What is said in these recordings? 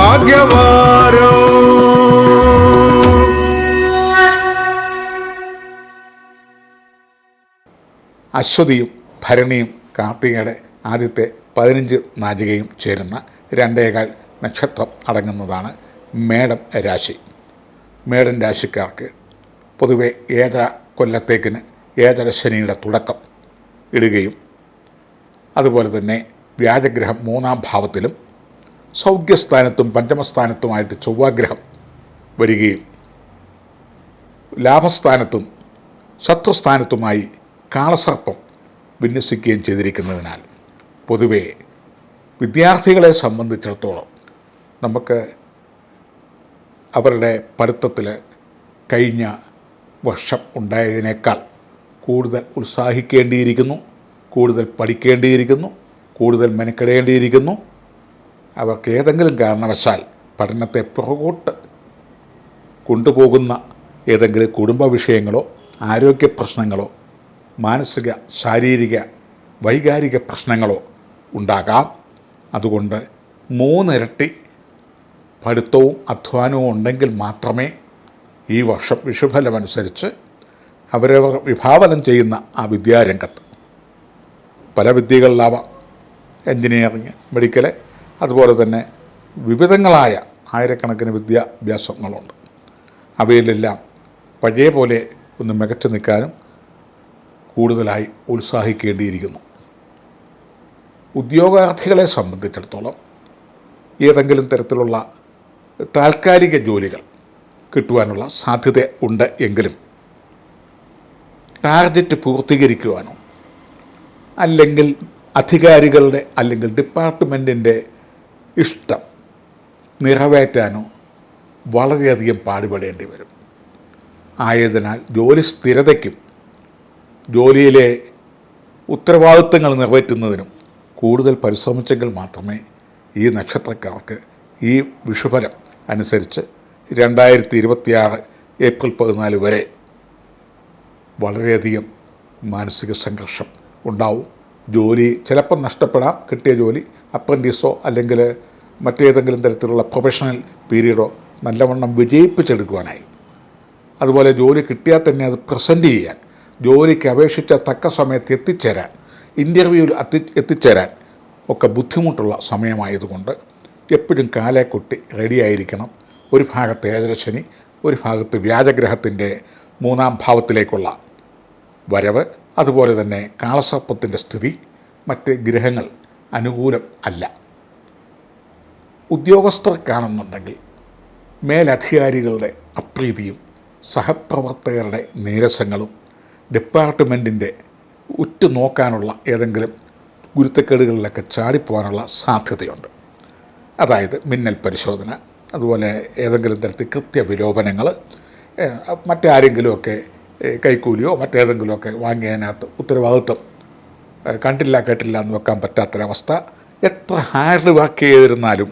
ഭാഗ്യവാരോ. അശ്വതിയും ഭരണിയും കാർത്തികയുടെ ആദ്യത്തെ 15 നാഴികയും ചേരുന്ന 2.25 നക്ഷത്രം അടങ്ങുന്നതാണ് മേടം രാശി. മേടൻ രാശിക്കാർക്ക് പൊതുവെ 7 കൊല്ലത്തേക്കിന് 7 ശനിയുടെ തുടക്കം ഇടുകയും അതുപോലെ തന്നെ വ്യാഴഗ്രഹം 3-ാം ഭാവത്തിലും സൗഖ്യസ്ഥാനത്തും പഞ്ചമസ്ഥാനത്തുമായിട്ട് ചൊവ്വാഗ്രഹം വരികയും ലാഭസ്ഥാനത്തും ശത്രുസ്ഥാനത്തുമായി കാളസർപ്പം വിന്യസിക്കുകയും ചെയ്തിരിക്കുന്നതിനാൽ പൊതുവെ വിദ്യാർത്ഥികളെ സംബന്ധിച്ചിടത്തോളം നമുക്ക് അവരുടെ പഠിത്തത്തിൽ കഴിഞ്ഞ വർഷം ഉണ്ടായതിനേക്കാൾ കൂടുതൽ ഉത്സാഹിക്കേണ്ടിയിരിക്കുന്നു, കൂടുതൽ പഠിക്കേണ്ടിയിരിക്കുന്നു, കൂടുതൽ മെനക്കെടേണ്ടിയിരിക്കുന്നു. അവർക്ക് ഏതെങ്കിലും കാരണവശാൽ പഠനത്തെ പുറകോട്ട് കൊണ്ടുപോകുന്ന ഏതെങ്കിലും കുടുംബ വിഷയങ്ങളോ ആരോഗ്യ പ്രശ്നങ്ങളോ മാനസിക ശാരീരിക വൈകാരിക പ്രശ്നങ്ങളോ ഉണ്ടാകാം. അതുകൊണ്ട് 3 ഇരട്ടി പഠിത്തവും അധ്വാനവും ഉണ്ടെങ്കിൽ മാത്രമേ ഈ വർഷം വിഷുഫലമനുസരിച്ച് അവരവർ വിഭാവനം ചെയ്യുന്ന ആ വിദ്യാരംഗത്ത് പല വിദ്യകളിലാവാം, എൻജിനീയറിങ്, മെഡിക്കൽ, അതുപോലെ തന്നെ വിവിധങ്ങളായ ആയിരക്കണക്കിന് വിദ്യാഭ്യാസങ്ങളുണ്ട്. അവയിലെല്ലാം പഴയ പോലെ ഒന്ന് മികച്ചു നിൽക്കാനും കൂടുതലായി ഉത്സാഹിക്കേണ്ടിയിരിക്കുന്നു. ഉദ്യോഗാർത്ഥികളെ സംബന്ധിച്ചിടത്തോളം ഏതെങ്കിലും തരത്തിലുള്ള താൽക്കാലിക ജോലികൾ കിട്ടുവാനുള്ള സാധ്യത ഉണ്ട് എങ്കിലും ടാർഗറ്റ് പൂർത്തീകരിക്കുവാനോ അല്ലെങ്കിൽ അധികാരികളുടെ അല്ലെങ്കിൽ ഡിപ്പാർട്ട്മെൻറ്റിൻ്റെ ഇഷ്ടം നിറവേറ്റാനോ വളരെയധികം പാടുപെടേണ്ടി വരും. ആയതിനാൽ ജോലി സ്ഥിരതയ്ക്കും ജോലിയിലെ ഉത്തരവാദിത്തങ്ങൾ നിറവേറ്റുന്നതിനും കൂടുതൽ പരിശ്രമിച്ചെങ്കിൽ മാത്രമേ ഈ നക്ഷത്രക്കാർക്ക് ഈ വിഷുഫലം അനുസരിച്ച് 2026 ഏപ്രിൽ 14 വരെ വളരെയധികം മാനസിക സംഘർഷം ഉണ്ടാവും. ജോലി ചിലപ്പം നഷ്ടപ്പെടാം. കിട്ടിയ ജോലി അപ്രൻറ്റീസോ അല്ലെങ്കിൽ മറ്റേതെങ്കിലും തരത്തിലുള്ള പ്രൊഫഷണൽ പീരീഡോ നല്ലവണ്ണം വിജയിപ്പിച്ചെടുക്കുവാനായി, അതുപോലെ ജോലി കിട്ടിയാൽ തന്നെ അത് പ്രസൻറ്റ് ചെയ്യാൻ, ജോലിക്ക് അപേക്ഷിച്ച തക്ക സമയത്ത് എത്തിച്ചേരാൻ, ഇൻ്റർവ്യൂവിൽ എത്തിച്ചേരാൻ ഒക്കെ ബുദ്ധിമുട്ടുള്ള സമയമായതുകൊണ്ട് എപ്പോഴും കാലേക്കുട്ടി റെഡിയായിരിക്കണം. ഒരു ഭാഗത്ത് ഏഴരശനി, ഒരു ഭാഗത്ത് വ്യാഴഗ്രഹത്തിൻ്റെ 3-ാം ഭാവത്തിലേക്കുള്ള വരവ്, അതുപോലെ തന്നെ കാളസർപ്പത്തിൻ്റെ സ്ഥിതി, മറ്റ് ഗ്രഹങ്ങൾ അനുകൂലം അല്ല. ഉദ്യോഗസ്ഥർക്കാണെന്നുണ്ടെങ്കിൽ മേലധികാരികളുടെ അപ്രീതിയും സഹപ്രവർത്തകരുടെ നീരസങ്ങളും ഡിപ്പാർട്ട്മെൻറ്റിൻ്റെ ഉറ്റുനോക്കാനുള്ള ഏതെങ്കിലും ഗുരുത്തക്കേടുകളിലൊക്കെ ചാടിപ്പോകാനുള്ള സാധ്യതയുണ്ട്. അതായത് മിന്നൽ പരിശോധന, അതുപോലെ ഏതെങ്കിലും തരത്തിൽ കൃത്യവിലോപനങ്ങൾ, മറ്റാരെങ്കിലുമൊക്കെ കൈക്കൂലിയോ മറ്റേതെങ്കിലുമൊക്കെ വാങ്ങിയതിനകത്ത് ഉത്തരവാദിത്വം കണ്ടില്ല കേട്ടില്ല എന്ന് വെക്കാൻ പറ്റാത്തൊരവസ്ഥ. എത്ര ഹാർഡ് വർക്ക് ചെയ്തിരുന്നാലും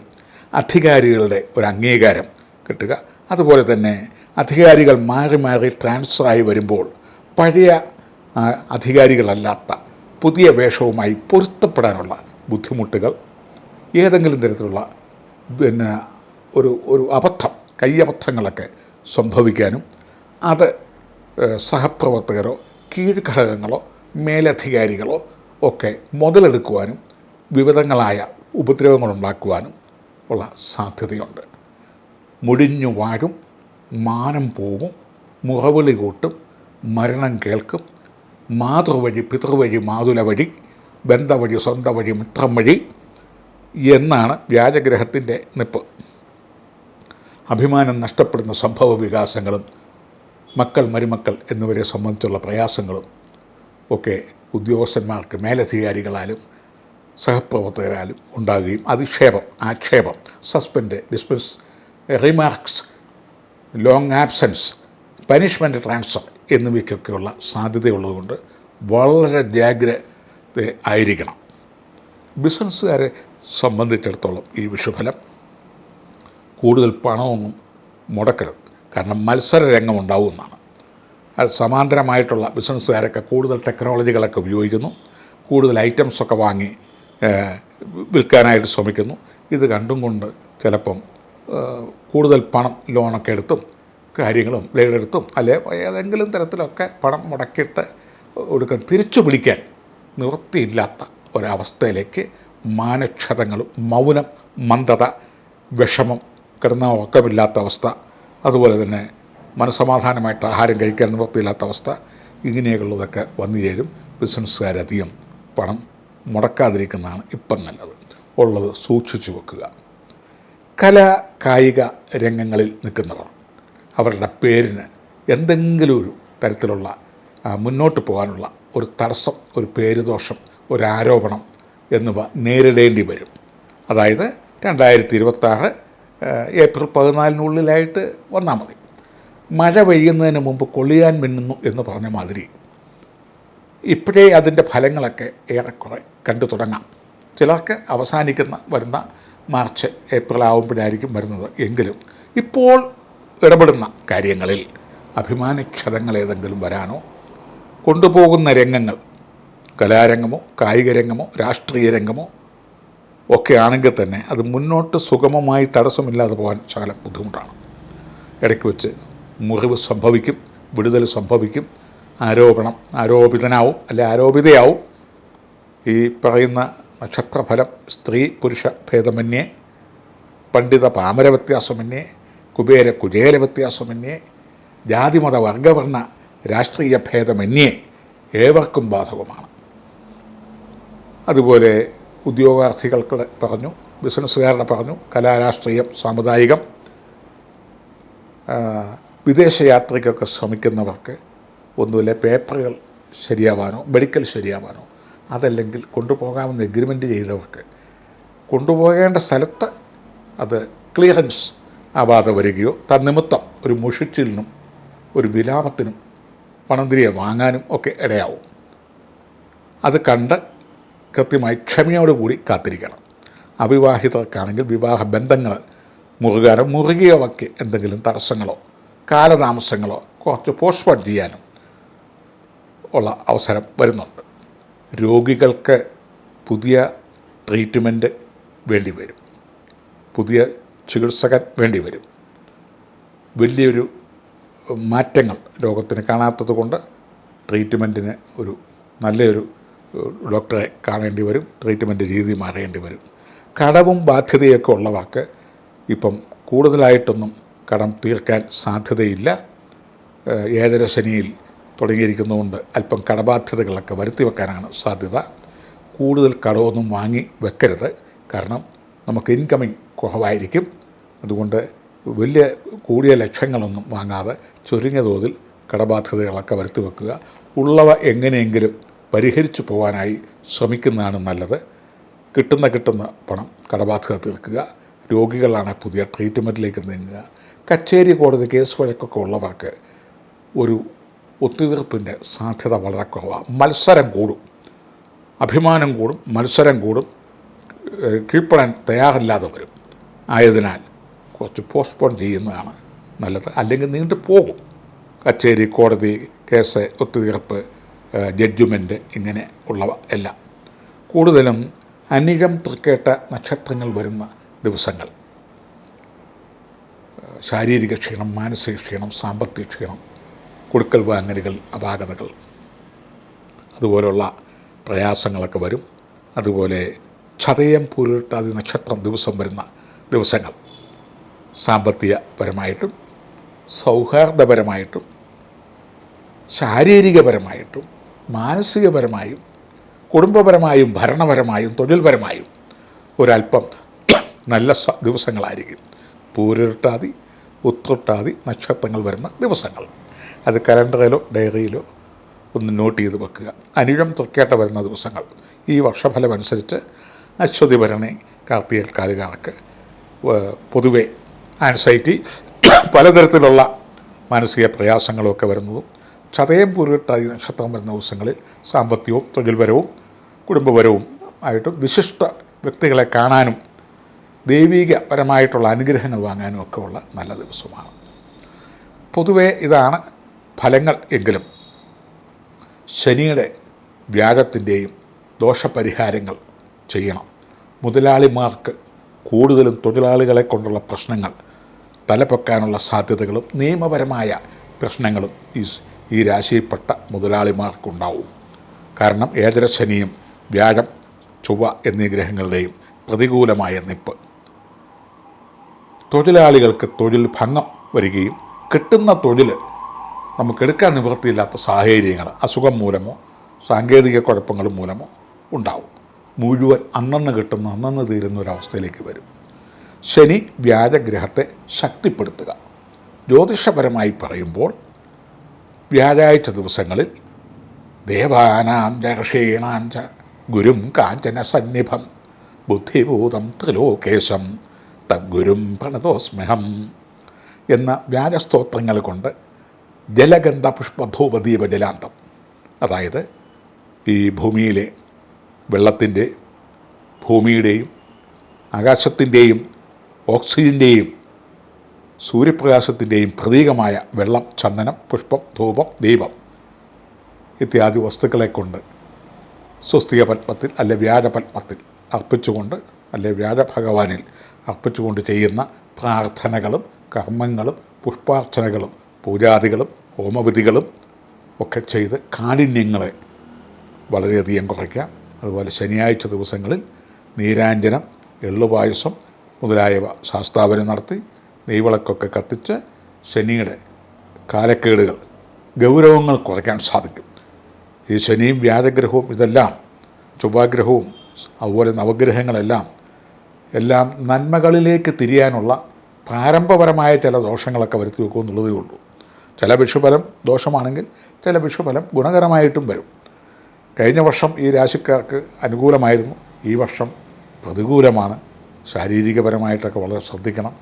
അധികാരികളുടെ ഒരു അംഗീകാരം കിട്ടുക, അതുപോലെ തന്നെ അധികാരികൾ മാറി മാറി ട്രാൻസ്ഫറായി വരുമ്പോൾ പഴയ അധികാരികളല്ലാത്ത പുതിയ വേഷവുമായി പൊരുത്തപ്പെടാനുള്ള ബുദ്ധിമുട്ടുകൾ, ഏതെങ്കിലും തരത്തിലുള്ള ഒരു അബദ്ധം, കയ്യബദ്ധങ്ങളൊക്കെ സംഭവിക്കാനും അത് സഹപ്രവർത്തകരോ കീഴ്ഘടകങ്ങളോ മേലധികാരികളോ ഒക്കെ മുതലെടുക്കുവാനും വിവിധങ്ങളായ ഉപദ്രവങ്ങളുണ്ടാക്കുവാനും ഉള്ള സാധ്യതയുണ്ട്. മുടിഞ്ഞു വാഴും, മാനം പോവും, മുഖവിളി കൂട്ടും, മരണം കേൾക്കും, മാതൃവഴി പിതൃവഴി മാതുല വഴി, ബന്ധവഴി സ്വന്തം വഴി മിത്രം വഴി എന്നാണ് വ്യാഴഗ്രഹത്തിൻ്റെ നിപ്പ്. അഭിമാനം നഷ്ടപ്പെടുന്ന സംഭവ വികാസങ്ങളും മക്കൾ മരുമക്കൾ എന്നിവരെ സംബന്ധിച്ചുള്ള പ്രയാസങ്ങളും ഒക്കെ ഉദ്യോഗസ്ഥന്മാർക്ക് മേലധികാരികളാലും സഹപ്രവർത്തകരാലും ഉണ്ടാകുകയും അധിക്ഷേപം, ആക്ഷേപം, suspend, dismiss, remarks, long absence, punishment transfer എന്നിവയ്ക്കൊക്കെയുള്ള സാധ്യതയുള്ളതുകൊണ്ട് വളരെ ജാഗ്രത ആയിരിക്കണം. ബിസിനസ്സുകാരെ സംബന്ധിച്ചിടത്തോളം ഈ വിഷുഫലം കൂടുതൽ പണമൊന്നും മുടക്കരുത്. കാരണം മത്സര രംഗം ഉണ്ടാവുമെന്നാണ്. അത് സമാന്തരമായിട്ടുള്ള ബിസിനസ്സുകാരൊക്കെ കൂടുതൽ ടെക്നോളജികളൊക്കെ ഉപയോഗിക്കുന്നു, കൂടുതൽ ഐറ്റംസൊക്കെ വാങ്ങി വിൽക്കാനായിട്ട് ശ്രമിക്കുന്നു. ഇത് കണ്ടും കൊണ്ട് ചിലപ്പം കൂടുതൽ പണം ലോണൊക്കെ എടുത്തും കാര്യങ്ങളും ബ്ലേഡെടുത്തും അല്ലെ ഏതെങ്കിലും തരത്തിലൊക്കെ പണം മുടക്കിയിട്ട് കൊടുക്കാൻ തിരിച്ചു പിടിക്കാൻ നിവൃത്തിയില്ലാത്ത ഒരവസ്ഥയിലേക്ക് മാനക്ഷതങ്ങളും മൗനം, മന്ദത, വിഷമം, കിടന്ന ഉറക്കമില്ലാത്ത അവസ്ഥ, അതുപോലെ തന്നെ മനസ്സമാധാനമായിട്ട് ആഹാരം കഴിക്കാൻ നിവൃത്തിയില്ലാത്ത അവസ്ഥ, ഇങ്ങനെയുള്ളതൊക്കെ വന്നു ചേരും. ബിസിനസ്സുകാരധികം പണം മുടക്കാതിരിക്കുന്നതാണ് ഇപ്പം നല്ലത്. ഉള്ളത് സൂക്ഷിച്ചു വെക്കുക. കലാ കായിക രംഗങ്ങളിൽ നിൽക്കുന്നവർ അവരുടെ പേരിന് എന്തെങ്കിലും ഒരു തരത്തിലുള്ള മുന്നോട്ട് പോകാനുള്ള ഒരു തടസ്സം, ഒരു പേരുദോഷം, ഒരു ആരോപണം എന്നിവ നേരിടേണ്ടി വരും. അതായത് 2026 ഏപ്രിൽ 14 വന്നാൽ മതി. മഴ പെയ്യുന്നതിന് മുമ്പ് കൊള്ളിയാൻ മിന്നുന്നു എന്ന് പറഞ്ഞ മാതിരി ഇപ്പോഴേ അതിൻ്റെ ഫലങ്ങളൊക്കെ ഏറെക്കുറെ കണ്ടു തുടങ്ങാം. ചിലർക്ക് വരുന്ന മാർച്ച് ഏപ്രിൽ ആകുമ്പോഴായിരിക്കും വരുന്നത്. എങ്കിലും ഇപ്പോൾ ഇടപെടുന്ന കാര്യങ്ങളിൽ അഭിമാനക്ഷതങ്ങൾ ഏതെങ്കിലും വരാനോ കൊണ്ടുപോകുന്ന രംഗങ്ങൾ, കലാരംഗമോ കായിക രംഗമോ രാഷ്ട്രീയ രംഗമോ ഒക്കെ ആണെങ്കിൽ തന്നെ അത് മുന്നോട്ട് സുഗമമായി തടസ്സമില്ലാതെ പോകാൻ ശകലം ബുദ്ധിമുട്ടാണ്. ഇടയ്ക്ക് വെച്ച് മുറിവ് സംഭവിക്കും, വിടുതൽ സംഭവിക്കും, ആരോപിതനാവും അല്ലെ ആരോപിതയാവും. ഈ പറയുന്ന നക്ഷത്രഫലം സ്ത്രീ പുരുഷ ഭേദമന്യേ, പണ്ഡിത പാമര വ്യത്യാസമന്യേ, കുബേര കുചേല വ്യത്യാസമന്യേ, ജാതിമത വർഗവർണ്ണ രാഷ്ട്രീയ ഭേദമന്യേ ഏവർക്കും ബാധകമാണ്. അതുപോലെ ഉദ്യോഗാർത്ഥികൾക്ക് പറഞ്ഞു, ബിസിനസ്സുകാരുടെ പറഞ്ഞു, കലാരാഷ്ട്രീയം സാമുദായികം, വിദേശയാത്രയ്ക്കൊക്കെ ശ്രമിക്കുന്നവർക്ക് ഒന്നുമില്ല പേപ്പറുകൾ ശരിയാവാനോ മെഡിക്കൽ ശരിയാവാനോ, അതല്ലെങ്കിൽ കൊണ്ടുപോകാമെന്ന് എഗ്രിമെൻ്റ് ചെയ്തവർക്ക് കൊണ്ടുപോകേണ്ട സ്ഥലത്ത് അത് ക്ലിയറൻസ് ആവാതെ വരികയോ തന്നിമിത്തം ഒരു മുഷിച്ചിലിനും ഒരു വിലാപത്തിനും പണം തിരികെ വാങ്ങാനും ഒക്കെ ഇടയാവും. അത് കണ്ട് കൃത്യമായി ക്ഷമയോടുകൂടി കാത്തിരിക്കണം. അവിവാഹിതർക്കാണെങ്കിൽ വിവാഹ ബന്ധങ്ങൾ മുറുകിയവയ്ക്ക് എന്തെങ്കിലും തടസ്സങ്ങളോ കാലതാമസങ്ങളോ കുറച്ച് പോസ്റ്റ്പോൺ ചെയ്യാനും ഉള്ള അവസരം വരുന്നുണ്ട്. രോഗികൾക്ക് പുതിയ ട്രീറ്റ്മെൻറ്റ് വേണ്ടി വരും, പുതിയ ചികിത്സകൻ വേണ്ടി വരും. വലിയൊരു മാറ്റങ്ങൾ രോഗത്തിന് കാണാത്തത് കൊണ്ട് ട്രീറ്റ്മെൻറ്റിന് ഒരു നല്ലൊരു ഡോക്ടറെ കാണേണ്ടി വരും, ട്രീറ്റ്മെൻറ്റ് രീതി മാറേണ്ടി വരും. കടവും ബാധ്യതയൊക്കെ ഉള്ളവർക്ക് ഇപ്പം കൂടുതലായിട്ടൊന്നും കടം തീർക്കാൻ സാധ്യതയില്ല. ഏഴര ശനിയിൽ തുടങ്ങിയിരിക്കുന്നതുകൊണ്ട് അല്പം കടബാധ്യതകളൊക്കെ വരുത്തി വെക്കാനാണ് സാധ്യത. കൂടുതൽ കടമൊന്നും വാങ്ങി വെക്കരുത്, കാരണം നമുക്ക് ഇൻകമിങ് കുറവായിരിക്കും. അതുകൊണ്ട് വലിയ കൂടിയ ലക്ഷങ്ങളൊന്നും വാങ്ങാതെ ചുരുങ്ങിയ തോതിൽ കടബാധ്യതകളൊക്കെ വരുത്തി വെക്കുക. ഉള്ളവ എങ്ങനെയെങ്കിലും പരിഹരിച്ചു പോകാനായി ശ്രമിക്കുന്നതാണ് നല്ലത്. കിട്ടുന്ന പണം കടബാധ്യത തീർക്കുക. രോഗികളാണ് പുതിയ ട്രീറ്റ്മെൻറ്റിലേക്ക് നീങ്ങുക. കച്ചേരി കോടതി കേസ് വഴക്കൊക്കെ ഉള്ളവർക്ക് ഒരു ഒത്തുതീർപ്പിൻ്റെ സാധ്യത വളരെ കുറവാണ്. മത്സരം കൂടും, അഭിമാനം കൂടും, മത്സരം കൂടും, കീഴ്പ്പെടാൻ തയ്യാറില്ലാതെ വരും. ആയതിനാൽ കുറച്ച് പോസ്റ്റ്പോൺ ചെയ്യുന്നതാണ് നല്ലത്. അല്ലെങ്കിൽ നീണ്ടു പോകും. കച്ചേരി കോടതി കേസ് ഒത്തുതീർപ്പ് ജഡ്ജ്മെൻറ്റ് ഇങ്ങനെ ഉള്ളവ എല്ലാം. കൂടുതലും അനിഴം തൃക്കേട്ട നക്ഷത്രങ്ങൾ വരുന്ന ദിവസങ്ങൾ ശാരീരിക ക്ഷീണം, മാനസിക ക്ഷീണം, സാമ്പത്തിക ക്ഷീണം, കൊടുക്കൽ വാങ്ങലുകൾ, അപാകതകൾ, അതുപോലുള്ള പ്രയാസങ്ങളൊക്കെ വരും. അതുപോലെ ചതയം പൂരിട്ടാതി നക്ഷത്രം ദിവസം വരുന്ന ദിവസങ്ങൾ സാമ്പത്തികപരമായിട്ടും സൗഹാർദ്ദപരമായിട്ടും ശാരീരികപരമായിട്ടും മാനസികപരമായും കുടുംബപരമായും ഭരണപരമായും തൊഴിൽപരമായും ഒരല്പം നല്ല ദിവസങ്ങളായിരിക്കും. പൂരിട്ടാതി ഉത്രട്ടാതി നക്ഷത്രങ്ങൾ വരുന്ന ദിവസങ്ങൾ അത് കലണ്ടറിലോ ഡയറിയിലോ ഒന്ന് നോട്ട് ചെയ്ത് വെക്കുക. അനിഴം തൃക്കേട്ട വരുന്ന ദിവസങ്ങൾ ഈ വർഷഫലം അനുസരിച്ച് അശ്വതി ഭരണി കാർത്തിക കാലുകാർക്ക് പൊതുവെ ആൻസൈറ്റി പലതരത്തിലുള്ള മാനസിക പ്രയാസങ്ങളൊക്കെ വരുന്നതും ചതയം പൂരിട്ടാതി നക്ഷത്രം വരുന്ന ദിവസങ്ങളിൽ സാമ്പത്തികവും തൊഴിൽപരവും കുടുംബപരവും ആയിട്ടും വിശിഷ്ട വ്യക്തികളെ കാണാനും ദൈവികപരമായിട്ടുള്ള അനുഗ്രഹങ്ങൾ വാങ്ങാനും ഒക്കെ ഉള്ള നല്ല ദിവസമാണ്. പൊതുവെ ഇതാണ് ഫലങ്ങൾ. എങ്കിലും ശനിയുടെ വ്യാഴത്തിൻ്റെയും ദോഷപരിഹാരങ്ങൾ ചെയ്യണം. മുതലാളിമാർക്ക് കൂടുതലും തൊഴിലാളികളെ കൊണ്ടുള്ള പ്രശ്നങ്ങൾ തലപ്പൊക്കാനുള്ള സാധ്യതകളും നിയമപരമായ പ്രശ്നങ്ങളും ഈ രാശിയിൽപ്പെട്ട മുതലാളിമാർക്കുണ്ടാവും. കാരണം ഏഴരശനിയും വ്യാഴം, ചൊവ്വ എന്നീ ഗ്രഹങ്ങളുടെയും പ്രതികൂലമായ നിപ്പ് തൊഴിലാളികൾക്ക് തൊഴിൽ ഭംഗം വരികയും കിട്ടുന്ന തൊഴിൽ നമുക്കെടുക്കാൻ നിവൃത്തിയില്ലാത്ത സാഹചര്യങ്ങൾ അസുഖം മൂലമോ സാങ്കേതിക കുഴപ്പങ്ങൾ മൂലമോ ഉണ്ടാവും. മുഴുവൻ അന്നന്ന് കിട്ടുന്ന അന്നന്ന് തീരുന്ന ഒരവസ്ഥയിലേക്ക് വരും. ശനി വ്യാഴഗ്രഹത്തെ ശക്തിപ്പെടുത്തുക. ജ്യോതിഷപരമായി പറയുമ്പോൾ വ്യാഴാഴ്ച ദിവസങ്ങളിൽ ദേവാനാം ഋഷീണാം ച ഗുരും കാഞ്ചന സന്നിഭം ബുദ്ധിഭൂതം ത്രിലോകേശം തദ്ഗുരും പ്രണതോസ്മ്യഹം എന്ന വ്യാജസ്തോത്രങ്ങൾ കൊണ്ട് ജലഗന്ധ പുഷ്പധൂപദീപ ജലാന്തം, അതായത് ഈ ഭൂമിയിലെ വെള്ളത്തിൻ്റെ, ഭൂമിയുടെയും ആകാശത്തിൻ്റെയും ഓക്സിജൻ്റെയും സൂര്യപ്രകാശത്തിൻ്റെയും പ്രതീകമായ വെള്ളം, ചന്ദനം, പുഷ്പം, ധൂപം, ദീപം ഇത്യാദി വസ്തുക്കളെ കൊണ്ട് സ്വസ്തിക പത്മത്തിൽ അല്ലെ വ്യാഴപത്മത്തിൽ അർപ്പിച്ചുകൊണ്ട് അല്ലെ വ്യാഴഭഗവാനിൽ അർപ്പിച്ചുകൊണ്ട് ചെയ്യുന്ന പ്രാർത്ഥനകളും കർമ്മങ്ങളും പുഷ്പാർച്ചനകളും പൂജാദികളും ഹോമവിധികളും ഒക്കെ ചെയ്ത് കാഠിന്യങ്ങളെ വളരെയധികം കുറയ്ക്കാം. അതുപോലെ ശനിയാഴ്ച ദിവസങ്ങളിൽ നീരാഞ്ജനം, എള്ളുപായസം മുതലായവ ശാസ്താപനം നടത്തി നെയ്വിളക്കൊക്കെ കത്തിച്ച് ശനിയുടെ കാലക്കേടുകൾ, ഗൗരവങ്ങൾ കുറയ്ക്കാൻ സാധിക്കും. ഈ ശനിയും വ്യാഴഗ്രഹവും ഇതെല്ലാം, ചൊവ്വാഗ്രഹവും അതുപോലെ നവഗ്രഹങ്ങളെല്ലാം നന്മകളിലേക്ക് തിരിയാനുള്ള പ്രാരംഭപരമായ ചില ദോഷങ്ങളൊക്കെ വരുത്തി വെക്കും എന്നുള്ളതേ ഉള്ളൂ. ചില വിഷുഫലം ദോഷമാണെങ്കിൽ ചില വിഷുഫലം ഗുണകരമായിട്ടും വരും. കഴിഞ്ഞ വർഷം ഈ രാശിക്കാർക്ക് അനുകൂലമായിരുന്നു, ഈ വർഷം പ്രതികൂലമാണ്. ശാരീരികപരമായിട്ടൊക്കെ വളരെ ശ്രദ്ധിക്കണം.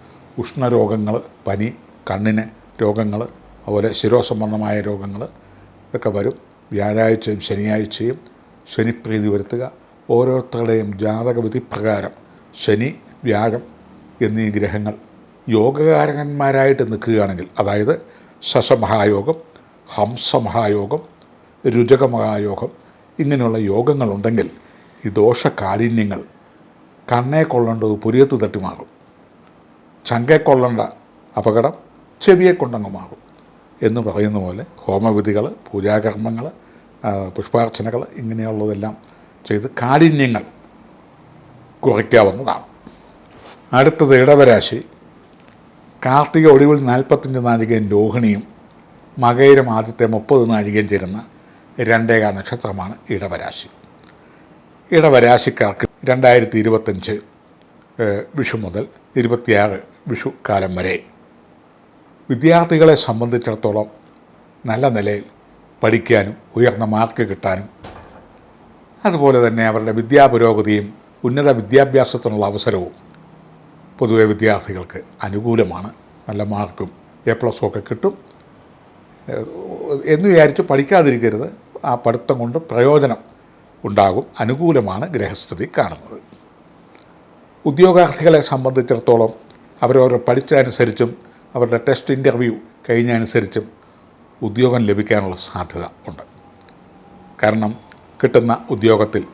ഉഷ്ണരോഗങ്ങൾ, പനി, കണ്ണിന് രോഗങ്ങൾ, അതുപോലെ ശിരോസംബന്ധമായ രോഗങ്ങൾ ഒക്കെ വരും. വ്യാഴാഴ്ചയും ശനിയാഴ്ചയും ശനിപ്രീതി വരുത്തുക. ഓരോരുത്തരുടെയും ജാതകവിധി പ്രകാരം ശനി, വ്യാഴം എന്നീ ഗ്രഹങ്ങൾ യോഗകാരകന്മാരായിട്ട് നിൽക്കുകയാണെങ്കിൽ, അതായത് ശശമഹായോഗം, ഹംസമഹായോഗം, രുചകമഹായോഗം ഇങ്ങനെയുള്ള യോഗങ്ങളുണ്ടെങ്കിൽ ഈ ദോഷകാഠിന്യങ്ങൾ കണ്ണേ കൊള്ളേണ്ടത് പുരിയത്ത് തട്ടി മാറും, ചങ്കെ കൊള്ളേണ്ട അപകടം ചെവിയെ കൊണ്ടങ്ങ് മാറും എന്ന് പറയുന്ന പോലെ ഹോമവിധികൾ, പൂജാകർമ്മങ്ങൾ, പുഷ്പാർച്ചനകൾ ഇങ്ങനെയുള്ളതെല്ലാം ചെയ്ത് കാഠിന്യങ്ങൾ കുറയ്ക്കാവുന്നതാണ്. അടുത്തത് ഇടവരാശി. കാർത്തിക ഒടുവിൽ 45 നാഴികയും രോഹിണിയും മകയിരം ആദ്യത്തെ 30 നാഴികയും ചേരുന്ന രണ്ടേക നക്ഷത്രമാണ് ഇടവരാശി. ഇടവരാശിക്കാർക്ക് 2025 വിഷു മുതൽ 26 വിഷു കാലം വരെ വിദ്യാർത്ഥികളെ സംബന്ധിച്ചിടത്തോളം നല്ല നിലയിൽ പഠിക്കാനും ഉയർന്ന മാർക്ക് കിട്ടാനും അതുപോലെ തന്നെ അവരുടെ വിദ്യാപുരോഗതിയും ഉന്നത വിദ്യാഭ്യാസത്തിനുള്ള അവസരവും പൊതുവെ വിദ്യാർത്ഥികൾക്ക് അനുകൂലമാണ്. നല്ല മാർക്കും A+ഉം ഒക്കെ കിട്ടും എന്ന് വിചാരിച്ച് പഠിക്കാതിരിക്കരുത്. ആ പഠിത്തം കൊണ്ട് പ്രയോജനം ഉണ്ടാകും. അനുകൂലമാണ് ഗ്രഹസ്ഥിതി കാണുന്നത്. ഉദ്യോഗാർത്ഥികളെ സംബന്ധിച്ചിടത്തോളം അവരവർ പഠിച്ചതനുസരിച്ചും അവരുടെ ടെസ്റ്റ് ഇൻ്റർവ്യൂ കഴിഞ്ഞനുസരിച്ചും ഉദ്യോഗം ലഭിക്കാനുള്ള സാധ്യത ഉണ്ട്. കാരണം കിട്ടുന്ന ഉദ്യോഗത്തിൽ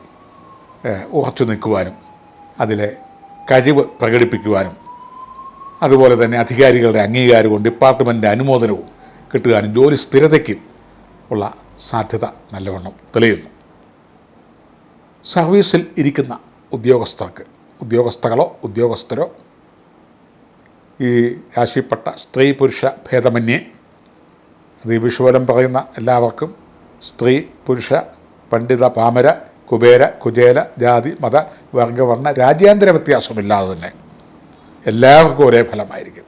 ഉറച്ചു നിൽക്കുവാനും അതിലെ കഴിവ് പ്രകടിപ്പിക്കുവാനും അതുപോലെ തന്നെ അധികാരികളുടെ അംഗീകാരവും ഡിപ്പാർട്ട്മെൻറ്റിൻ്റെ അനുമോദനവും കിട്ടുവാനും ജോലി സ്ഥിരതയ്ക്കും ഉള്ള സാധ്യത നല്ലവണ്ണം തെളിയുന്നു. സർവീസിൽ ഇരിക്കുന്ന ഉദ്യോഗസ്ഥരോ ഈ രാശിപ്പെട്ട സ്ത്രീ പുരുഷ ഭേദമന്യേ, അത് ഈ വിഷുവലം പറയുന്ന എല്ലാവർക്കും സ്ത്രീ പുരുഷ പണ്ഡിത പാമര കുബേര കുചേല ജാതി മത വർഗവർണ്ണ രാജ്യാന്തര വ്യത്യാസമില്ലാതെ തന്നെ എല്ലാവർക്കും ഒരേ ഫലമായിരിക്കും.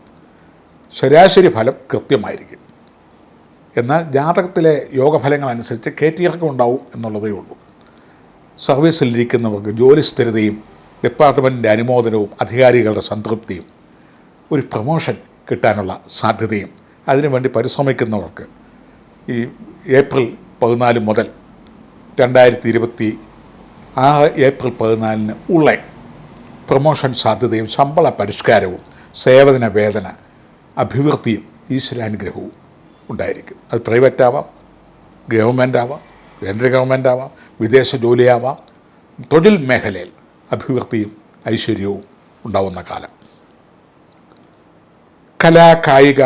ശരാശരി ഫലം കൃത്യമായിരിക്കും. എന്നാൽ ജാതകത്തിലെ യോഗഫലങ്ങളനുസരിച്ച് KTRക്കും ഉണ്ടാവും എന്നുള്ളതേ ഉള്ളൂ. സർവീസിലിരിക്കുന്നവർക്ക് ജോലി സ്ഥിരതയും ഡിപ്പാർട്ട്മെൻറ്റിൻ്റെ അനുമോദനവും അധികാരികളുടെ സംതൃപ്തിയും ഒരു പ്രമോഷൻ കിട്ടാനുള്ള സാധ്യതയും അതിനുവേണ്ടി പരിശ്രമിക്കുന്നവർക്ക് ഈ ഏപ്രിൽ 14 മുതൽ 2026 ഏപ്രിൽ 14 ഉള്ള പ്രമോഷൻ സാധ്യതയും ശമ്പള പരിഷ്കാരവും സേവന വേതന അഭിവൃദ്ധിയും ഈശ്വരാനുഗ്രഹവും ഉണ്ടായിരിക്കും. അത് പ്രൈവറ്റ് ആവാം, ഗവൺമെൻറ് ആവാം, കേന്ദ്ര ഗവൺമെൻറ് ആവാം, വിദേശ ജോലിയാവാം. തൊഴിൽ മേഖലയിൽ അഭിവൃദ്ധിയും ഐശ്വര്യവും ഉണ്ടാവുന്ന കാലം. കലാകായിക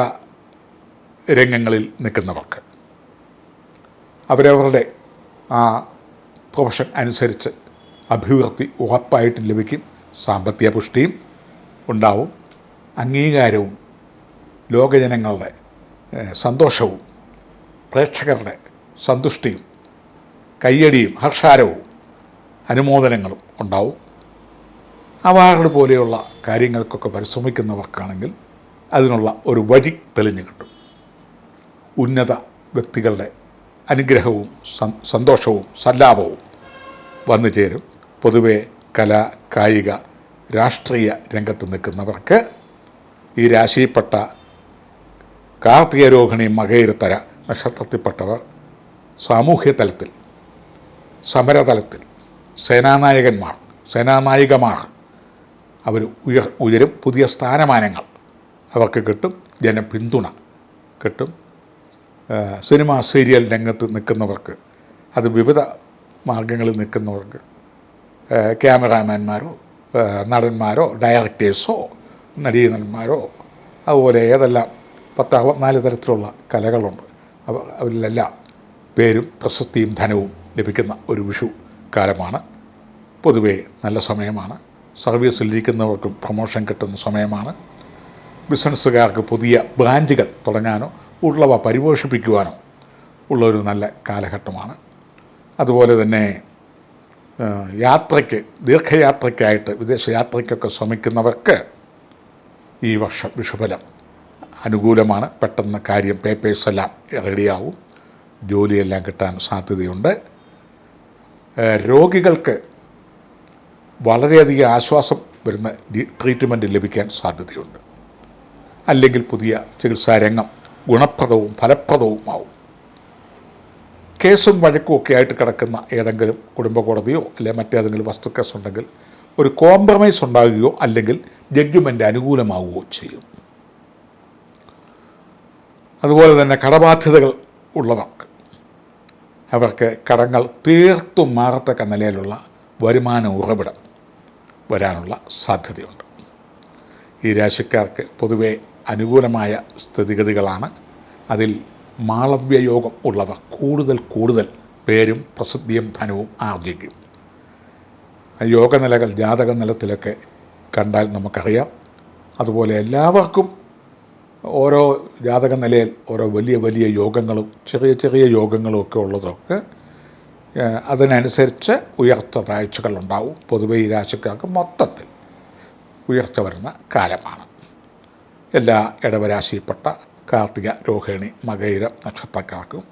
രംഗങ്ങളിൽ നിൽക്കുന്നവർക്ക് അവരവരുടെ ആ പ്രൊഫഷൻ അനുസരിച്ച് അഭിവൃദ്ധി ഉറപ്പായിട്ടും ലഭിക്കും. സാമ്പത്തിക പുഷ്ടിയും ഉണ്ടാവും. അംഗീകാരവും ലോകജനങ്ങളുടെ സന്തോഷവും പ്രേക്ഷകരുടെ സന്തുഷ്ടിയും കയ്യടിയും ഹർഷാരവും അനുമോദനങ്ങളും ഉണ്ടാവും. അവാർഡ് പോലെയുള്ള കാര്യങ്ങൾക്കൊക്കെ പരിശ്രമിക്കുന്നവർക്കാണെങ്കിൽ അതിനുള്ള ഒരു വഴി തെളിഞ്ഞു കിട്ടും. ഉന്നത വ്യക്തികളുടെ അനുഗ്രഹവും സന്തോഷവും സല്ലാപവും വന്നു ചേരും. പൊതുവെ കലാ കായിക രാഷ്ട്രീയ രംഗത്ത് നിൽക്കുന്നവർക്ക് ഈ രാശിയിൽപ്പെട്ട കാർത്തിക രോഹിണി മകയിരത്തര നക്ഷത്രത്തിൽപ്പെട്ടവർ സാമൂഹ്യ തലത്തിൽ സമരതലത്തിൽ സേനാനായികമാർ അവർ ഉയരും. പുതിയ സ്ഥാനമാനങ്ങൾ അവർക്ക് കിട്ടും. ജനപിന്തുണ കിട്ടും. സിനിമ സീരിയൽ രംഗത്ത് നിൽക്കുന്നവർക്ക്, അത് വിവിധ മാർഗങ്ങളിൽ നിൽക്കുന്നവർക്ക്, ക്യാമറാമാൻമാരോ നടന്മാരോ ഡയറക്ടേഴ്സോ നടീനന്മാരോ അതുപോലെ ഏതെല്ലാം 10-64 തരത്തിലുള്ള കലകളുണ്ട്, അവരിലെല്ലാം പേരും പ്രശസ്തിയും ധനവും ലഭിക്കുന്ന ഒരു വിഷു കാലമാണ്. പൊതുവേ നല്ല സമയമാണ്. സർവീസിലിരിക്കുന്നവർക്കും പ്രൊമോഷൻ കിട്ടുന്ന സമയമാണ്. ബിസിനസ്സുകാർക്ക് പുതിയ ബ്രാഞ്ചുകൾ തുടങ്ങാനോ ഉള്ളവ പരിപോഷിപ്പിക്കുവാനോ ഉള്ളൊരു നല്ല കാലഘട്ടമാണ്. അതുപോലെ തന്നെ ദീർഘയാത്രയ്ക്കായിട്ട് വിദേശയാത്രയ്ക്കൊക്കെ ശ്രമിക്കുന്നവർക്ക് ഈ വർഷം വിഷുഫലം അനുകൂലമാണ്. പെട്ടെന്ന് കാര്യം പേപ്പേഴ്സെല്ലാം റെഡിയാവും. ജോലിയെല്ലാം കിട്ടാൻ സാധ്യതയുണ്ട്. രോഗികൾക്ക് വളരെയധികം ആശ്വാസം വരുന്ന ട്രീറ്റ്മെൻറ്റ് ലഭിക്കാൻ സാധ്യതയുണ്ട്. അല്ലെങ്കിൽ പുതിയ ചികിത്സാരംഗം ഗുണപ്രദവും ഫലപ്രദവുമാവും. കേസും വഴക്കും ഒക്കെ ആയിട്ട് കിടക്കുന്ന ഏതെങ്കിലും കുടുംബ കോടതിയോ അല്ലെങ്കിൽ മറ്റേതെങ്കിലും വസ്തുക്കേസ് ഉണ്ടെങ്കിൽ ഒരു കോംപ്രമൈസ് ഉണ്ടാകുകയോ അല്ലെങ്കിൽ ജഡ്ജ്മെൻ്റ് അനുകൂലമാവുകയോ ചെയ്യും. അതുപോലെ തന്നെ കടബാധ്യതകൾ ഉള്ളവർക്ക് അവർക്ക് കടങ്ങൾ തീർത്തും മാറത്തക്ക നിലയിലുള്ള വരുമാന ഉറവിടം വരാനുള്ള സാധ്യതയുണ്ട്. ഈ രാശിക്കാർക്ക് പൊതുവെ അനുകൂലമായ സ്ഥിതിഗതികളാണ്. അതിൽ മാളവ്യയോഗം ഉള്ളവർ കൂടുതൽ പേരും പ്രസിദ്ധിയും ധനവും ആർജിക്കും. യോഗനിലകൾ ജാതക നിലത്തിലൊക്കെ കണ്ടാൽ നമുക്കറിയാം. അതുപോലെ എല്ലാവർക്കും ഓരോ ജാതക നിലയിൽ ഓരോ വലിയ യോഗങ്ങളും ചെറിയ യോഗങ്ങളും ഒക്കെ ഉള്ളതൊക്കെ അതിനനുസരിച്ച് ഉയർച്ച താഴ്ചകളുണ്ടാവും. പൊതുവെ ഈ രാശിക്കാർക്ക് മൊത്തത്തിൽ ഉയർച്ച വരുന്ന കാലമാണ്. എല്ലാ ഇടവരാശിയിൽപ്പെട്ട കാർത്തിക രോഹിണി മകയിരം നക്ഷത്രക്കാർക്കും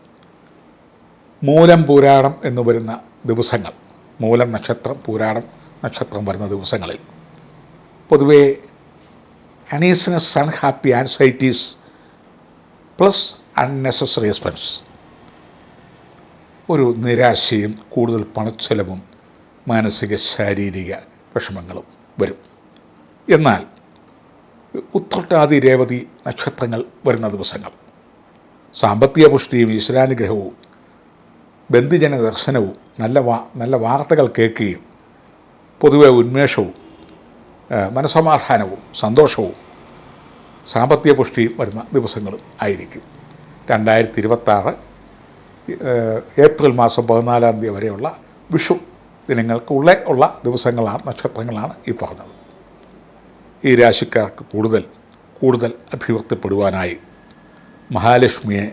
മൂലം പൂരാടം എന്ന് വരുന്ന ദിവസങ്ങൾ, മൂലം നക്ഷത്രം പൂരാടം നക്ഷത്രം വരുന്ന ദിവസങ്ങളിൽ പൊതുവേ uneasiness, unhappy, anxieties plus unnecessary expense, ഒരു നിരാശയും കൂടുതൽ പണച്ചെലവും മാനസിക ശാരീരിക വിഷമങ്ങളും വരും. എന്നാൽ ഉത്രട്ടാതി രേവതി നക്ഷത്രങ്ങൾ വരുന്ന ദിവസങ്ങൾ സാമ്പത്തിക പുഷ്ടിയും ഈശ്വരാനുഗ്രഹവും ബന്ധുജന ദർശനവും നല്ല വാർത്തകൾ കേൾക്കുകയും പൊതുവെ ഉന്മേഷവും മനസ്സമാധാനവും സന്തോഷവും സാമ്പത്തിക പുഷ്ടിയും വരുന്ന ദിവസങ്ങളും ആയിരിക്കും. 2026 ഏപ്രിൽ മാസം 14 വരെയുള്ള വിഷു ദിനങ്ങൾക്ക് ഉള്ള ദിവസങ്ങളാണ്, നക്ഷത്രങ്ങളാണ് ഈ പറഞ്ഞത്. ഈ രാശിക്കാർക്ക് കൂടുതൽ അഭിവൃദ്ധിപ്പെടുവാനായി മഹാലക്ഷ്മിയെ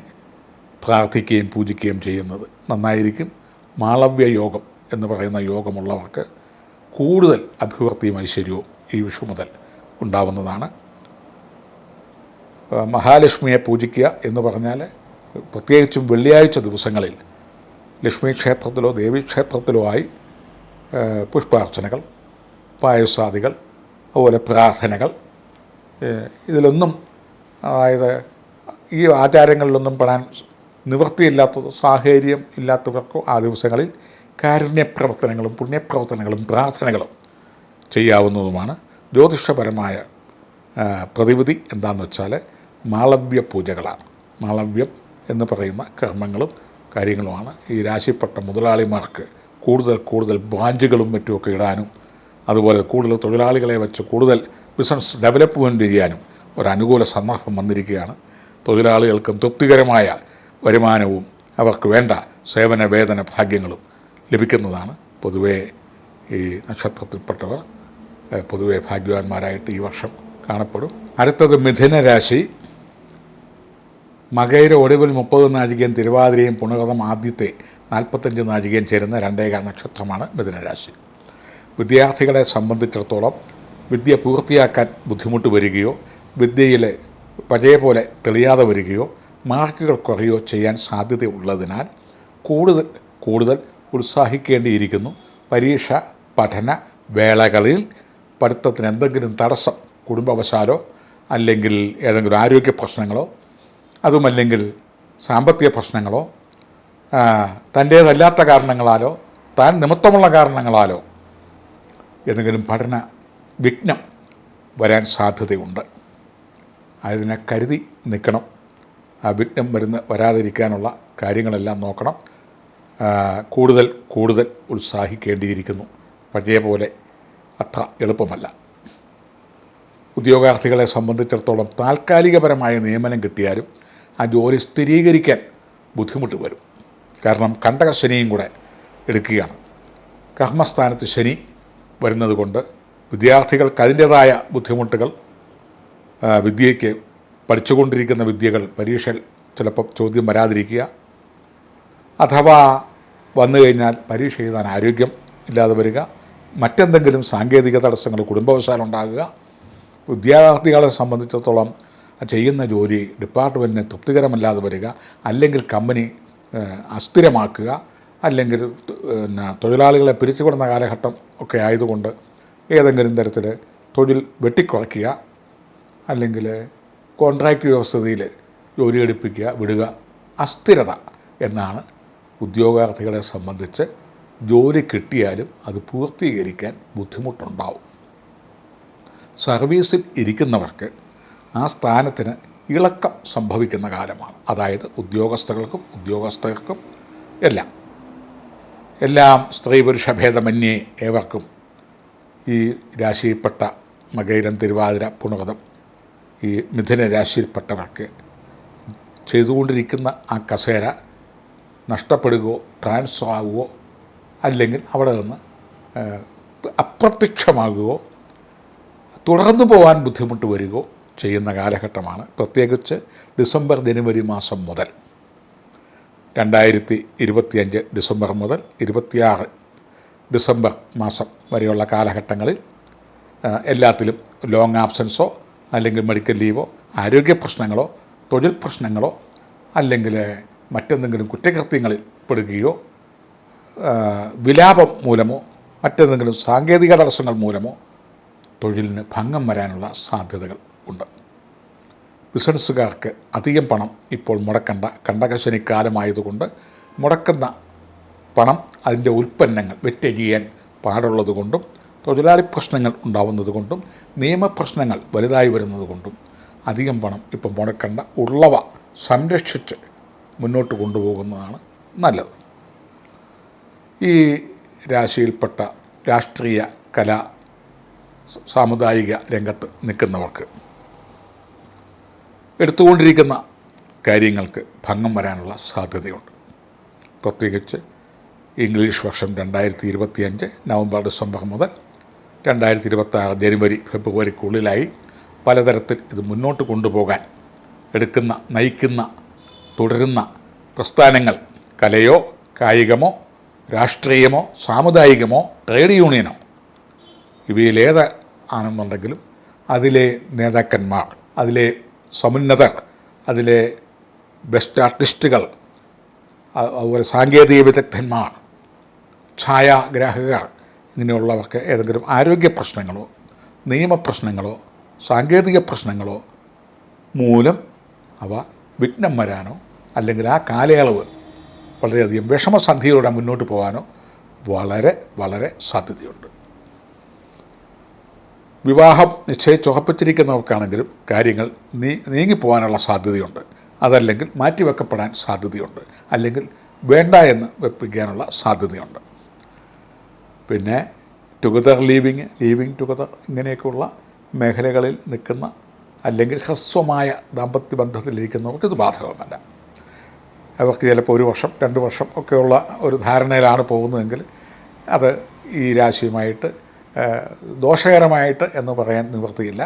പ്രാർത്ഥിക്കുകയും പൂജിക്കുകയും ചെയ്യുന്നത് നന്നായിരിക്കും. മാളവ്യ യോഗം എന്ന് പറയുന്ന യോഗമുള്ളവർക്ക് കൂടുതൽ അഭിവൃദ്ധിയും ഐശ്വര്യവും ഈ വിഷു മുതൽ ഉണ്ടാവുന്നതാണ്. മഹാലക്ഷ്മിയെ പൂജിക്കുക എന്ന് പറഞ്ഞാൽ പ്രത്യേകിച്ചും വെള്ളിയാഴ്ച ദിവസങ്ങളിൽ ലക്ഷ്മി ക്ഷേത്രത്തിലോ ദേവീക്ഷേത്രത്തിലോ ആയി പുഷ്പാർച്ചനകൾ, പായസാദികൾ, അതുപോലെ പ്രാർത്ഥനകൾ, ഇതിലൊന്നും അതായത് ഈ ആചാരങ്ങളിലൊന്നും പെടാൻ നിവൃത്തിയില്ലാത്തതോ സാഹചര്യം ഇല്ലാത്തവർക്കോ ആ ദിവസങ്ങളിൽ കാരുണ്യപ്രവർത്തനങ്ങളും പുണ്യപ്രവർത്തനങ്ങളും പ്രാർത്ഥനകളും ചെയ്യാവുന്നതുമാണ്. ജ്യോതിഷപരമായ പ്രതിവിധി എന്താണെന്ന് വെച്ചാൽ മാളവ്യ പൂജകളാണ്. മാളവ്യം എന്ന് പറയുന്ന കർമ്മങ്ങളും കാര്യങ്ങളുമാണ് ഈ രാശിപ്പെട്ട മുതലാളിമാർക്ക് കൂടുതൽ ബ്രാഞ്ചുകളും മറ്റുമൊക്കെ ഇടാനും അതുപോലെ കൂടുതൽ തൊഴിലാളികളെ വെച്ച് കൂടുതൽ ബിസിനസ് ഡെവലപ്മെൻറ്റ് ചെയ്യാനും ഒരനുകൂല സന്ദർഭം വന്നിരിക്കുകയാണ്. തൊഴിലാളികൾക്കും തൃപ്തികരമായ വരുമാനവും അവർക്ക് വേണ്ട സേവന വേതന ഭാഗ്യങ്ങളും ലഭിക്കുന്നതാണ്. പൊതുവേ ഈ നക്ഷത്രത്തിൽപ്പെട്ടവർ പൊതുവെ ഭാഗ്യവാന്മാരായിട്ട് ഈ വർഷം കാണപ്പെടും. അടുത്തത് മിഥുന രാശി. മകയിര ഒടുവിൽ 30 നാഴികയും തിരുവാതിരയും പുണർതം ആദ്യത്തെ 45 നാഴികയും ചേരുന്ന രണ്ടേകാൽ നക്ഷത്രമാണ് മിഥുന രാശി. വിദ്യാർത്ഥികളെ സംബന്ധിച്ചിടത്തോളം വിദ്യ പൂർത്തിയാക്കാൻ ബുദ്ധിമുട്ട് വരികയോ വിദ്യയിൽ പഴയ പോലെ തെളിയാതെ വരികയോ മാർക്കുകൾ കുറയുകയോ ചെയ്യാൻ സാധ്യതയുള്ളതിനാൽ കൂടുതൽ ഉത്സാഹിക്കേണ്ടിയിരിക്കുന്നു. പരീക്ഷ പഠന വേളകളിൽ പഠിത്തത്തിന് എന്തെങ്കിലും തടസ്സം, കുടുംബവശാലോ അല്ലെങ്കിൽ ഏതെങ്കിലും ആരോഗ്യ പ്രശ്നങ്ങളോ അതുമല്ലെങ്കിൽ സാമ്പത്തിക പ്രശ്നങ്ങളോ തൻ്റേതല്ലാത്ത കാരണങ്ങളാലോ താൻ നിമിത്തമുള്ള കാരണങ്ങളാലോ എന്തെങ്കിലും പഠന വിഘ്നം വരാൻ സാധ്യതയുണ്ട്. അതിനെ കരുതി നിൽക്കണം. ആ വിഘ്നം വരാതിരിക്കാനുള്ള കാര്യങ്ങളെല്ലാം നോക്കണം. കൂടുതൽ ഉത്സാഹിക്കേണ്ടിയിരിക്കുന്നു. പഴയ പോലെ അത്ര എളുപ്പമല്ല. ഉദ്യോഗാർത്ഥികളെ സംബന്ധിച്ചിടത്തോളം താൽക്കാലികപരമായ നിയമനം കിട്ടിയാലും ആ ജോലി സ്ഥിരീകരിക്കാൻ ബുദ്ധിമുട്ട് വരും. കാരണം കണ്ടകശനിയും കൂടെ എടുക്കുകയാണ്. കർമ്മസ്ഥാനത്ത് ശനി വരുന്നത് കൊണ്ട് വിദ്യാർത്ഥികൾക്ക് അതിൻ്റേതായ ബുദ്ധിമുട്ടുകൾ, വിദ്യയ്ക്ക് പഠിച്ചുകൊണ്ടിരിക്കുന്ന വിദ്യകൾ പരീക്ഷയിൽ ചിലപ്പോൾ ചോദ്യം വരാതിരിക്കുക, അഥവാ വന്നു കഴിഞ്ഞാൽ പരീക്ഷ എഴുതാൻ ആരോഗ്യം ഇല്ലാതെ വരിക, മറ്റെന്തെങ്കിലും സാങ്കേതിക തടസ്സങ്ങൾ കുടുംബവശാലുണ്ടാകുക. വിദ്യാർത്ഥികളെ സംബന്ധിച്ചിടത്തോളം ചെയ്യുന്ന ജോലി ഡിപ്പാർട്ട്മെൻറ്റിന് തൃപ്തികരമല്ലാതെ വരിക, അല്ലെങ്കിൽ കമ്പനി അസ്ഥിരമാക്കുക, അല്ലെങ്കിൽ തൊഴിലാളികളെ പിരിച്ചുവിടുന്ന കാലഘട്ടം ഒക്കെ ആയതുകൊണ്ട് ഏതെങ്കിലും തരത്തിൽ തൊഴിൽ വെട്ടിക്കുറയ്ക്കുക, അല്ലെങ്കിൽ കോൺട്രാക്റ്റ് വ്യവസ്ഥയിൽ ജോലി എടുപ്പിക്കുക, വിടുക. അസ്ഥിരത എന്നാണ് ഉദ്യോഗാർത്ഥികളെ സംബന്ധിച്ച്. ജോലി കിട്ടിയാലും അത് പൂർത്തീകരിക്കാൻ ബുദ്ധിമുട്ടുണ്ടാവും. സർവീസിൽ ഇരിക്കുന്നവർക്ക് ആ സ്ഥാനത്തിന് ഇളക്കം സംഭവിക്കുന്ന കാലമാണ്. അതായത് ഉദ്യോഗസ്ഥർക്കും എല്ലാം സ്ത്രീ പുരുഷ ഭേദമന്യേ ഏവർക്കും ഈ രാശിയിൽപ്പെട്ട മകയിരം തിരുവാതിര പുണർതം ഈ മിഥുന രാശിയിൽപ്പെട്ടവർക്ക് ചെയ്തുകൊണ്ടിരിക്കുന്ന ആ കസേര നഷ്ടപ്പെടുകയോ ട്രാൻസ്ഫർ ആകുകയോ അല്ലെങ്കിൽ അവിടെ നിന്ന് അപ്രത്യക്ഷമാകുകയോ തുടർന്നു പോകാൻ ബുദ്ധിമുട്ട് വരികയോ ചെയ്യുന്ന കാലഘട്ടമാണ്. പ്രത്യേകിച്ച് ഡിസംബർ ജനുവരി മാസം മുതൽ 2025 ഡിസംബർ മുതൽ 26 ഡിസംബർ മാസം വരെയുള്ള കാലഘട്ടങ്ങളിൽ എല്ലാത്തിലും ലോങ് ആബ്സൻസോ അല്ലെങ്കിൽ മെഡിക്കൽ ലീവോ ആരോഗ്യ പ്രശ്നങ്ങളോ തൊഴിൽ പ്രശ്നങ്ങളോ അല്ലെങ്കിൽ മറ്റെന്തെങ്കിലും കുറ്റകൃത്യങ്ങളിൽ പെടുകയോ വിലാപം മൂലമോ മറ്റെന്തെങ്കിലും സാങ്കേതിക തടസ്സങ്ങൾ മൂലമോ തൊഴിലിന് ഭംഗം വരാനുള്ള സാധ്യതകൾ ഉണ്ട്. ബിസിനസ്സുകാർക്ക് അധികം പണം ഇപ്പോൾ മുടക്കേണ്ട. കണ്ടകശനിക്കാലമായതുകൊണ്ട് മുടക്കുന്ന പണം അതിൻ്റെ ഉൽപ്പന്നങ്ങൾ വിറ്റഴിയാൻ പാടുള്ളതുകൊണ്ടും തൊഴിലാളി പ്രശ്നങ്ങൾ ഉണ്ടാവുന്നതുകൊണ്ടും നിയമപ്രശ്നങ്ങൾ വലുതായി വരുന്നതുകൊണ്ടും അധികം പണം ഇപ്പം മുടക്കേണ്ട. ഉള്ളവ സംരക്ഷിച്ച് മുന്നോട്ട് കൊണ്ടുപോകുന്നതാണ് നല്ലത്. ഈ രാശിയിൽപ്പെട്ട രാഷ്ട്രീയ കലാ സാമുദായിക രംഗത്ത് നിൽക്കുന്നവർക്ക് എടുത്തുകൊണ്ടിരിക്കുന്ന കാര്യങ്ങൾക്ക് ഭംഗം വരാനുള്ള സാധ്യതയുണ്ട്. പ്രത്യേകിച്ച് ഇംഗ്ലീഷ് വർഷം 2025 നവംബർ ഡിസംബർ മുതൽ 2026 ജനുവരി ഫെബ്രുവരിക്കുള്ളിലായി പലതരത്തിൽ ഇത് മുന്നോട്ട് കൊണ്ടുപോകാൻ നയിക്കുന്ന തുടരുന്ന പ്രസ്ഥാനങ്ങൾ കലയോ കായികമോ രാഷ്ട്രീയമോ സാമുദായികമോ ട്രേഡ് യൂണിയനോ ഇവയിലേത് ആണെന്നുണ്ടെങ്കിലും അതിലെ നേതാക്കന്മാർ, അതിലെ സമുന്നതർ, അതിലെ ബെസ്റ്റ് ആർട്ടിസ്റ്റുകൾ, അതുപോലെ സാങ്കേതിക വിദഗ്ധന്മാർ, ഛായാഗ്രാഹകർ, ഇങ്ങനെയുള്ളവർക്ക് ഏതെങ്കിലും ആരോഗ്യ പ്രശ്നങ്ങളോ നിയമപ്രശ്നങ്ങളോ സാങ്കേതിക പ്രശ്നങ്ങളോ മൂലം അവ വിഘ്നം വരാനോ അല്ലെങ്കിൽ ആ കാലയളവ് വളരെയധികം വിഷമസന്ധിയോടെ മുന്നോട്ട് പോകാനോ വളരെ സാധ്യതയുണ്ട്. വിവാഹം നിശ്ചയിച്ചുറപ്പിച്ചിരിക്കുന്നവർക്കാണെങ്കിലും കാര്യങ്ങൾ നീങ്ങിപ്പോകാനുള്ള സാധ്യതയുണ്ട്. അതല്ലെങ്കിൽ മാറ്റിവെക്കപ്പെടാൻ സാധ്യതയുണ്ട്, അല്ലെങ്കിൽ വേണ്ട എന്ന് വെപ്പിക്കാനുള്ള സാധ്യതയുണ്ട്. പിന്നെ ടുഗദർ ലീവിങ് ടുഗദർ ഇങ്ങനെയൊക്കെയുള്ള മേഖലകളിൽ നിൽക്കുന്ന അല്ലെങ്കിൽ ഹ്രസ്വമായ ദാമ്പത്യ ബന്ധത്തിലിരിക്കുന്നവർക്ക് ഇത് ബാധകമല്ല. അവർക്ക് ചിലപ്പോൾ 1 വർഷം 2 വർഷം ഒക്കെയുള്ള ഒരു ധാരണയിലാണ് പോകുന്നതെങ്കിൽ അത് ഈ രാശിയുമായിട്ട് ദോഷകരമായിട്ട് എന്ന് പറയാൻ നിവൃത്തിയില്ല.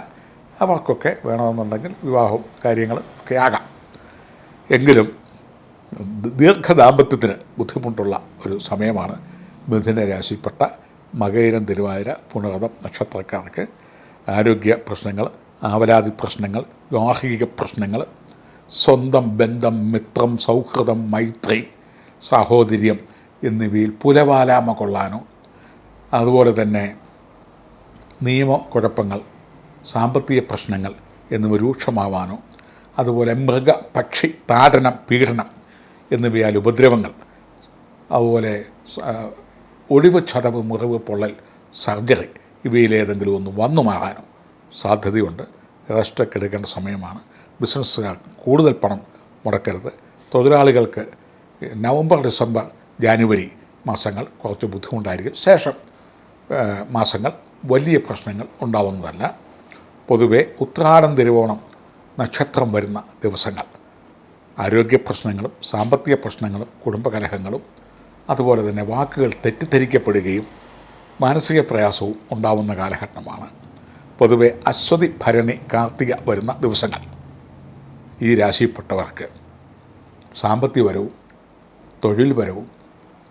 അവർക്കൊക്കെ വേണമെന്നുണ്ടെങ്കിൽ വിവാഹവും കാര്യങ്ങളും ഒക്കെ ആകാം. എങ്കിലും ദീർഘദാമ്പത്യത്തിന് ബുദ്ധിമുട്ടുള്ള ഒരു സമയമാണ് മിഥുന രാശിപ്പെട്ട മകയിരം തിരുവാതിര പുണർതം നക്ഷത്രക്കാർക്ക്. ആരോഗ്യ പ്രശ്നങ്ങൾ, ആവലാതി പ്രശ്നങ്ങൾ, ഗാർഹിക പ്രശ്നങ്ങൾ, സ്വന്തം ബന്ധം, മിത്രം, സൗഹൃദം, മൈത്രി, സാഹോദര്യം എന്നിവയിൽ പുലവാലാമ കൊള്ളാനോ അതുപോലെ തന്നെ നിയമക്കുഴപ്പങ്ങൾ, സാമ്പത്തിക പ്രശ്നങ്ങൾ എന്നിവ രൂക്ഷമാവാനോ അതുപോലെ മൃഗ പക്ഷി താടനം, പീഡനം എന്നിവയാൽ ഉപദ്രവങ്ങൾ, അതുപോലെ ഒടിവ്, ചതവ്, മുറിവ്, പൊള്ളൽ, സർജറി ഇവയിലേതെങ്കിലും ഒന്ന് വന്നു മാറാനോ സാധ്യതയുണ്ട്. റെസ്റ്റൊക്കെ എടുക്കേണ്ട സമയമാണ്. ബിസിനസ്സുകാർ കൂടുതൽ പണം മുടക്കരുത്. തൊഴിലാളികൾക്ക് നവംബർ, ഡിസംബർ, ജാനുവരി മാസങ്ങൾ കുറച്ച് ബുദ്ധിമുട്ടായിരിക്കും. ശേഷം മാസങ്ങൾ വലിയ പ്രശ്നങ്ങൾ ഉണ്ടാവുന്നതല്ല. പൊതുവെ ഉത്രാടം, തിരുവോണം നക്ഷത്രം വരുന്ന ദിവസങ്ങൾ ആരോഗ്യ പ്രശ്നങ്ങളും സാമ്പത്തിക പ്രശ്നങ്ങളും കുടുംബകലഹങ്ങളും അതുപോലെ തന്നെ വാക്കുകൾ തെറ്റിദ്ധരിക്കപ്പെടുകയും മാനസിക പ്രയാസവും ഉണ്ടാവുന്ന കാലഘട്ടമാണ്. പൊതുവെ അശ്വതി, ഭരണി, കാർത്തിക വരുന്ന ദിവസങ്ങൾ ഈ രാശിയിൽപ്പെട്ടവർക്ക് സാമ്പത്തികപരവും തൊഴിൽപരവും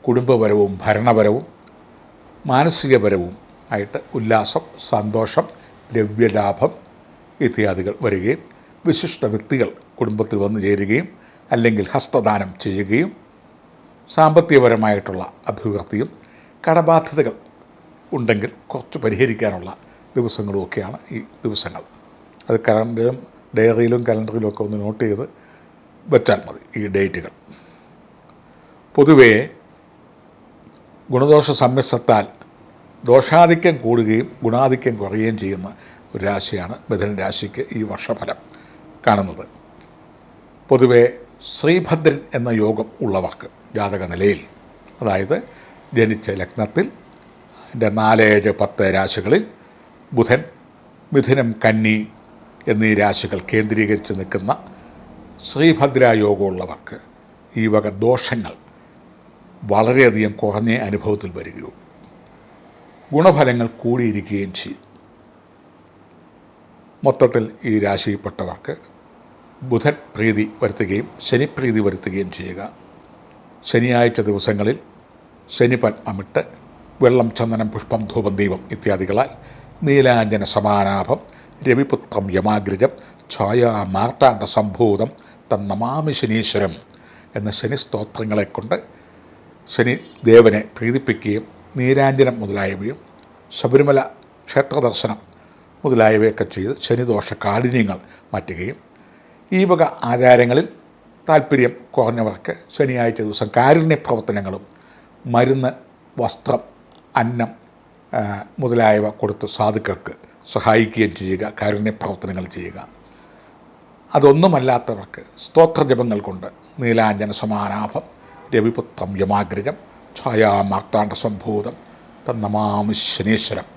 കുടുംബപരവും ഭരണപരവും മാനസികപരവും ആയിട്ട് ഉല്ലാസം, സന്തോഷം, ദ്രവ്യലാഭം ഇത്യാദികൾ വരികയും വിശിഷ്ട വ്യക്തികൾ കുടുംബത്തിൽ വന്നു ചേരുകയും അല്ലെങ്കിൽ ഹസ്തദാനം ചെയ്യുകയും സാമ്പത്തികപരമായിട്ടുള്ള അഭിവൃദ്ധിയും കടബാധ്യതകൾ ഉണ്ടെങ്കിൽ കുറച്ച് പരിഹരിക്കാനുള്ള ദിവസങ്ങളുമൊക്കെയാണ് ഈ ദിവസങ്ങൾ. അത് ഡയറിയിലും കലണ്ടറിലും ഒക്കെ ഒന്ന് നോട്ട് ചെയ്ത് വെച്ചാൽ മതി ഈ ഡേറ്റുകൾ. പൊതുവേ ഗുണദോഷ സമ്മിശ്രത്താൽ ദോഷാധിക്യം കൂടുകയും ഗുണാധിക്യം കുറയുകയും ചെയ്യുന്ന ഒരു രാശിയാണ് മിഥുന രാശിക്ക് ഈ വർഷഫലം കാണുന്നത്. പൊതുവെ ശ്രീഭദ്രൻ എന്ന യോഗം ഉള്ളവർക്ക് ജാതക നിലയിൽ, അതായത് ജനിച്ച ലഗ്നത്തിൽ എൻ്റെ 4, 7, 10 രാശികളിൽ ബുധൻ, മിഥുനം, കന്നി എന്നീ രാശികൾ കേന്ദ്രീകരിച്ച് നിൽക്കുന്ന ശ്രീഭദ്രായോഗമുള്ളവർക്ക് ഈ വക ദോഷങ്ങൾ വളരെയധികം കുറഞ്ഞ അനുഭവത്തിൽ വരികയും ഗുണഫലങ്ങൾ കൂടിയിരിക്കുകയും ചെയ്യും. മൊത്തത്തിൽ ഈ രാശിയിൽപ്പെട്ടവർക്ക് ബുധൻ പ്രീതി വരുത്തുകയും ശനിപ്രീതി വരുത്തുകയും ചെയ്യുക. ശനിയാഴ്ച ദിവസങ്ങളിൽ ശനി പത്മമിട്ട് വെള്ളം, ചന്ദനം, പുഷ്പം, ധൂപം, ദീപം ഇത്യാദികളാൽ നീലാഞ്ജന സമാനാഭം, രവിപുത്രം യമാഗ്രജം, ഛായാ മാർത്താണ്ഡ സംഭൂതം തന്നമാമി ശനീശ്വരം എന്ന ശനി സ്തോത്രങ്ങളെക്കൊണ്ട് ശനി ദേവനെ പ്രീതിപ്പിക്കുകയും നീരാഞ്ജനം മുതലായവയും ശബരിമല ക്ഷേത്രദർശനം മുതലായവയൊക്കെ ചെയ്ത് ശനിദോഷ കാഠിന്യങ്ങൾ മാറ്റുകയും ഈ വക ആചാരങ്ങളിൽ താല്പര്യം കുറഞ്ഞവർക്ക് ശനിയാഴ്ച ദിവസം കാരുണ്യ പ്രവർത്തനങ്ങളും മരുന്ന്, വസ്ത്രം, അന്നം മുതലായവ കൊടുത്ത് സാധുക്കൾക്ക് സഹായിക്കുകയും ചെയ്യുക, കാരുണ്യ പ്രവർത്തനങ്ങൾ ചെയ്യുക. അതൊന്നുമല്ലാത്തവർക്ക് സ്തോത്രജപങ്ങൾ കൊണ്ട് നീലാഞ്ജന സമാനാഭം, രവിപുത്രം യമാഗ്രജം, ഛായാ മാർത്താണ്ഡ സംഭൂതം തന്നമാമി ശനീശ്വരം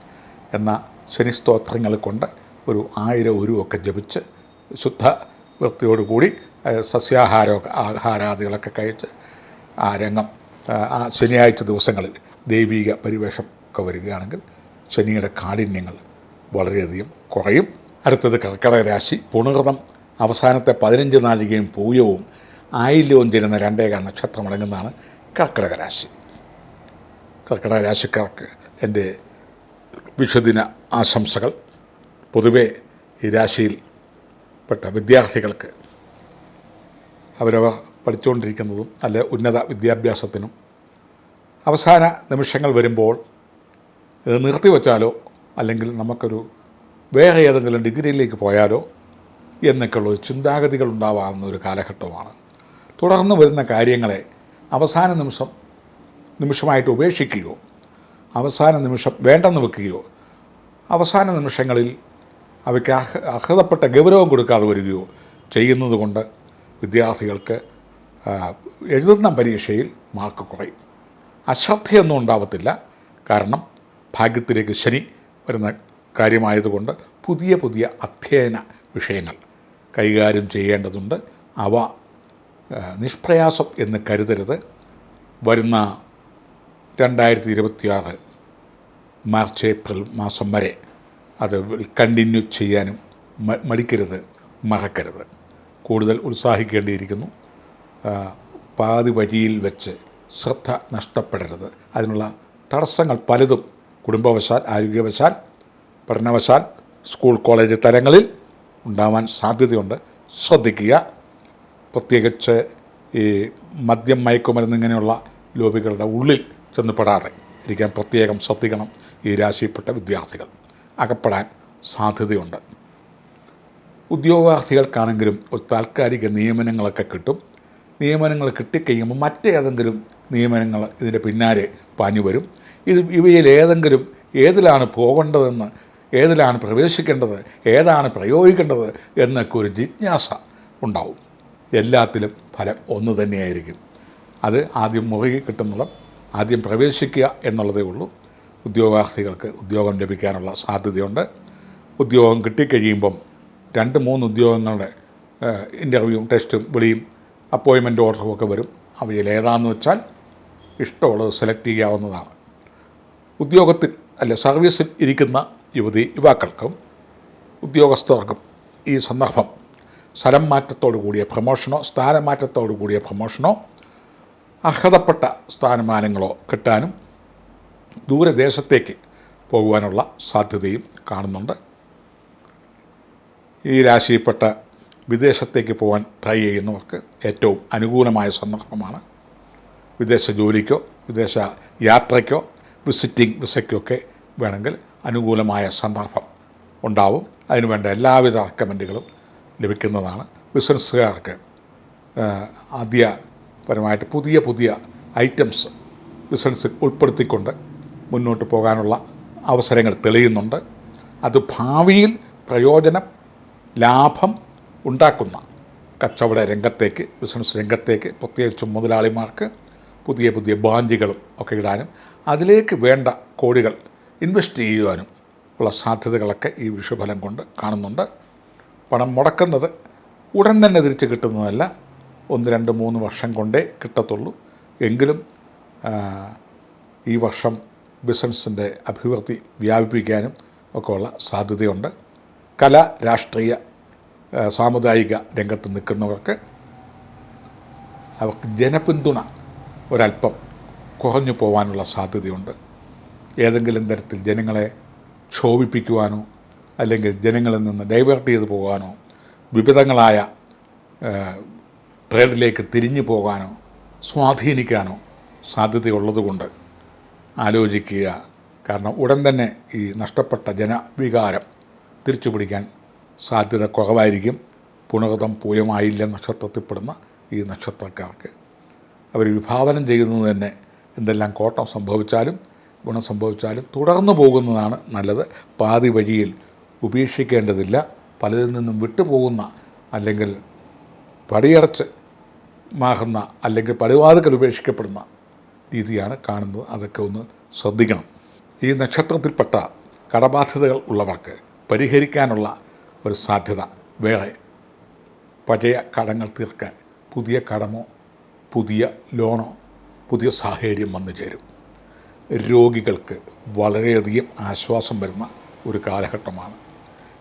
എന്ന ശനി സ്തോത്രങ്ങൾ കൊണ്ട് ഒരു 1000 ഒക്കെ ജപിച്ച് ശുദ്ധ വൃത്തിയോടുകൂടി ആഹാരാദികളൊക്കെ കഴിച്ച് ആ രംഗം ആ ശനിയാഴ്ച ദിവസങ്ങളിൽ ദൈവിക പരിവേഷം ഒക്കെ വരികയാണെങ്കിൽ ശനിയുടെ കാഠിന്യങ്ങൾ വളരെയധികം കുറയും. അടുത്തത് കർക്കിടക രാശി. പുണർതം അവസാനത്തെ 15 നാഴികയും പൂയവും ആയില്യവും ചേരുന്ന 2 നക്ഷത്രം അടങ്ങുന്നതാണ് കർക്കിടക രാശി. കർക്കിടക രാശിക്കാർക്ക് എൻ്റെ വിഷുദിന ആശംസകൾ. പൊതുവേ ഈ രാശിയിൽ പെട്ട വിദ്യാർത്ഥികൾക്ക് അവരവർ പഠിച്ചുകൊണ്ടിരിക്കുന്നതും അല്ലെ ഉന്നത വിദ്യാഭ്യാസത്തിനും അവസാന നിമിഷങ്ങൾ വരുമ്പോൾ നിർത്തിവെച്ചാലോ അല്ലെങ്കിൽ നമുക്കൊരു വേറെ ഏതെങ്കിലും ഡിഗ്രിയിലേക്ക് പോയാലോ എന്നൊക്കെയുള്ള ചിന്താഗതികൾ ഉണ്ടാവാവുന്ന ഒരു കാലഘട്ടമാണ്. തുടർന്ന് വരുന്ന കാര്യങ്ങളെ അവസാന നിമിഷമായിട്ട് ഉപേക്ഷിക്കുകയോ അവസാന നിമിഷം വേണ്ടെന്ന് വെക്കുകയോ അവസാന നിമിഷങ്ങളിൽ അവയ്ക്ക് അർഹതപ്പെട്ട ഗൗരവം കൊടുക്കാതെ വരികയോ ചെയ്യുന്നത് കൊണ്ട് വിദ്യാർത്ഥികൾക്ക് എഴുതുന്ന പരീക്ഷയിൽ മാർക്ക് കുറയും. അശ്രദ്ധയൊന്നും ഉണ്ടാവത്തില്ല. കാരണം ഭാഗ്യത്തിലേക്ക് ശനി വരുന്ന കാര്യമായതുകൊണ്ട് പുതിയ പുതിയ അധ്യയന വിഷയങ്ങൾ കൈകാര്യം ചെയ്യേണ്ടതുണ്ട്. അവ നിഷ്പ്രയാസം എന്ന് കരുതരുത്. വരുന്ന 2026 മാർച്ച് ഏപ്രിൽ മാസം വരെ അത് കണ്ടിന്യൂ ചെയ്യാനും മടിക്കരുത്, മറക്കരുത്. കൂടുതൽ ഉത്സാഹിക്കേണ്ടിയിരിക്കുന്നു. പാതി വഴിയിൽ വെച്ച് ശ്രദ്ധ നഷ്ടപ്പെടരുത്. അതിനുള്ള തടസ്സങ്ങൾ പലതും കുടുംബവശാൽ, ആരോഗ്യവശാൽ, പഠനവശാൽ, സ്കൂൾ കോളേജ് തലങ്ങളിൽ ഉണ്ടാവാൻ സാധ്യതയുണ്ട്. ശ്രദ്ധിക്കുക. പ്രത്യേകിച്ച് ഈ മദ്യം, മയക്കുമരുന്ന് ഇങ്ങനെയുള്ള ലോബികളുടെ ഉള്ളിൽ ചെന്നുപെടാതെ ഇരിക്കാൻ പ്രത്യേകം ശ്രദ്ധിക്കണം. ഈ രാശിയിൽപ്പെട്ട വിദ്യാർത്ഥികൾ അകപ്പെടാൻ സാധ്യതയുണ്ട്. ഉദ്യോഗാർത്ഥികൾക്കാണെങ്കിലും ഒരു താൽക്കാലിക നിയമനങ്ങളൊക്കെ കിട്ടും. നിയമനങ്ങൾ കിട്ടിക്കഴിയുമ്പോൾ മറ്റേതെങ്കിലും നിയമനങ്ങൾ ഇതിൻ്റെ പിന്നാലെ പാഞ്ഞു വരും. ഇവയിൽ ഏതിലാണ് പോകേണ്ടതെന്ന്, ഏതിലാണ് പ്രവേശിക്കേണ്ടത്, ഏതാണ് പ്രയോഗിക്കേണ്ടത് എന്നൊക്കെ ഒരു ജിജ്ഞാസ ഉണ്ടാവും. എല്ലാത്തിലും ഫലം ഒന്ന് തന്നെയായിരിക്കും. അത് ആദ്യം മുറുകി കിട്ടുന്നത്, ആദ്യം പ്രവേശിക്കുക എന്നുള്ളതേ ഉള്ളൂ. ഉദ്യോഗാർത്ഥികൾക്ക് ഉദ്യോഗം ലഭിക്കാനുള്ള സാധ്യതയുണ്ട്. ഉദ്യോഗം കിട്ടിക്കഴിയുമ്പം 2-3 ഉദ്യോഗങ്ങളുടെ ഇൻ്റർവ്യൂവും ടെസ്റ്റും വിളിയും അപ്പോയിൻമെൻറ്റ് ഓർഡറും ഒക്കെ വരും. അവയിൽ ഏതാണെന്ന് വെച്ചാൽ ഇഷ്ടമുള്ളത് സെലക്ട് ചെയ്യാവുന്നതാണ്. ഉദ്യോഗത്തിൽ സർവീസിൽ ഇരിക്കുന്ന യുവാക്കൾക്കും ഉദ്യോഗസ്ഥർക്കും ഈ സന്ദർഭം സ്ഥലം മാറ്റത്തോടു കൂടിയ പ്രമോഷനോ സ്ഥാനമാറ്റത്തോടു കൂടിയ പ്രമോഷനോ അർഹതപ്പെട്ട സ്ഥാനമാനങ്ങളോ കിട്ടാനും ദൂരദേശത്തേക്ക് പോകുവാനുള്ള സാധ്യതയും കാണുന്നുണ്ട്. ഈ രാശിയിൽപ്പെട്ട വിദേശത്തേക്ക് പോകാൻ ട്രൈ ചെയ്യുന്നവർക്ക് ഏറ്റവും അനുകൂലമായ സന്ദർഭമാണ്. വിദേശ ജോലിക്കോ വിദേശ യാത്രയ്ക്കോ വിസിറ്റിംഗ് വിസയ്ക്കൊക്കെ വേണമെങ്കിൽ അനുകൂലമായ സന്ദർഭം ഉണ്ടാവും. അതിനുവേണ്ട എല്ലാവിധ റെക്കമെൻഡുകളും ലഭിക്കുന്നതാണ്. ബിസിനസ്സുകാർക്ക് ആദ്യപരമായിട്ട് പുതിയ പുതിയ ഐറ്റംസ് ബിസിനസ്സിൽ ഉൾപ്പെടുത്തിക്കൊണ്ട് മുന്നോട്ട് പോകാനുള്ള അവസരങ്ങൾ തെളിയുന്നുണ്ട്. അത് ഭാവിയിൽ പ്രയോജനം, ലാഭം ഉണ്ടാക്കുന്ന കച്ചവട രംഗത്തേക്ക്, ബിസിനസ് രംഗത്തേക്ക്, പ്രത്യേകിച്ചും മുതലാളിമാർക്ക് പുതിയ പുതിയ ബ്രാഞ്ചുകളും ഒക്കെ ഇടാനും അതിലേക്ക് വേണ്ട കോടികൾ ഇൻവെസ്റ്റ് ചെയ്യുവാനും ഉള്ള സാധ്യതകളൊക്കെ ഈ വിഷുഫലം കൊണ്ട് കാണുന്നുണ്ട്. പണം മുടക്കുന്നത് ഉടൻ തന്നെ തിരിച്ച് കിട്ടുന്നതല്ല, 1, 2, 3 വർഷം കൊണ്ടേ കിട്ടത്തുള്ളൂ. എങ്കിലും ഈ വർഷം ബിസിനസ്സിൻ്റെ അഭിവൃദ്ധി വ്യാപിപ്പിക്കാനും ഒക്കെ ഉള്ള സാധ്യതയുണ്ട്. കല, രാഷ്ട്രീയ, സാമുദായിക രംഗത്ത് നിൽക്കുന്നവർക്ക് അവർക്ക് ജനപിന്തുണ ഒരല്പം കുറഞ്ഞു പോകാനുള്ള സാധ്യതയുണ്ട്. ഏതെങ്കിലും തരത്തിൽ ജനങ്ങളെ ക്ഷോഭിപ്പിക്കുവാനോ അല്ലെങ്കിൽ ജനങ്ങളിൽ നിന്ന് ഡൈവേർട്ട് ചെയ്തു പോകാനോ വിവിധങ്ങളായ ട്രേഡിലേക്ക് തിരിഞ്ഞു പോകാനോ സ്വാധീനിക്കാനോ സാധ്യതയുള്ളതുകൊണ്ട് ആലോചിക്കുക. കാരണം ഉടൻ തന്നെ ഈ നഷ്ടപ്പെട്ട ജനവികാരം തിരിച്ചു പിടിക്കാൻ സാധ്യത കുറവായിരിക്കും. പുണർതം, പൂയമായില്യ നക്ഷത്രത്തിൽപ്പെടുന്ന ഈ നക്ഷത്രക്കാർക്ക് അവർ വിഭാവനം ചെയ്യുന്നത് തന്നെ എന്തെല്ലാം കോട്ടം സംഭവിച്ചാലും ഗുണം സംഭവിച്ചാലും തുടർന്നു പോകുന്നതാണ് നല്ലത്. പാതി വഴിയിൽ ഉപേക്ഷിക്കേണ്ടതില്ല. പലരിൽ നിന്നും വിട്ടുപോകുന്ന അല്ലെങ്കിൽ പടിയടച്ച് മാറുന്ന അല്ലെങ്കിൽ പടിവാതിക്കൽ ഉപേക്ഷിക്കപ്പെടുന്ന രീതിയാണ് കാണുന്നത്. അതൊക്കെ ഒന്ന് ശ്രദ്ധിക്കണം. ഈ നക്ഷത്രത്തിൽപ്പെട്ട കടബാധ്യതകൾ ഉള്ളവർക്ക് പരിഹരിക്കാനുള്ള ഒരു സാധ്യത വേറെ. പഴയ കടങ്ങൾ തീർക്കാൻ പുതിയ കടമോ പുതിയ ലോണോ പുതിയ സാഹചര്യം വന്നു ചേരും. രോഗികൾക്ക് വളരെയധികം ആശ്വാസം വരുന്ന ഒരു കാലഘട്ടമാണ്.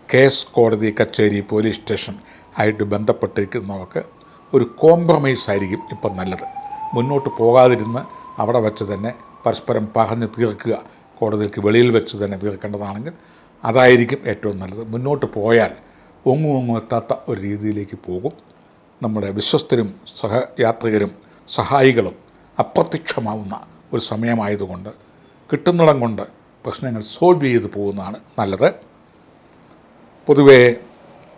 കേസ്, കോടതി, കച്ചേരി, പോലീസ് സ്റ്റേഷൻ ആയിട്ട് ബന്ധപ്പെട്ടിരിക്കുന്നവർക്ക് ഒരു കോംപ്രമൈസ് ആയിരിക്കും ഇപ്പം നല്ലത്. മുന്നോട്ട് പോകാതിരുന്ന് അവിടെ വെച്ച് തന്നെ പരസ്പരം പറഞ്ഞു തീർക്കുക, കോടതിക്ക് വെളിയിൽ വെച്ച് തന്നെ തീർക്കേണ്ടതാണെങ്കിൽ അതായിരിക്കും ഏറ്റവും നല്ലത്. മുന്നോട്ട് പോയാൽ ഒങ്ങും എത്താത്ത ഒരു രീതിയിലേക്ക് പോകും. നമ്മുടെ വിശ്വസ്തരും സഹയാത്രികരും സഹായികളും അപ്രത്യക്ഷമാവുന്ന ഒരു സമയമായതുകൊണ്ട് കിട്ടുന്നിടം കൊണ്ട് പ്രശ്നങ്ങൾ സോൾവ് ചെയ്ത് പോകുന്നതാണ് നല്ലത്. പൊതുവേ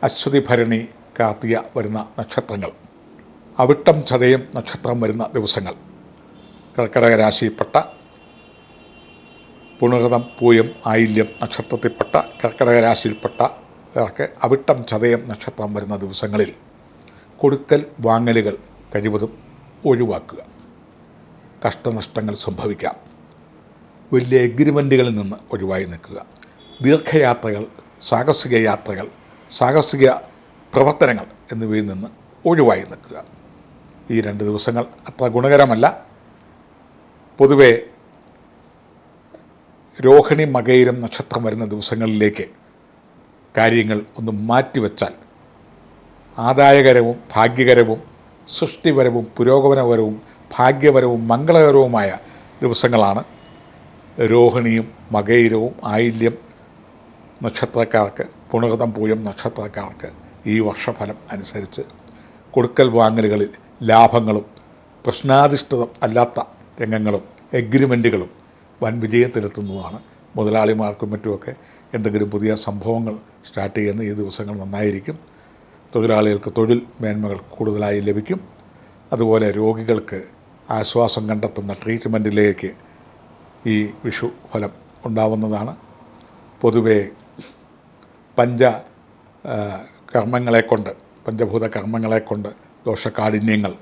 അശ്വതി, ഭരണി, കാർത്തിക വരുന്ന നക്ഷത്രങ്ങൾ, അവിട്ടം, ചതയം നക്ഷത്രം വരുന്ന ദിവസങ്ങൾ, കർക്കിടക രാശിയിൽപ്പെട്ട പുണർതം, പൂയം, ആയില്യം നക്ഷത്രത്തിൽപ്പെട്ട കർക്കിടക രാശിയിൽപ്പെട്ടവർക്ക് അവിട്ടം, ചതയം നക്ഷത്രം വരുന്ന ദിവസങ്ങളിൽ കൊടുക്കൽ വാങ്ങലുകൾ കഴിവതും ഒഴിവാക്കുക. കഷ്ടനഷ്ടങ്ങൾ സംഭവിക്കാം. വലിയ എഗ്രിമെൻറ്റുകളിൽ നിന്ന് ഒഴിവായി നിൽക്കുക. ദീർഘയാത്രകൾ, സാഹസിക യാത്രകൾ, സാഹസിക പ്രവർത്തനങ്ങൾ എന്നിവയിൽ നിന്ന് ഒഴിവായി നിൽക്കുക. ഈ 2 ദിവസങ്ങൾ അത്ര ഗുണകരമല്ല. പൊതുവെ രോഹിണി മകയിരം നക്ഷത്രം വരുന്ന ദിവസങ്ങളിലേക്ക് കാര്യങ്ങൾ ഒന്ന് മാറ്റിവെച്ചാൽ ആദായകരവും ഭാഗ്യകരവും സൃഷ്ടിപരവും പുരോഗമനപരവും ഭാഗ്യപരവും മംഗളകരവുമായ ദിവസങ്ങളാണ് രോഹിണിയും മകയിരവും ആയില്യം നക്ഷത്രക്കാർക്ക്, പുണർതം പൂയം നക്ഷത്രക്കാർക്ക് ഈ വർഷഫലം അനുസരിച്ച് കൊടുക്കൽ വാങ്ങലുകളിൽ ലാഭങ്ങളും പ്രശ്നാധിഷ്ഠിതം അല്ലാത്ത രംഗങ്ങളും എഗ്രിമെൻറ്റുകളും വൻ വിജയത്തിലെത്തുന്നതാണ്. മുതലാളിമാർക്കും മറ്റുമൊക്കെ എന്തെങ്കിലും പുതിയ സംഭവങ്ങൾ സ്റ്റാർട്ട് ചെയ്യുന്ന ഈ ദിവസങ്ങൾ നന്നായിരിക്കും. തൊഴിലാളികൾക്ക് തൊഴിൽ മേന്മകൾ കൂടുതലായി ലഭിക്കും. അതുപോലെ രോഗികൾക്ക് ആശ്വാസം കണ്ടെത്തുന്ന ട്രീറ്റ്മെൻറ്റിലേക്ക് ഈ വിഷു ഫലം ഉണ്ടാവുന്നതാണ്. പൊതുവെ പഞ്ചഭൂത കർമ്മങ്ങളെക്കൊണ്ട് ദോഷകാഠിന്യങ്ങൾ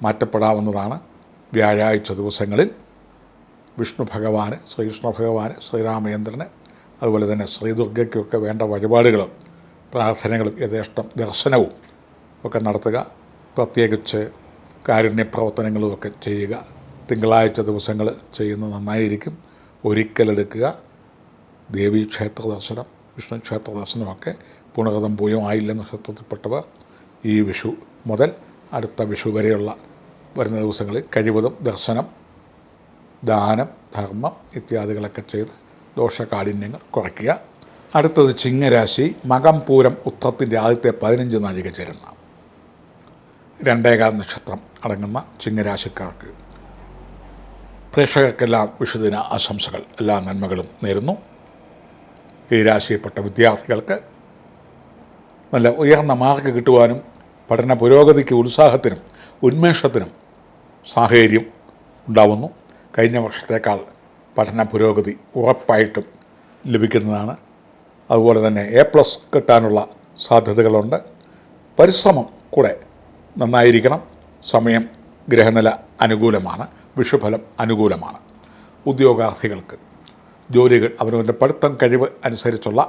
മാറ്റപ്പെടാവുന്നതാണ്. വ്യാഴാഴ്ച ദിവസങ്ങളിൽ വിഷ്ണു ഭഗവാന്, ശ്രീകൃഷ്ണ ഭഗവാന്, ശ്രീരാമചന്ദ്രന്, അതുപോലെ തന്നെ ശ്രീദുർഗയ്ക്കൊക്കെ വേണ്ട വഴിപാടുകളും പ്രാർത്ഥനകളും യഥേഷ്ടം ദർശനവും ഒക്കെ നടത്തുക. പ്രത്യേകിച്ച് കാരുണ്യപ്രവർത്തനങ്ങളുമൊക്കെ ചെയ്യുക. തിങ്കളാഴ്ച ദിവസങ്ങൾ ചെയ്യുന്നത് നന്നായിരിക്കും. ഒരിക്കലെടുക്കുക. ദേവീക്ഷേത്ര ദർശനം, വിഷ്ണു ക്ഷേത്ര ദർശനമൊക്കെ പുണർതം പൂയം ആയില്യം നക്ഷത്രത്തിൽപ്പെട്ടവർ ഈ വിഷു മുതൽ അടുത്ത വിഷു വരെയുള്ള വരുന്ന ദിവസങ്ങളിൽ കഴിവതും ദർശനം, ദാനം, ധർമ്മം ഇത്യാദികളൊക്കെ ചെയ്ത് ദോഷകാഠിന്യങ്ങൾ കുറയ്ക്കുക. അടുത്തത് ചിങ്ങരാശി. മകം പൂരം ഉത്രത്തിൻ്റെ ആദ്യത്തെ 15 നാഴിക ചേരുന്ന 2 നക്ഷത്രം അടങ്ങുന്ന ചിങ്ങരാശിക്കാർക്ക് പ്രേക്ഷകർക്കെല്ലാം വിഷുദിന ആശംസകൾ, എല്ലാ നന്മകളും നേരുന്നു. ഈ രാശിയിൽപ്പെട്ട വിദ്യാർത്ഥികൾക്ക് നല്ല ഉയർന്ന മാർക്ക് കിട്ടുവാനും പഠന പുരോഗതിക്ക് ഉത്സാഹത്തിനും ഉന്മേഷത്തിനും സാഹചര്യം ഉണ്ടാവുന്നു. കഴിഞ്ഞ വർഷത്തേക്കാൾ പഠന പുരോഗതി ഉറപ്പായിട്ടും ലഭിക്കുന്നതാണ്. അതുപോലെ തന്നെ A+ കിട്ടാനുള്ള സാധ്യതകളുണ്ട്. പരിശ്രമം കൂടെ നന്നായിരിക്കണം. സമയം, ഗ്രഹനില അനുകൂലമാണ്. വിഷുഫലം അനുകൂലമാണ്. ഉദ്യോഗാർത്ഥികൾക്ക് ജോലികൾ അവരവരുടെ പഠിത്തം കഴിവ് അനുസരിച്ചുള്ള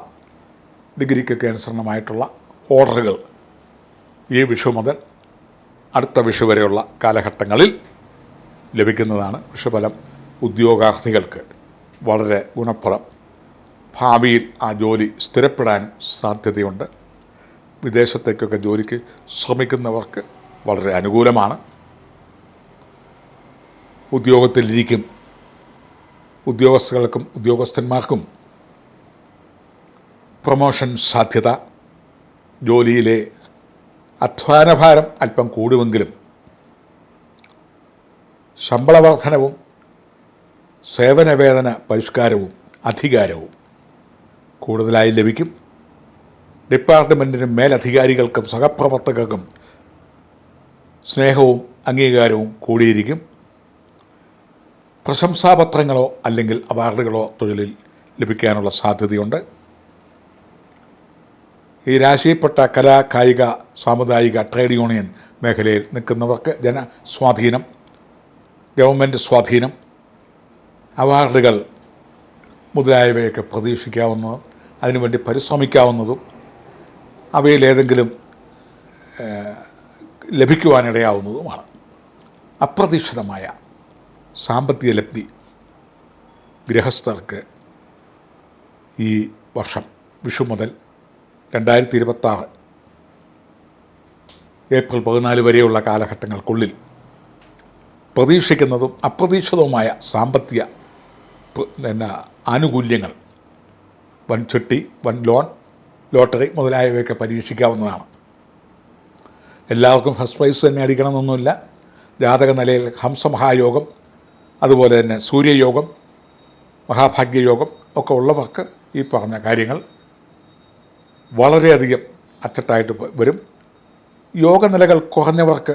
ഡിഗ്രിക്കൊക്കെ അനുസരണമായിട്ടുള്ള ഓർഡറുകൾ ഈ വിഷു മുതൽ അടുത്ത വിഷു വരെയുള്ള കാലഘട്ടങ്ങളിൽ ലഭിക്കുന്നതാണ്. വിഷുഫലം ഉദ്യോഗാർത്ഥികൾക്ക് വളരെ ഗുണഫലം. ഭാവിയിൽ ആ ജോലി സ്ഥിരപ്പെടാനും സാധ്യതയുണ്ട്. വിദേശത്തേക്കൊക്കെ ജോലിക്ക് ശ്രമിക്കുന്നവർക്ക് വളരെ അനുകൂലമാണ്. ഉദ്യോഗത്തിലിരിക്കും ഉദ്യോഗസ്ഥർക്കും ഉദ്യോഗസ്ഥന്മാർക്കും പ്രമോഷൻ സാധ്യത. ജോലിയിലെ അധ്വാനഭാരം അല്പം കൂടുമെങ്കിലും ശമ്പള വർധനവും സേവനവേതന പരിഷ്കാരവും അധികാരവും കൂടുതലായി ലഭിക്കും. ഡിപ്പാർട്ട്മെൻറ്റിനും മേലധികാരികൾക്കും സഹപ്രവർത്തകർക്കും സ്നേഹവും അംഗീകാരവും കൂടിയിരിക്കും. പ്രശംസാപത്രങ്ങളോ അല്ലെങ്കിൽ അവാർഡുകളോ തൊഴിലിൽ ലഭിക്കാനുള്ള സാധ്യതയുണ്ട്. ഈ രാശിയിൽപ്പെട്ട കലാ, കായിക, സാമുദായിക, ട്രേഡ് യൂണിയൻ മേഖലയിൽ നിൽക്കുന്നവർക്ക് ജനസ്വാധീനം, ഗവൺമെൻറ് സ്വാധീനം, അവാർഡുകൾ മുതലായവയൊക്കെ പ്രതീക്ഷിക്കാവുന്നതും അതിനുവേണ്ടി പരിശ്രമിക്കാവുന്നതും അവയിലേതെങ്കിലും ലഭിക്കുവാനിടയാവുന്നതുമാണ്. അപ്രതീക്ഷിതമായ സാമ്പത്തിക ലബ്ധി ഗൃഹസ്ഥർക്ക് ഈ വർഷം വിഷു മുതൽ 2026 ഏപ്രിൽ 14 വരെയുള്ള കാലഘട്ടങ്ങൾക്കുള്ളിൽ പ്രതീക്ഷിക്കുന്നതും അപ്രതീക്ഷിതവുമായ സാമ്പത്തിക ആനുകൂല്യങ്ങൾ, വൻ ചിട്ടി, വൻ ലോൺ, ലോട്ടറി മുതലായവയൊക്കെ പരീക്ഷിക്കാവുന്നതാണ്. എല്ലാവർക്കും ഫസ്റ്റ് പ്രൈസ് തന്നെ അടിക്കണമെന്നൊന്നുമില്ല. ജാതക നിലയിൽ ഹംസമഹായോഗം, അതുപോലെ തന്നെ സൂര്യയോഗം, മഹാഭാഗ്യയോഗം ഒക്കെ ഉള്ളവർക്ക് ഈ പറഞ്ഞ കാര്യങ്ങൾ വളരെയധികം അച്ചട്ടായിട്ട് വരും. യോഗനിലകൾ കുറഞ്ഞവർക്ക്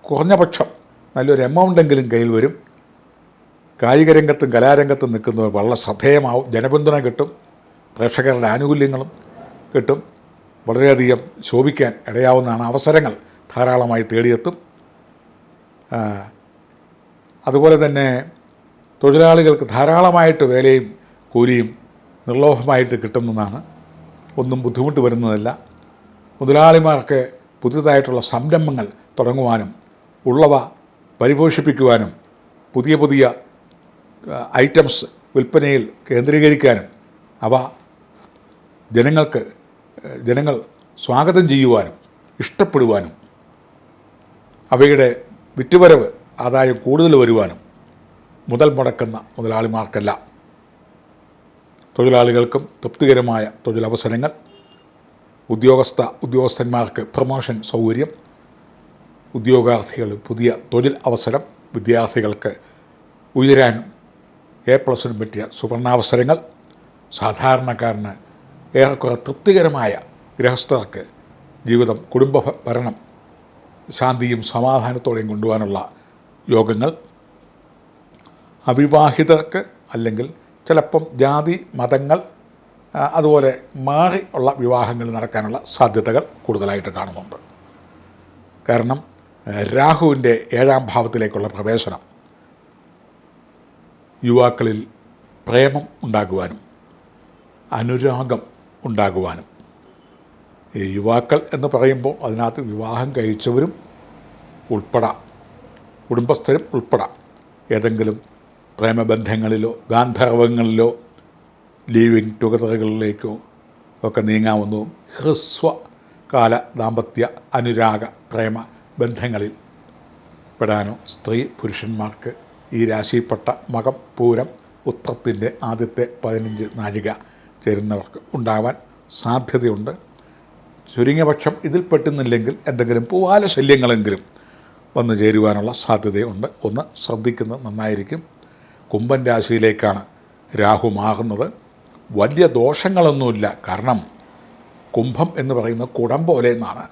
കുറഞ്ഞപക്ഷം നല്ലൊരു എമൗണ്ടെങ്കിലും കയ്യിൽ വരും. കായിക രംഗത്തും കലാരംഗത്തും നിൽക്കുന്നവർ വളരെ ശ്രദ്ധേയമാവും. ജനപിന്തുണ കിട്ടും. പ്രേക്ഷകരുടെ ആനുകൂല്യങ്ങളും കിട്ടും. വളരെയധികം ശോഭിക്കാൻ ഇടയാവുന്നതാണ്. അവസരങ്ങൾ ധാരാളമായി തേടിയെത്തും. അതുപോലെ തന്നെ തൊഴിലാളികൾക്ക് ധാരാളമായിട്ട് വേലയും കൂലിയും നിർലോഭമായിട്ട് കിട്ടുന്നതാണ്. ഒന്നും ബുദ്ധിമുട്ട് വരുന്നതല്ല. മുതലാളിമാർക്ക് പുതിയതായിട്ടുള്ള സംരംഭങ്ങൾ തുടങ്ങുവാനും ഉള്ളവ പരിപോഷിപ്പിക്കുവാനും പുതിയ പുതിയ ഐറ്റംസ് വിൽപ്പനയിൽ കേന്ദ്രീകരിക്കാനും അവ ജനങ്ങൾ സ്വാഗതം ചെയ്യുവാനും ഇഷ്ടപ്പെടുവാനും അവയുടെ വിറ്റുവരവ് ആദായം കൂടുതൽ വരുവാനും മുതൽ മുടക്കുന്ന മുതലാളിമാർക്കല്ല, തൊഴിലാളികൾക്കും തൃപ്തികരമായ തൊഴിലവസരങ്ങൾ, ഉദ്യോഗസ്ഥന്മാർക്ക് പ്രമോഷൻ സൗകര്യം, ഉദ്യോഗാർത്ഥികൾ പുതിയ തൊഴിൽ അവസരം, വിദ്യാർത്ഥികൾക്ക് ഉയരാനും A+നും പറ്റിയ സുവർണാവസരങ്ങൾ, സാധാരണക്കാരന് ഏറെക്കുറെ തൃപ്തികരമായ ഗൃഹസ്ഥർക്ക് ജീവിതം, കുടുംബ ഭരണം ശാന്തിയും സമാധാനത്തോടെയും കൊണ്ടുപോകാനുള്ള യോഗങ്ങൾ, അവിവാഹിതർക്ക് അല്ലെങ്കിൽ ചിലപ്പം ജാതി മതങ്ങൾ അതുപോലെ മാറി ഉള്ള വിവാഹങ്ങൾ നടക്കാനുള്ള സാധ്യതകൾ കൂടുതലായിട്ട് കാണുന്നുണ്ട്. കാരണം രാഹുവിൻ്റെ 7ാം ഭാവത്തിലേക്കുള്ള പ്രവേശനം യുവാക്കളിൽ പ്രേമം ഉണ്ടാകുവാനും അനുരാഗം ഉണ്ടാകുവാനും, ഈ യുവാക്കൾ എന്ന് പറയുമ്പോൾ അതിനകത്ത് വിവാഹം കഴിച്ചവരും ഉൾപ്പെടാം, കുടുംബസ്ഥരും ഉൾപ്പെടാം, ഏതെങ്കിലും പ്രേമബന്ധങ്ങളിലോ ഗാന്ധർവങ്ങളിലോ ലീവിങ് ടുഗദറുകളിലേക്കോ ഒക്കെ നീങ്ങാവുന്നതും ഹ്രസ്വകാല ദാമ്പത്യ അനുരാഗ പ്രേമ ബന്ധങ്ങളിൽ പെടാനോ സ്ത്രീ പുരുഷന്മാർക്ക് ഈ രാശിപ്പെട്ട മകം പൂരം ഉത്രത്തിൻ്റെ ആദ്യത്തെ 15 നാഴിക ചേരുന്നവർക്ക് ഉണ്ടാവാൻ സാധ്യതയുണ്ട്. ചുരുങ്ങിയ പക്ഷം ഇതിൽ പെട്ടുന്നില്ലെങ്കിൽ എന്തെങ്കിലും പൂവാല ശല്യങ്ങളെങ്കിലും വന്നു ചേരുവാനുള്ള സാധ്യതയുണ്ട്. ഒന്ന് ശ്രദ്ധിക്കുന്നത് നന്നായിരിക്കും. കുംഭൻ രാശിയിലേക്കാണ് രാഹു മാറുന്നത്. വലിയ ദോഷങ്ങളൊന്നുമില്ല. കാരണം കുംഭം എന്ന് പറയുന്നത് കുടം പോലെ എന്നാണ്.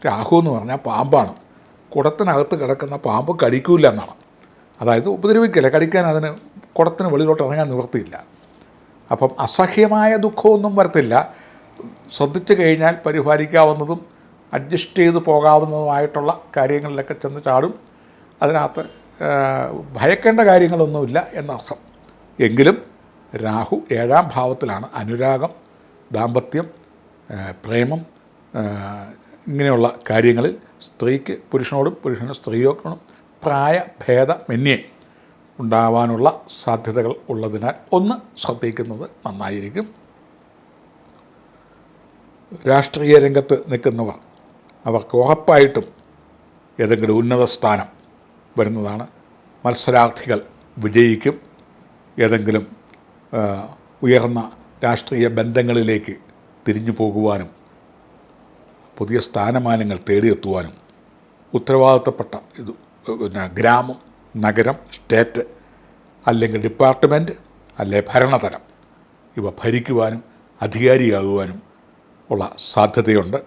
രാഹു എന്ന് പറഞ്ഞാൽ പാമ്പാണ്. കുടത്തിനകത്ത് കിടക്കുന്ന പാമ്പ് കടിക്കൂല എന്നാണ്. അതായത് ഉപദ്രവിക്കില്ല, കടിക്കാൻ അതിന് കുടത്തിന് വെളിയിലോട്ട് ഇറങ്ങാൻ നിവൃത്തിയില്ല. അപ്പം അസഹ്യമായ ദുഃഖമൊന്നും വരത്തില്ല. ശ്രദ്ധിച്ചു കഴിഞ്ഞാൽ പരിപാലിക്കാവുന്നതും അഡ്ജസ്റ്റ് ചെയ്ത് പോകാവുന്നതുമായിട്ടുള്ള കാര്യങ്ങളിലൊക്കെ ചെന്ന് ചാടും. അതിനകത്ത് ഭയക്കേണ്ട കാര്യങ്ങളൊന്നുമില്ല എന്നർത്ഥം. എങ്കിലും രാഹു 7ാം ഭാവത്തിലാണ്. അനുരാഗം, ദാമ്പത്യം, പ്രേമം, ഇങ്ങനെയുള്ള കാര്യങ്ങളിൽ സ്ത്രീക്ക് പുരുഷനോടും പുരുഷന് സ്ത്രീയോടും പ്രായഭേദമന്യേ ഉണ്ടാവാനുള്ള സാധ്യതകൾ ഉള്ളതിനാൽ ഒന്ന് ശ്രദ്ധിക്കുന്നത് നന്നായിരിക്കും. രാഷ്ട്രീയ രംഗത്ത് നിൽക്കുന്നവർ, അവർക്ക് ഉറപ്പായിട്ടും ഏതെങ്കിലും ഉന്നത സ്ഥാനം വരുന്നതാണ്. മത്സരാർത്ഥികൾ വിജയിക്കും. ഏതെങ്കിലും ഉയർന്ന രാഷ്ട്രീയ ബന്ധങ്ങളിലേക്ക് തിരിഞ്ഞു പോകുവാനും പുതിയ സ്ഥാനമാനങ്ങൾ തേടിയെത്തുവാനും ഉത്തരവാദിത്തപ്പെട്ട ഗ്രാമം, നഗരം, സ്റ്റേറ്റ് അല്ലെങ്കിൽ ഡിപ്പാർട്ട്മെൻറ്റ് അല്ലെ ഭരണതലം ഇവ ഭരിക്കുവാനും അധികാരിയാകുവാനും ഉള്ള സാധ്യതയുണ്ട്.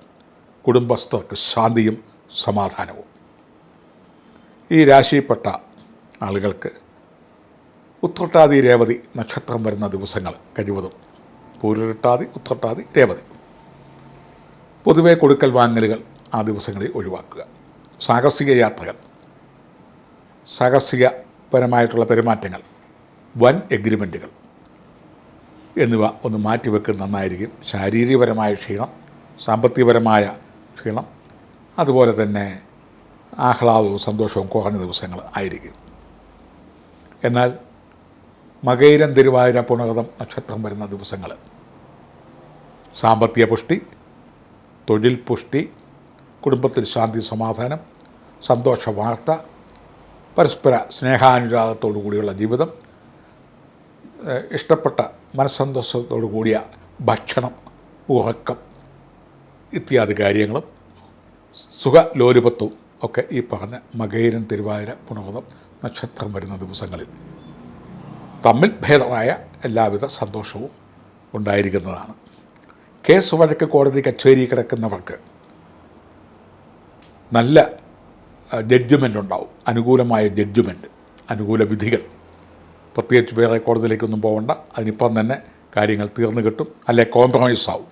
കുടുംബസ്ഥർക്ക് ശാന്തിയും സമാധാനവും. ഈ രാശിയിൽപ്പെട്ട ആളുകൾക്ക് ഉത്രട്ടാതി രേവതി നക്ഷത്രം വരുന്ന ദിവസങ്ങൾ കഴിവതും പൂരുരുട്ടാതി, ഉത്രട്ടാതി, രേവതി പൊതുവെ കൊടുക്കൽ വാങ്ങലുകൾ ആ ദിവസങ്ങളിൽ ഒഴിവാക്കുക. സാഹസിക യാത്രകൾ, സാഹസികപരമായിട്ടുള്ള പെരുമാറ്റങ്ങൾ, വൻ എഗ്രിമെൻറ്റുകൾ എന്നിവ ഒന്ന് മാറ്റിവെക്കുന്നത് നന്നായിരിക്കും. ശാരീരികപരമായ ക്ഷീണം, സാമ്പത്തികപരമായ ക്ഷീണം, അതുപോലെ തന്നെ ആഹ്ലാദവും സന്തോഷവും കുറഞ്ഞ ദിവസങ്ങൾ ആയിരിക്കും. എന്നാൽ മകയിരം, തിരുവാതിര, പുണർതം നക്ഷത്രം വരുന്ന ദിവസങ്ങൾ സാമ്പത്തിക പുഷ്ടി, തൊഴിൽ പുഷ്ടി, കുടുംബത്തിൽ ശാന്തി സമാധാനം, സന്തോഷ വാർത്ത, പരസ്പര സ്നേഹാനുരാഗത്തോടു കൂടിയുള്ള ജീവിതം, ഇഷ്ടപ്പെട്ട മനസ്സന്തോഷത്തോടു കൂടിയ ഭക്ഷണം, ഉറക്കം ഇത്യാദി കാര്യങ്ങളും സുഖലോലുപത്വവും ഒക്കെ ഈ പറഞ്ഞ മകയിരം, തിരുവാതിര, പുണർതം നക്ഷത്രം വരുന്ന ദിവസങ്ങളിൽ തമ്മിൽ ഭേദമായ എല്ലാവിധ സന്തോഷവും ഉണ്ടായിരിക്കുന്നതാണ്. കേസ് വഴക്ക് കോടതി കച്ചേരി കിടക്കുന്നവർക്ക് നല്ല ജഡ്ജ്മെൻ്റ് ഉണ്ടാവും. അനുകൂലമായ ജഡ്ജ്മെൻറ്റ്, അനുകൂല വിധികൾ. പ്രത്യേകിച്ച് വേറെ കോടതിയിലേക്കൊന്നും പോകണ്ട. അതിനിപ്പം തന്നെ കാര്യങ്ങൾ തീർന്നു കിട്ടും, അല്ലെ കോംപ്രമൈസ് ആവും.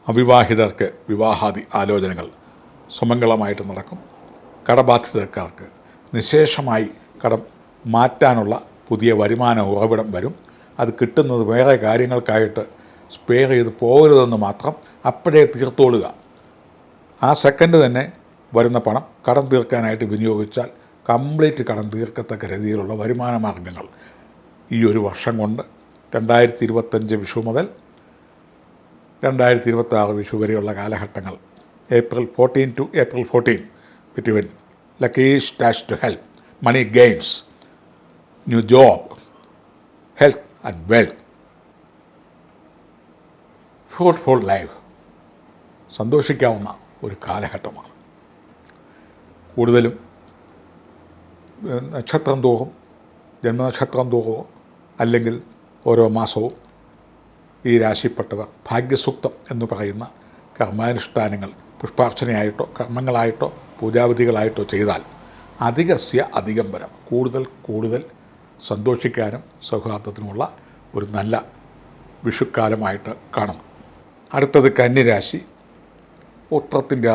അവിവാഹിതർക്ക് വിവാഹാദി ആലോചനകൾ സുമംഗളമായിട്ട് നടക്കും. കടബാധിതക്കാർക്ക് നിശേഷമായി കടം മാറ്റാനുള്ള പുതിയ വരുമാന ഉറവിടം വരും. അത് കിട്ടുന്നത് വേറെ കാര്യങ്ങൾക്കായിട്ട് സ്പെയർ ചെയ്ത് പോകരുതെന്ന് മാത്രം അപ്പോഴേ തീർത്തോളുക. ആ സെക്കൻഡ് തന്നെ വരുന്ന പണം കടം തീർക്കാനായിട്ട് വിനിയോഗിച്ചാൽ കംപ്ലീറ്റ് കടം തീർക്കത്തക്ക രീതിയിലുള്ള വരുമാന മാർഗ്ഗങ്ങൾ ഈ ഒരു വർഷം കൊണ്ട് 2025 വിഷു മുതൽ 2026 വിഷു വരെയുള്ള കാലഘട്ടങ്ങൾ, April 14 to April 14, between lucky dash to help, money gains, new job, health and wealth, fruitful life, സന്തോഷിക്കാവുന്ന ഒരു കാലഘട്ടമാണ്. കൂടുതലും നക്ഷത്രം തോറും, ജന്മനക്ഷത്രം തോറുമോ അല്ലെങ്കിൽ ഓരോ മാസവും ഈ രാശിപ്പെട്ടവർ ഭാഗ്യസൂക്തം എന്ന് പറയുന്ന കർമാനുഷ്ഠാനങ്ങൾ പുഷ്പാർച്ചനയായിട്ടോ കർമ്മങ്ങളായിട്ടോ പൂജാവിധികളായിട്ടോ ചെയ്താൽ അധികം കൂടുതൽ സന്തോഷിക്കാനും സൗഹാർദ്ദത്തിനുമുള്ള ഒരു നല്ല വിഷുക്കാലമായിട്ട് കാണുന്നു. അടുത്തത് കന്നിരാശി. ഉത്രത്തിൻ്റെ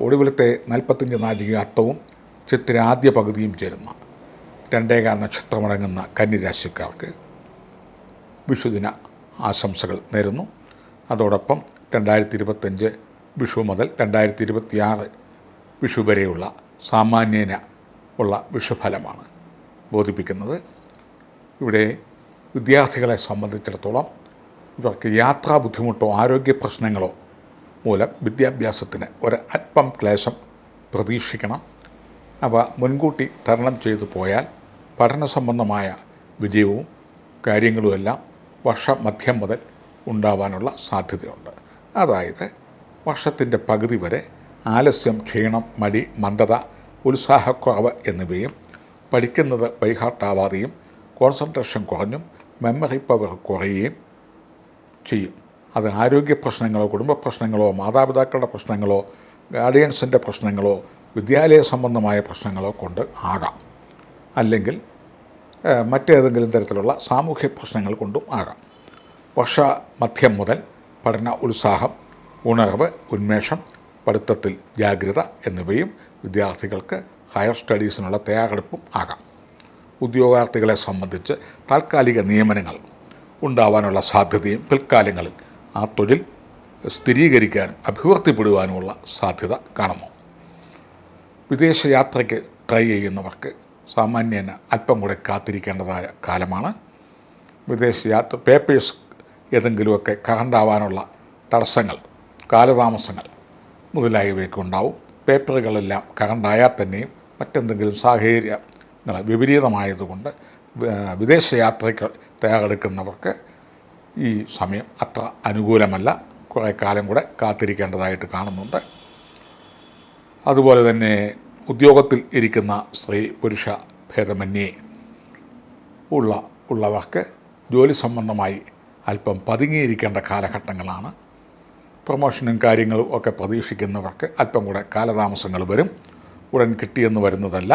ഒടുവിലത്തെ 45 നാഴിക അത്തവും ചിത്തിര ആദ്യ പകുതിയും ചേരുന്ന 2 നക്ഷത്രമടങ്ങുന്ന കന്നിരാശിക്കാർക്ക് വിഷുദിന ആശംസകൾ നേരുന്നു. അതോടൊപ്പം 2025 വിഷു മുതൽ 2026 വിഷു വരെയുള്ള സാമാന്യേന ഉള്ള വിഷുഫലമാണ് ബോധിപ്പിക്കുന്നത്. ഇവിടെ വിദ്യാർത്ഥികളെ സംബന്ധിച്ചിടത്തോളം ഇവർക്ക് യാത്രാ ബുദ്ധിമുട്ടോ ആരോഗ്യ പ്രശ്നങ്ങളോ മൂലം വിദ്യാഭ്യാസത്തിന് അല്പം ക്ലേശം പ്രതീക്ഷിക്കണം. അവ മുൻകൂട്ടി തരണം ചെയ്തു പോയാൽ പഠന സംബന്ധമായ വിജയവും കാര്യങ്ങളുമെല്ലാം വർഷമധ്യം മുതൽ ഉണ്ടാവാനുള്ള സാധ്യതയുണ്ട്. അതായത് വർഷത്തിൻ്റെ പകുതി വരെ ആലസ്യം, ക്ഷീണം, മടി, മന്ദത, ഉത്സാഹക്കുറവ് എന്നിവയും പഠിക്കുന്നത് ബൈഹാർട്ടാവാതെയും കോൺസെൻട്രേഷൻ കുറഞ്ഞും മെമ്മറി പവർ കുറയുകയും ചെയ്യും. അത് ആരോഗ്യ പ്രശ്നങ്ങളോ കുടുംബ പ്രശ്നങ്ങളോ മാതാപിതാക്കളുടെ പ്രശ്നങ്ങളോ ഗാർഡിയൻസിൻ്റെ പ്രശ്നങ്ങളോ വിദ്യാലയ സംബന്ധമായ പ്രശ്നങ്ങളോ കൊണ്ട് ആകാം. അല്ലെങ്കിൽ മറ്റേതെങ്കിലും തരത്തിലുള്ള സാമൂഹ്യ പ്രശ്നങ്ങൾ കൊണ്ടും ആകാം. വർഷമധ്യം മുതൽ പഠന ഉത്സാഹം, ഉണർവ്, ഉന്മേഷം, പഠിത്തത്തിൽ ജാഗ്രത എന്നിവയും വിദ്യാർത്ഥികൾക്ക് ഹയർ സ്റ്റഡീസിനുള്ള തയ്യാറെടുപ്പും ആകാം. ഉദ്യോഗാർത്ഥികളെ സംബന്ധിച്ച് താൽക്കാലിക നിയമനങ്ങൾ ഉണ്ടാവാനുള്ള സാധ്യതയും പിൽക്കാലങ്ങളിൽ ആ തൊഴിൽ സ്ഥിരീകരിക്കാനും അഭിവൃദ്ധിപ്പെടുവാനുമുള്ള സാധ്യത കാണുന്നു. വിദേശയാത്രയ്ക്ക് ട്രൈ ചെയ്യുന്നവർക്ക് സാമാന്യേന അല്പം കൂടെ കാത്തിരിക്കേണ്ടതായ കാലമാണ്. വിദേശയാത്ര പേപ്പേഴ്സ് ഏതെങ്കിലുമൊക്കെ കറണ്ടാവാനുള്ള തടസ്സങ്ങൾ, കാലതാമസങ്ങൾ മുതലായവയൊക്കെ ഉണ്ടാവും. പേപ്പറുകളെല്ലാം കറണ്ടായാൽ തന്നെയും മറ്റെന്തെങ്കിലും സാഹചര്യങ്ങൾ വിപരീതമായതുകൊണ്ട് വിദേശയാത്രയ്ക്ക് തയ്യാറെടുക്കുന്നവർക്ക് ഈ സമയം അത്ര അനുകൂലമല്ല. കുറേ കാലം കൂടെ കാത്തിരിക്കേണ്ടതായിട്ട് കാണുന്നുണ്ട്. അതുപോലെ തന്നെ ഉദ്യോഗത്തിൽ ഇരിക്കുന്ന സ്ത്രീ പുരുഷ ഭേദമന്യേ ഉള്ളവർക്ക് ജോലി സംബന്ധമായി അല്പം പതുങ്ങിയിരിക്കേണ്ട കാലഘട്ടങ്ങളാണ്. പ്രൊമോഷനും കാര്യങ്ങളും ഒക്കെ പ്രതീക്ഷിക്കുന്നവർക്ക് അല്പം കൂടെ കാലതാമസങ്ങൾ വരും. ഉടൻ കിട്ടിയെന്ന് വരുന്നതല്ല.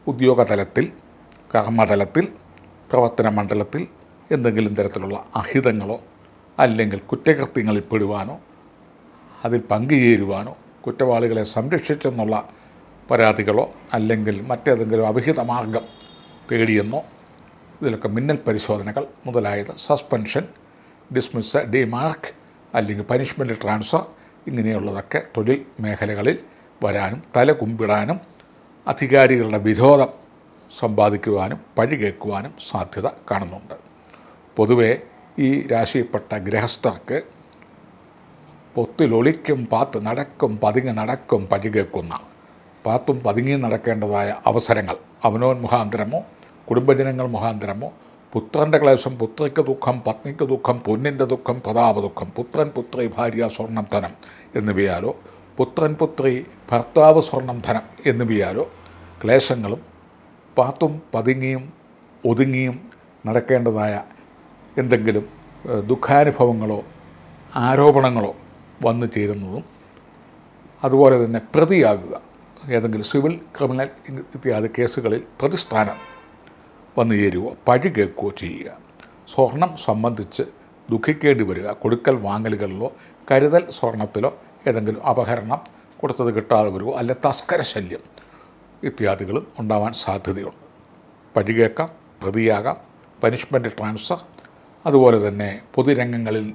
ഉദ്യോഗതലത്തിൽ, കർമ്മതലത്തിൽ, പ്രവർത്തന മണ്ഡലത്തിൽ എന്തെങ്കിലും തരത്തിലുള്ള അഹിതങ്ങളോ അല്ലെങ്കിൽ കുറ്റകൃത്യങ്ങളിൽ പെടുവാനോ അതിൽ പങ്കുചേരുവാനോ കുറ്റവാളികളെ സംരക്ഷിച്ചെന്നുള്ള പരാതികളോ അല്ലെങ്കിൽ മറ്റേതെങ്കിലും അവിഹിത മാർഗം തേടിയെന്നോ ഇതിലൊക്കെ മിന്നൽ പരിശോധനകൾ മുതലായത്, സസ്പെൻഷൻ, ഡിസ്മിസ്, ഡിമാർക്ക് അല്ലെങ്കിൽ പനിഷ്മെൻറ്റ് ട്രാൻസ്ഫർ ഇങ്ങനെയുള്ളതൊക്കെ തൊഴിൽ മേഖലകളിൽ വരാനും തല കുമ്പിടാനും അധികാരികളുടെ വിരോധം സമ്പാദിക്കുവാനും പഴി കേൾക്കുവാനും സാധ്യത കാണുന്നുണ്ട്. പൊതുവെ ഈ രാശിയിൽപ്പെട്ട ഗൃഹസ്ഥർക്ക് പൊത്തിലൊളിക്കും പാത്ത് നടക്കും പതുങ്ങി നടക്കും പഴി കേൾക്കുന്ന പാത്തും പതുങ്ങി നടക്കേണ്ടതായ അവസരങ്ങൾ അവനോൻ മുഖാന്തരമോ കുടുംബജനങ്ങൾ മുഖാന്തരമോ പുത്രൻ്റെ ക്ലേശം പുത്രിക്ക് ദുഃഖം, പത്നിക്ക് ദുഃഖം, പൊന്നിൻ്റെ ദുഃഖം, പ്രതാപ ദുഃഖം, പുത്രൻ പുത്രി ഭാര്യ സ്വർണം ധനം എന്നിവയാലോ പുത്രൻ പുത്രി ഭർത്താവ് സ്വർണം ധനം എന്നിവയാലോ ക്ലേശങ്ങളും പാത്തും പതുങ്ങിയും ഒതുങ്ങിയും നടക്കേണ്ടതായ എന്തെങ്കിലും ദുഃഖാനുഭവങ്ങളോ ആരോപണങ്ങളോ വന്നു ചേരുന്നതും, അതുപോലെ തന്നെ പ്രതിയാകുക, ഏതെങ്കിലും സിവിൽ, ക്രിമിനൽ ഇത്യാദി കേസുകളിൽ പ്രതിസ്ഥാനം വന്നു ചേരുകയോ പഴി കേൾക്കുകയോ ചെയ്യുക, സ്വർണം സംബന്ധിച്ച് ദുഃഖിക്കേണ്ടി വരിക, കൊടുക്കൽ വാങ്ങലുകളിലോ കരുതൽ സ്വർണത്തിലോ ഏതെങ്കിലും അപഹരണം, കൊടുത്തത് കിട്ടാതെ വരികയോ അല്ലെ തസ്കര ശല്യം ഇത്യാദികളും ഉണ്ടാവാൻ സാധ്യതയുണ്ട്. പഴി കേൾക്കാം, പ്രതിയാകാം, പനിഷ്മെൻ്റ് ട്രാൻസ്ഫർ, അതുപോലെ തന്നെ പൊതുരംഗങ്ങളിൽ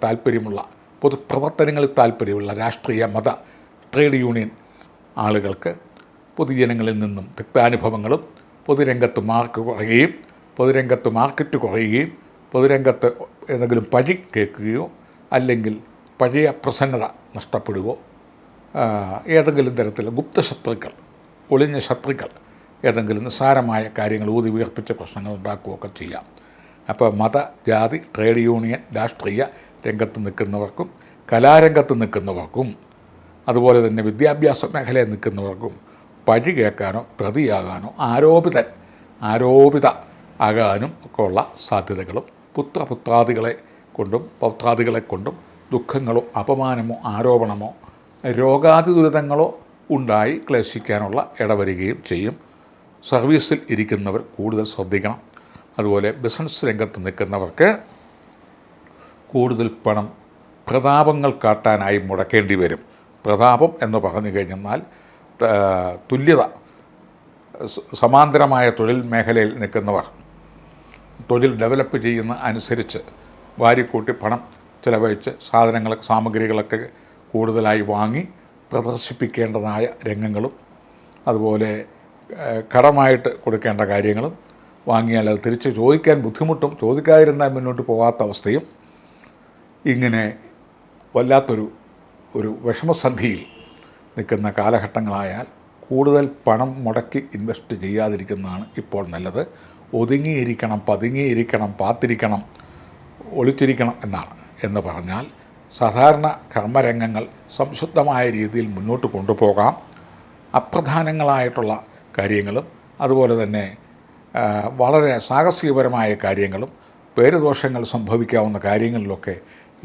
താല്പര്യമുള്ള, പൊതുപ്രവർത്തനങ്ങളിൽ താല്പര്യമുള്ള രാഷ്ട്രീയ, മത, ട്രേഡ് യൂണിയൻ ആളുകൾക്ക് പൊതുജനങ്ങളിൽ നിന്നും തിക്താനുഭവങ്ങളും, പൊതുരംഗത്ത് മാർക്ക് കുറയുകയും, പൊതുരംഗത്ത് മാർക്കറ്റ് കുറയുകയും, പൊതുരംഗത്ത് എന്തെങ്കിലും പഴി കേൾക്കുകയോ അല്ലെങ്കിൽ പഴയ പ്രസന്നത നഷ്ടപ്പെടുകയോ, ഏതെങ്കിലും തരത്തിൽ ഗുപ്തശത്രുക്കൾ, ഒളിഞ്ഞ ശത്രുക്കൾ ഏതെങ്കിലും നിസ്സാരമായ കാര്യങ്ങൾ ഊതി ഉയർപ്പിച്ച പ്രശ്നങ്ങൾ ഉണ്ടാക്കുകയൊക്കെ ചെയ്യാം. അപ്പോൾ മത, ജാതി, ട്രേഡ് യൂണിയൻ, രാഷ്ട്രീയ രംഗത്ത് നിൽക്കുന്നവർക്കും കലാരംഗത്ത് നിൽക്കുന്നവർക്കും അതുപോലെ തന്നെ വിദ്യാഭ്യാസ മേഖലയിൽ നിൽക്കുന്നവർക്കും പഴി കേൾക്കാനോ പ്രതിയാകാനോ ആരോപിത ആകാനും ഒക്കെ ഉള്ള സാധ്യതകളും പുത്രപുത്രാദികളെ കൊണ്ടും പൗത്രാദികളെ കൊണ്ടും ദുഃഖങ്ങളോ അപമാനമോ ആരോപണമോ രോഗാതി ദുരിതങ്ങളോ ഉണ്ടായി ക്ലേശിക്കാനുള്ള ഇടവരികയും ചെയ്യും. സർവീസിൽ ഇരിക്കുന്നവർ കൂടുതൽ ശ്രദ്ധിക്കണം. അതുപോലെ ബിസിനസ് രംഗത്ത് നിൽക്കുന്നവർക്ക് കൂടുതൽ പണം പ്രതാപങ്ങൾ കാട്ടാനായി മുടക്കേണ്ടി വരും. പ്രതാപം എന്ന് പറഞ്ഞു കഴിഞ്ഞാൽ തുല്യത, സമാന്തരമായ തൊഴിൽ മേഖലയിൽ നിൽക്കുന്നവർ തൊഴിൽ ഡെവലപ്പ് ചെയ്യുന്ന അനുസരിച്ച് വാരിക്കൂട്ടി പണം ചിലവഴിച്ച് സാമഗ്രികളൊക്കെ കൂടുതലായി വാങ്ങി പ്രദർശിപ്പിക്കേണ്ടതായ രംഗങ്ങളും, അതുപോലെ കടമായിട്ട് കൊടുക്കേണ്ട കാര്യങ്ങളും, വാങ്ങിയാൽ അത് തിരിച്ച് ചോദിക്കാൻ ബുദ്ധിമുട്ടും ചോദിക്കാതിരുന്നാൽ മുന്നോട്ട് പോകാത്ത അവസ്ഥയും, ഇങ്ങനെ വല്ലാത്തൊരു വിഷമസന്ധിയിൽ നിൽക്കുന്ന കാലഘട്ടങ്ങളായാൽ കൂടുതൽ പണം മുടക്കി ഇൻവെസ്റ്റ് ചെയ്യാതിരിക്കുന്നതാണ് ഇപ്പോൾ നല്ലത്. ഒതുങ്ങിയിരിക്കണം, പതുങ്ങിയിരിക്കണം, പാത്തിരിക്കണം, ഒളിച്ചിരിക്കണം എന്ന് പറഞ്ഞാൽ സാധാരണ കർമ്മരംഗങ്ങൾ സംശുദ്ധമായ രീതിയിൽ മുന്നോട്ട് കൊണ്ടുപോകാം. അപ്രധാനങ്ങളായിട്ടുള്ള കാര്യങ്ങളും അതുപോലെ തന്നെ വളരെ സാഹസികപരമായ കാര്യങ്ങളും പേരുദോഷങ്ങൾ സംഭവിക്കാവുന്ന കാര്യങ്ങളിലൊക്കെ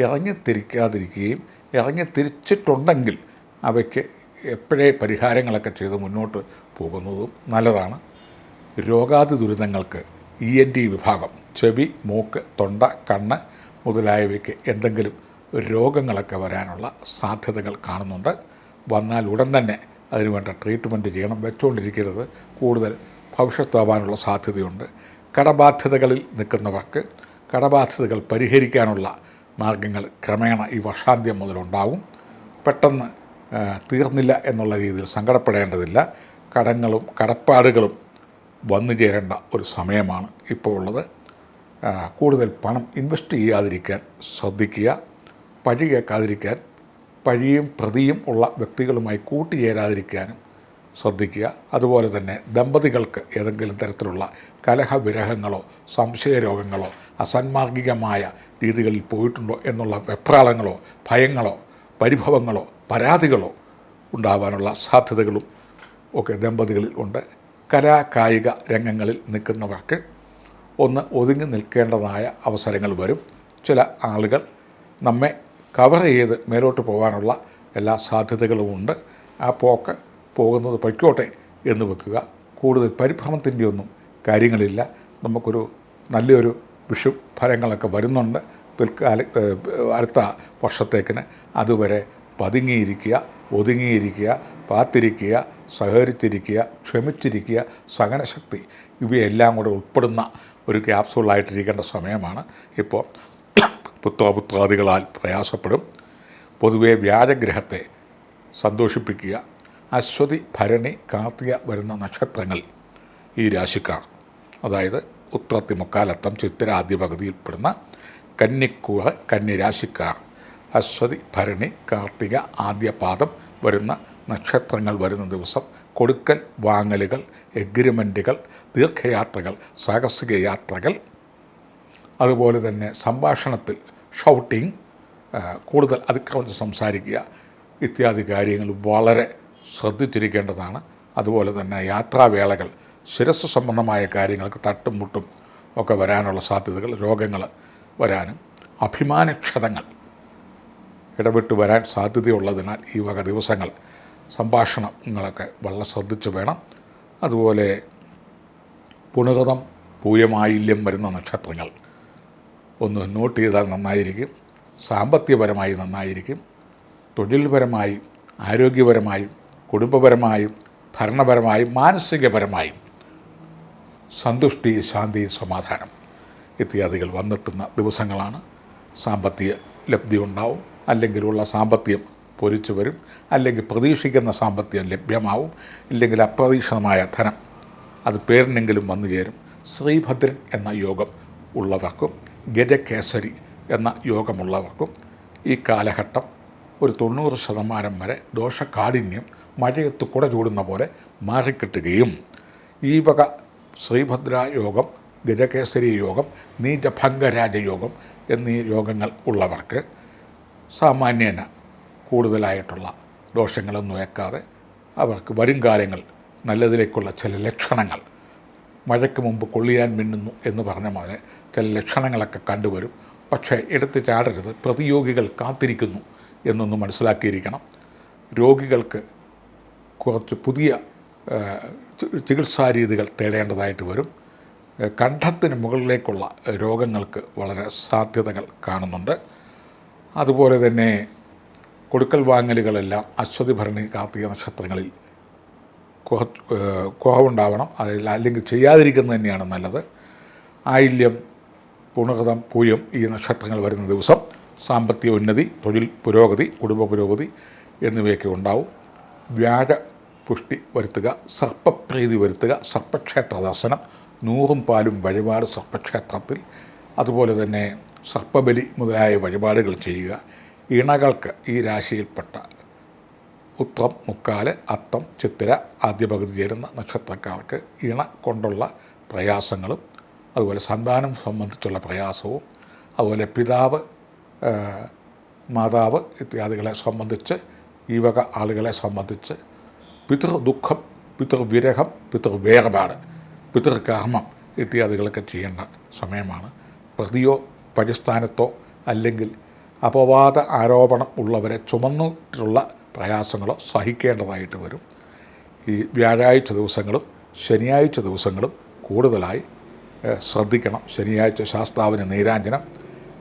ഇറങ്ങിത്തിരിക്കാതിരിക്കുകയും ഇറങ്ങിത്തിരിച്ചിട്ടുണ്ടെങ്കിൽ അവയ്ക്ക് എപ്പോഴേ പരിഹാരങ്ങളൊക്കെ ചെയ്ത് മുന്നോട്ട് പോകുന്നതും നല്ലതാണ്. രോഗാതി ദുരിതങ്ങൾക്ക് ENT വിഭാഗം, ചെവി, മൂക്ക്, തൊണ്ട, കണ്ണ് മുതലായവയ്ക്ക് എന്തെങ്കിലും രോഗങ്ങളൊക്കെ വരാനുള്ള സാധ്യതകൾ കാണുന്നുണ്ട്. വന്നാൽ ഉടൻ തന്നെ അതിനുവേണ്ട ട്രീറ്റ്മെൻറ്റ് ചെയ്യണം, വെച്ചുകൊണ്ടിരിക്കരുത്. കൂടുതൽ ഭവിഷ്യത്താവാനുള്ള സാധ്യതയുണ്ട്. കടബാധ്യതകളിൽ നിൽക്കുന്നവർക്ക് കടബാധ്യതകൾ പരിഹരിക്കാനുള്ള മാർഗങ്ങൾ ക്രമേണ ഈ വർഷാന്ത്യം മുതലുണ്ടാവും. പെട്ടെന്ന് തീർന്നില്ല എന്നുള്ള രീതിയിൽ സങ്കടപ്പെടേണ്ടതില്ല. കടങ്ങളും കടപ്പാടുകളും വന്നു ചേരേണ്ട ഒരു സമയമാണ് ഇപ്പോൾ ഉള്ളത്. കൂടുതൽ പണം ഇൻവെസ്റ്റ് ചെയ്യാതിരിക്കാൻ ശ്രദ്ധിക്കുക. പഴി കേൾക്കാതിരിക്കാൻ, പഴിയും പ്രതിയും ഉള്ള വ്യക്തികളുമായി കൂട്ടുചേരാതിരിക്കാനും ശ്രദ്ധിക്കുക. അതുപോലെ തന്നെ ദമ്പതികൾക്ക് ഏതെങ്കിലും തരത്തിലുള്ള കലഹവിരഹങ്ങളോ സംശയരോഗങ്ങളോ അസാൻമാർഗികമായ രീതികളിൽ പോയിട്ടുണ്ടോ എന്നുള്ള വെപ്രാളങ്ങളോ ഭയങ്ങളോ പരിഭവങ്ങളോ പരാതികളോ ഉണ്ടാവാനുള്ള സാധ്യതകളും ഒക്കെ ദമ്പതികളിൽ ഉണ്ട്. കലാകായിക രംഗങ്ങളിൽ നിൽക്കുന്നവർക്ക് ഒന്ന് ഒതുങ്ങി നിൽക്കേണ്ടതായ അവസരങ്ങൾ വരും. ചില ആളുകൾ നമ്മെ കവർ ചെയ്ത് മേലോട്ട് പോകാനുള്ള എല്ലാ സാധ്യതകളുമുണ്ട്. ആ പോകുന്നത് പൊയ്ക്കോട്ടെ എന്ന് വെക്കുക. കൂടുതൽ പരിഭ്രമത്തിൻ്റെ ഒന്നും കാര്യങ്ങളില്ല. നമുക്കൊരു നല്ലൊരു വിഷു ഫലങ്ങളൊക്കെ വരുന്നുണ്ട് അടുത്ത വർഷത്തേക്കിന്. അതുവരെ പതുങ്ങിയിരിക്കുക, ഒതുങ്ങിയിരിക്കുക, പാത്തിരിക്കുക, സഹകരിച്ചിരിക്കുക, ക്ഷമിച്ചിരിക്കുക, സഹനശക്തി ഇവയെല്ലാം കൂടെ ഉൾപ്പെടുന്ന ഒരു ക്യാപ്സൂളായിട്ടിരിക്കേണ്ട സമയമാണ് ഇപ്പോൾ. പുത്രാദികളാൽ പ്രയാസപ്പെടും. പൊതുവെ വ്യാഴഗ്രഹത്തെ സന്തോഷിപ്പിക്കുക. അശ്വതി, ഭരണി, കാർത്തിക വരുന്ന നക്ഷത്രങ്ങൾ ഈ രാശിക്കാർ, അതായത് ഉത്രത്തി, മുക്കാലത്തം, ചിത്തിര ആദ്യ പകുതിയിൽപ്പെടുന്ന കന്നിരാശിക്കാർ അശ്വതി, ഭരണി, കാർത്തിക ആദ്യ പാദം വരുന്ന നക്ഷത്രങ്ങൾ വരുന്ന ദിവസം കൊടുക്കൽ വാങ്ങലുകൾ, എഗ്രിമെൻറ്റുകൾ, ദീർഘയാത്രകൾ, സാഹസിക യാത്രകൾ, അതുപോലെ തന്നെ സംഭാഷണത്തിൽ ഷൗട്ടിങ്, കൂടുതൽ അതിക്രമിച്ച് സംസാരിക്കുക ഇത്യാദി കാര്യങ്ങൾ വളരെ ശ്രദ്ധിച്ചിരിക്കേണ്ടതാണ്. അതുപോലെ തന്നെ യാത്രാവേളകൾ, ശിരസ്സ് സംബന്ധമായ കാര്യങ്ങൾക്ക് തട്ടും മുട്ടും ഒക്കെ വരാനുള്ള സാധ്യതകൾ, രോഗങ്ങൾ വരാനും അഭിമാനക്ഷതങ്ങൾ ഇടവിട്ട് വരാൻ സാധ്യതയുള്ളതിനാൽ ഈ വക ദിവസങ്ങൾ സംഭാഷണങ്ങളൊക്കെ വളരെ ശ്രദ്ധിച്ച് വേണം. അതുപോലെ പുണർതം, പൂയമായില്യം വരുന്ന നക്ഷത്രങ്ങൾ ഒന്ന് നോട്ട് ചെയ്താൽ നന്നായിരിക്കും. സാമ്പത്തികപരമായി നന്നായിരിക്കും. തൊഴിൽപരമായും ആരോഗ്യപരമായും കുടുംബപരമായും ഭരണപരമായും മാനസികപരമായും സന്തുഷ്ടി, ശാന്തി, സമാധാനം ഇത്യാദികൾ വന്നെത്തുന്ന ദിവസങ്ങളാണ്. സാമ്പത്തിക ലബ്ധി ഉണ്ടാവും, അല്ലെങ്കിലുള്ള സാമ്പത്തികം പൊരിച്ചു വരും, അല്ലെങ്കിൽ പ്രതീക്ഷിക്കുന്ന സാമ്പത്തികം ലഭ്യമാവും, ഇല്ലെങ്കിൽ അപ്രതീക്ഷിതമായ ധനം അത് പേരിനെങ്കിലും വന്നു ചേരും. ശ്രീഭദ്രൻ എന്ന യോഗം ഉള്ളവർക്കും ഗജകേസരി എന്ന യോഗമുള്ളവർക്കും ഈ കാലഘട്ടം ഒരു 90% വരെ ദോഷകാഠിന്യം മഴയത്ത് കുട ചൂടുന്ന പോലെ മാറിക്കിട്ടുകയും ഈ വക ശ്രീഭദ്ര യോഗം, ഗജകേസരി യോഗം, നീചഭംഗരാജയോഗം എന്നീ യോഗങ്ങൾ ഉള്ളവർക്ക് സാമാന്യേന കൂടുതലായിട്ടുള്ള ദോഷങ്ങളൊന്നും ഏൽക്കാതെ അവർക്ക് വരും കാലങ്ങൾ നല്ലതിലേക്കുള്ള ചില ലക്ഷണങ്ങൾ, മഴയ്ക്ക് മുമ്പ് കൊള്ളിയാൻ മിന്നുന്നു എന്ന് പറഞ്ഞ പോലെ ചില ലക്ഷണങ്ങളൊക്കെ കണ്ടുവരും. പക്ഷേ എടുത്ത് ചാടരുത്. പ്രതിയോഗികൾ കാത്തിരിക്കുന്നു എന്നൊന്ന് മനസ്സിലാക്കിയിരിക്കണം. രോഗികൾക്ക് കുറച്ച് പുതിയ ചികിത്സാരീതികൾ തേടേണ്ടതായിട്ട് വരും. കണ്ഠത്തിന് മുകളിലേക്കുള്ള രോഗങ്ങൾക്ക് വളരെ സാധ്യതകൾ കാണുന്നുണ്ട്. അതുപോലെ തന്നെ കൊടുക്കൽ വാങ്ങലുകളെല്ലാം അശ്വതി, ഭരണി, കാർത്തിക നക്ഷത്രങ്ങളിൽ കുറവുണ്ടാവണം. അല്ലെങ്കിൽ ചെയ്യാതിരിക്കുന്നത് തന്നെയാണ് നല്ലത്. ആയില്യം, പുണർതം, പൂയം ഈ നക്ഷത്രങ്ങൾ വരുന്ന ദിവസം സാമ്പത്തിക ഉന്നതി, തൊഴിൽ പുരോഗതി, കുടുംബ പുരോഗതി എന്നിവയൊക്കെ ഉണ്ടാവും. വ്യാഴ പുഷ്ടി വരുത്തുക, സർപ്പപ്രീതി വരുത്തുക, സർപ്പക്ഷേത്ര ദർശനം, 100 പാലും വഴിപാട് സർപ്പക്ഷേത്രത്തിൽ, അതുപോലെ തന്നെ സർപ്പബലി മുതലായ വഴിപാടുകൾ ചെയ്യുക. ഇണകൾക്ക് ഈ രാശിയിൽപ്പെട്ട ഉത്രം, മുക്കാല്, അത്തം, ചിത്തിര ആദ്യ പകുതി ചേരുന്ന നക്ഷത്രക്കാർക്ക് ഇണ കൊണ്ടുള്ള പ്രയാസങ്ങളും അതുപോലെ സന്താനം സംബന്ധിച്ചുള്ള പ്രയാസവും അതുപോലെ പിതാവ്, മാതാവ് ഇത്യാദികളെ സംബന്ധിച്ച് ഈ വക ആളുകളെ സംബന്ധിച്ച് പിതൃദുഃഖം, പിതൃവിരഹം, പിതൃവേർപാട്, പിതൃകർമ്മം ഇത്യാദികളൊക്കെ ചെയ്യേണ്ട സമയമാണ്. പ്രതിയോ പരിസ്ഥാനത്തോ അല്ലെങ്കിൽ അപവാദ ആരോപണം ഉള്ളവരെ ചുമന്നിട്ടുള്ള പ്രയാസങ്ങളോ സഹിക്കേണ്ടതായിട്ട് വരും. ഈ വ്യാഴാഴ്ച ദിവസങ്ങളും ശനിയാഴ്ച ദിവസങ്ങളും കൂടുതലായി ശ്രദ്ധിക്കണം. ശനിയാഴ്ച ശാസ്താവിന് നീരാഞ്ജനം,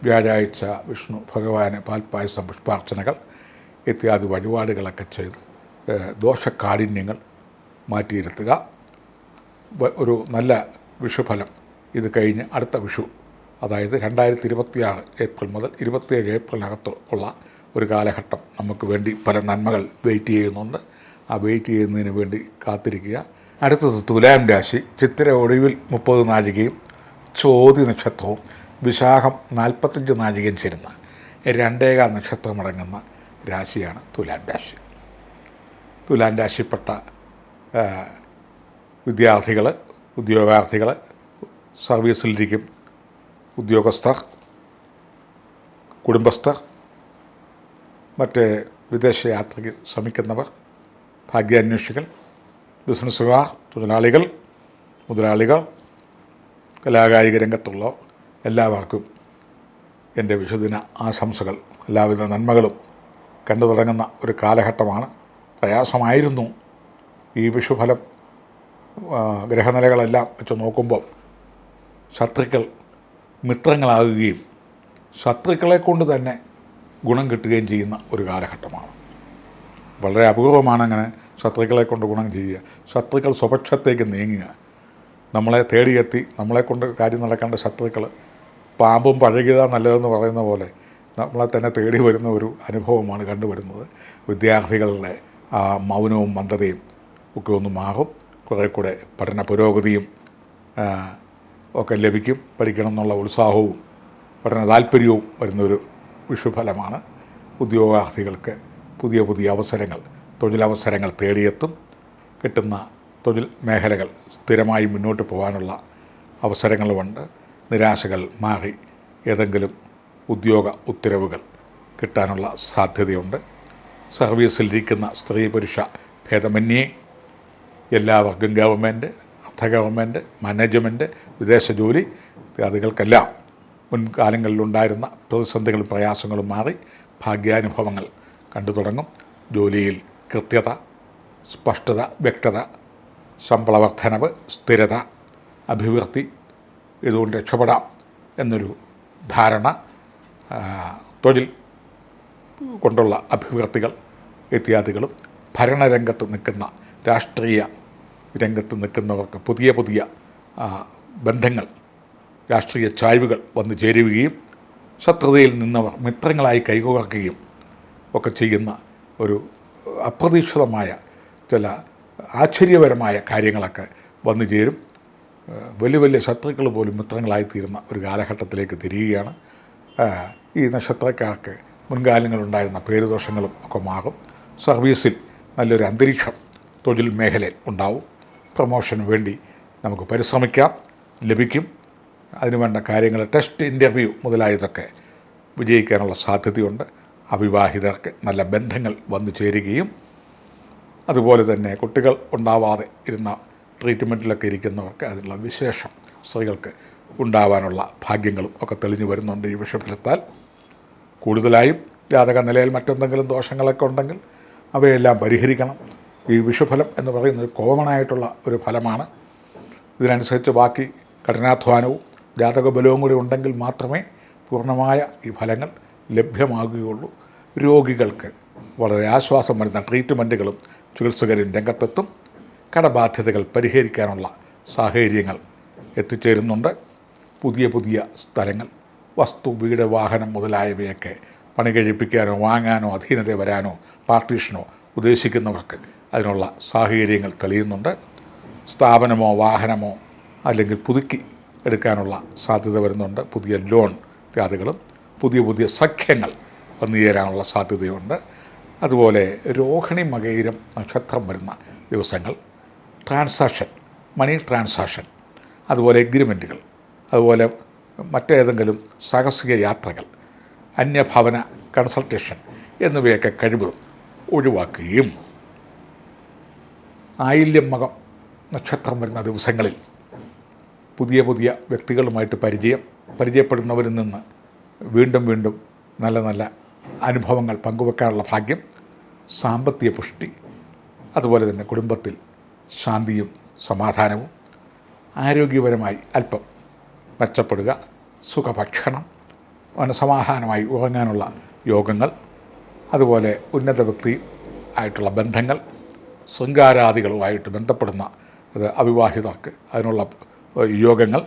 വ്യാഴാഴ്ച വിഷ്ണു ഭഗവാന് പാൽപ്പായസം, പുഷ്പാർച്ചനകൾ ഇത്യാദി വഴിപാടുകളൊക്കെ ചെയ്ത് ദോഷകാഠിന്യങ്ങൾ മാറ്റിയിരുത്തുക. ഒരു നല്ല വിഷുഫലം ഇത് കഴിഞ്ഞ് അടുത്ത വിഷു, അതായത് 2026 ഏപ്രിൽ മുതൽ 27 ഏപ്രിലിനകത്ത് ഉള്ള ഒരു കാലഘട്ടം നമുക്ക് വേണ്ടി പല നന്മകൾ വെയിറ്റ് ചെയ്യുന്നുണ്ട്. ആ വെയിറ്റ് ചെയ്യുന്നതിന് വേണ്ടി കാത്തിരിക്കുക. അടുത്തത് തുലാം രാശി. ചിത്തിര ഒടുവിൽ 30 നാഴികയും ചോതി നക്ഷത്രവും വിശാഖം 45 നാഴികയും ചേരുന്ന 2 നക്ഷത്രമടങ്ങുന്ന രാശിയാണ് തുലാം രാശി. തുലാം രാശിപ്പെട്ട വിദ്യാർത്ഥികൾ, ഉദ്യോഗാർത്ഥികൾ, സർവീസിലിരിക്കും ഉദ്യോഗസ്ഥർ, കുടുംബസ്ഥർ, മറ്റ് വിദേശയാത്രയ്ക്ക് ശ്രമിക്കുന്നവർ, ഭാഗ്യാന്വേഷികൾ, ബിസിനസ്സുകാർ, തൊഴിലാളികൾ, മുതലാളികൾ, കലാകായിക രംഗത്തുള്ളവർ എല്ലാവർക്കും എൻ്റെ വിഷുദിന ആശംസകൾ, എല്ലാവിധ നന്മകളും കണ്ടു തുടങ്ങുന്ന ഒരു കാലഘട്ടമാണ്. പ്രയാസമായിരുന്നു ഈ വിഷുഫലം. ഗ്രഹനിലകളെല്ലാം വെച്ച് നോക്കുമ്പോൾ ശത്രുക്കൾ മിത്രങ്ങളാകുകയും ശത്രുക്കളെ കൊണ്ട് തന്നെ ഗുണം കിട്ടുകയും ചെയ്യുന്ന ഒരു കാലഘട്ടമാണ്. വളരെ അപൂർവമാണ് അങ്ങനെ ശത്രുക്കളെ കൊണ്ട് ഗുണം ചെയ്യുക. ശത്രുക്കൾ സ്വപക്ഷത്തേക്ക് നീങ്ങുക, നമ്മളെ തേടിയെത്തി നമ്മളെക്കൊണ്ട് കാര്യം നടക്കേണ്ട ശത്രുക്കൾ പാമ്പും പഴകിയതാ നല്ലതെന്ന് പറയുന്ന പോലെ നമ്മളെ തന്നെ തേടി വരുന്ന ഒരു അനുഭവമാണ് കണ്ടുവരുന്നത്. വിദ്യാർത്ഥികളുടെ ആ മൗനവും മന്ദതയും ഒക്കെ ഒന്ന് മാറും. കുറേ കൂടെ പഠന പുരോഗതിയും ഒക്കെ ലഭിക്കും. പഠിക്കണം എന്നുള്ള ഉത്സാഹവും പഠന താല്പര്യവും വരുന്നൊരു വിഷുഫലമാണ്. ഉദ്യോഗാർത്ഥികൾക്ക് പുതിയ പുതിയ അവസരങ്ങൾ, തൊഴിലവസരങ്ങൾ തേടിയെത്തും. കിട്ടുന്ന തൊഴിൽ മേഖലകൾ സ്ഥിരമായി മുന്നോട്ട് പോകാനുള്ള അവസരങ്ങളുമുണ്ട്. നിരാശകൾ മാറി ഏതെങ്കിലും ഉദ്യോഗ ഉത്തരവുകൾ കിട്ടാനുള്ള സാധ്യതയുണ്ട്. സർവീസിലിരിക്കുന്ന സ്ത്രീ പുരുഷ ഭേദമന്യേ എല്ലാവർക്കും ഗവൺമെൻറ്, അർദ്ധ ഗവൺമെൻറ്, മാനേജ്മെൻറ്റ്, വിദേശ ജോലി ഇത്യാദികൾക്കെല്ലാം മുൻകാലങ്ങളിലുണ്ടായിരുന്ന പ്രതിസന്ധികളും പ്രയാസങ്ങളും മാറി ഭാഗ്യാനുഭവങ്ങൾ കണ്ടു തുടങ്ങും. ജോലിയിൽ കൃത്യത, സ്പഷ്ടത, വ്യക്തത, ശമ്പള വർധനവ്, സ്ഥിരത, അഭിവൃദ്ധി, ഇതുകൊണ്ട് രക്ഷപ്പെടാം എന്നൊരു ധാരണ, തൊഴിൽ കൊണ്ടുള്ള അഭിവൃദ്ധികൾ ഇത്യാദികളും, ഭരണരംഗത്ത് നിൽക്കുന്ന രാഷ്ട്രീയ രംഗത്ത് നിൽക്കുന്നവർക്ക് പുതിയ പുതിയ ബന്ധങ്ങൾ, രാഷ്ട്രീയ ചായ്വുകൾ വന്നു ചേരുകയും ശത്രുതയിൽ നിന്നവർ മിത്രങ്ങളായി കൈകോർക്കുകയും ഒക്കെ ചെയ്യുന്ന ഒരു അപ്രതീക്ഷിതമായ ചില ആശ്ചര്യപരമായ കാര്യങ്ങളൊക്കെ വന്നു ചേരും. വലിയ വലിയ ശത്രുക്കൾ പോലും മിത്രങ്ങളായിത്തീരുന്ന ഒരു കാലഘട്ടത്തിലേക്ക് തിരിയുകയാണ്. ഈ നക്ഷത്രക്കാർക്ക് മുൻകാലങ്ങളുണ്ടായിരുന്ന പേരുദോഷങ്ങളും ഒക്കെ മാറും. സർവീസിൽ നല്ലൊരു അന്തരീക്ഷം തൊഴിൽ മേഖലയിൽ ഉണ്ടാവും. പ്രൊമോഷന് വേണ്ടി നമുക്ക് പരിശ്രമിക്കാം, ലഭിക്കും. അതിനുവേണ്ട കാര്യങ്ങൾ, ടെസ്റ്റ്, ഇൻ്റർവ്യൂ മുതലായതൊക്കെ വിജയിക്കാനുള്ള സാധ്യതയുണ്ട്. അവിവാഹിതർക്ക് നല്ല ബന്ധങ്ങൾ വന്നു ചേരുകയും അതുപോലെ തന്നെ കുട്ടികൾ ഉണ്ടാവാതെ ഇരുന്ന ട്രീറ്റ്മെൻറ്റിലൊക്കെ ഇരിക്കുന്നവർക്ക് അതിനുള്ള വിശേഷം സ്ത്രീകൾക്ക് ഉണ്ടാവാനുള്ള ഭാഗ്യങ്ങളും ഒക്കെ തെളിഞ്ഞു വരുന്നുണ്ട് ഈ വിഷഫലത്താൽ. കൂടുതലായും ജാതക നിലയിൽ മറ്റെന്തെങ്കിലും ദോഷങ്ങളൊക്കെ ഉണ്ടെങ്കിൽ അവയെല്ലാം പരിഹരിക്കണം. ഈ വിഷുഫലം എന്ന് പറയുന്നത് കോമണായിട്ടുള്ള ഒരു ഫലമാണ്. ഇതിനനുസരിച്ച് ബാക്കി കഠിനാധ്വാനവും ജാതക ബലവും കൂടി ഉണ്ടെങ്കിൽ മാത്രമേ പൂർണ്ണമായ ഈ ഫലങ്ങൾ ലഭ്യമാകുകയുള്ളൂ. രോഗികൾക്ക് വളരെ ആശ്വാസം വരുന്ന ട്രീറ്റ്മെൻറ്റുകളും ചികിത്സകരും രംഗത്തെത്തും. കടബാധ്യതകൾ പരിഹരിക്കാനുള്ള സാഹചര്യങ്ങൾ എത്തിച്ചേരുന്നുണ്ട്. പുതിയ പുതിയ സ്ഥലങ്ങൾ, വസ്തു, വീട്, വാഹനം മുതലായവയൊക്കെ പണി കഴിപ്പിക്കാനോ വാങ്ങാനോ അധീനത വരാനോ പാർട്ടീഷനോ ഉദ്ദേശിക്കുന്നവർക്ക് അതിനുള്ള സാഹചര്യങ്ങൾ തെളിയുന്നുണ്ട്. സ്ഥാപനമോ വാഹനമോ അല്ലെങ്കിൽ പുതുക്കി എടുക്കാനുള്ള സാധ്യത വരുന്നുണ്ട്. പുതിയ ലോൺ ഇത്യാദികളും പുതിയ പുതിയ സഖ്യങ്ങൾ വന്നു ചേരാനുള്ള സാധ്യതയുണ്ട്. അതുപോലെ രോഹിണി മകയിരം നക്ഷത്രം വരുന്ന ദിവസങ്ങൾ ട്രാൻസാക്ഷൻ, മണി ട്രാൻസാക്ഷൻ, അതുപോലെ എഗ്രിമെൻറ്റുകൾ, അതുപോലെ മറ്റേതെങ്കിലും സാഹസിക യാത്രകൾ, അന്യഭവന കൺസൾട്ടേഷൻ എന്നിവയൊക്കെ കഴിവും ഒഴിവാക്കുകയും ആയില്യം മകം നക്ഷത്രം വരുന്ന ദിവസങ്ങളിൽ പുതിയ പുതിയ വ്യക്തികളുമായിട്ട് പരിചയപ്പെടുന്നവരിൽ നിന്ന് വീണ്ടും വീണ്ടും നല്ല നല്ല അനുഭവങ്ങൾ പങ്കുവെക്കാനുള്ള ഭാഗ്യം, സാമ്പത്തിക പുഷ്ടി, അതുപോലെ തന്നെ കുടുംബത്തിൽ ശാന്തിയും സമാധാനവും, ആരോഗ്യപരമായി അല്പം മെച്ചപ്പെടുക, സുഖഭക്ഷണം, മനസമാധാനമായി ഉറങ്ങാനുള്ള യോഗങ്ങൾ, അതുപോലെ ഉന്നത വ്യക്തി ആയിട്ടുള്ള ബന്ധങ്ങൾ, ശൃംഗാരാദികളുമായിട്ട് ബന്ധപ്പെടുന്ന അവിവാഹിതർക്ക് അതിനുള്ള യോഗങ്ങൾ,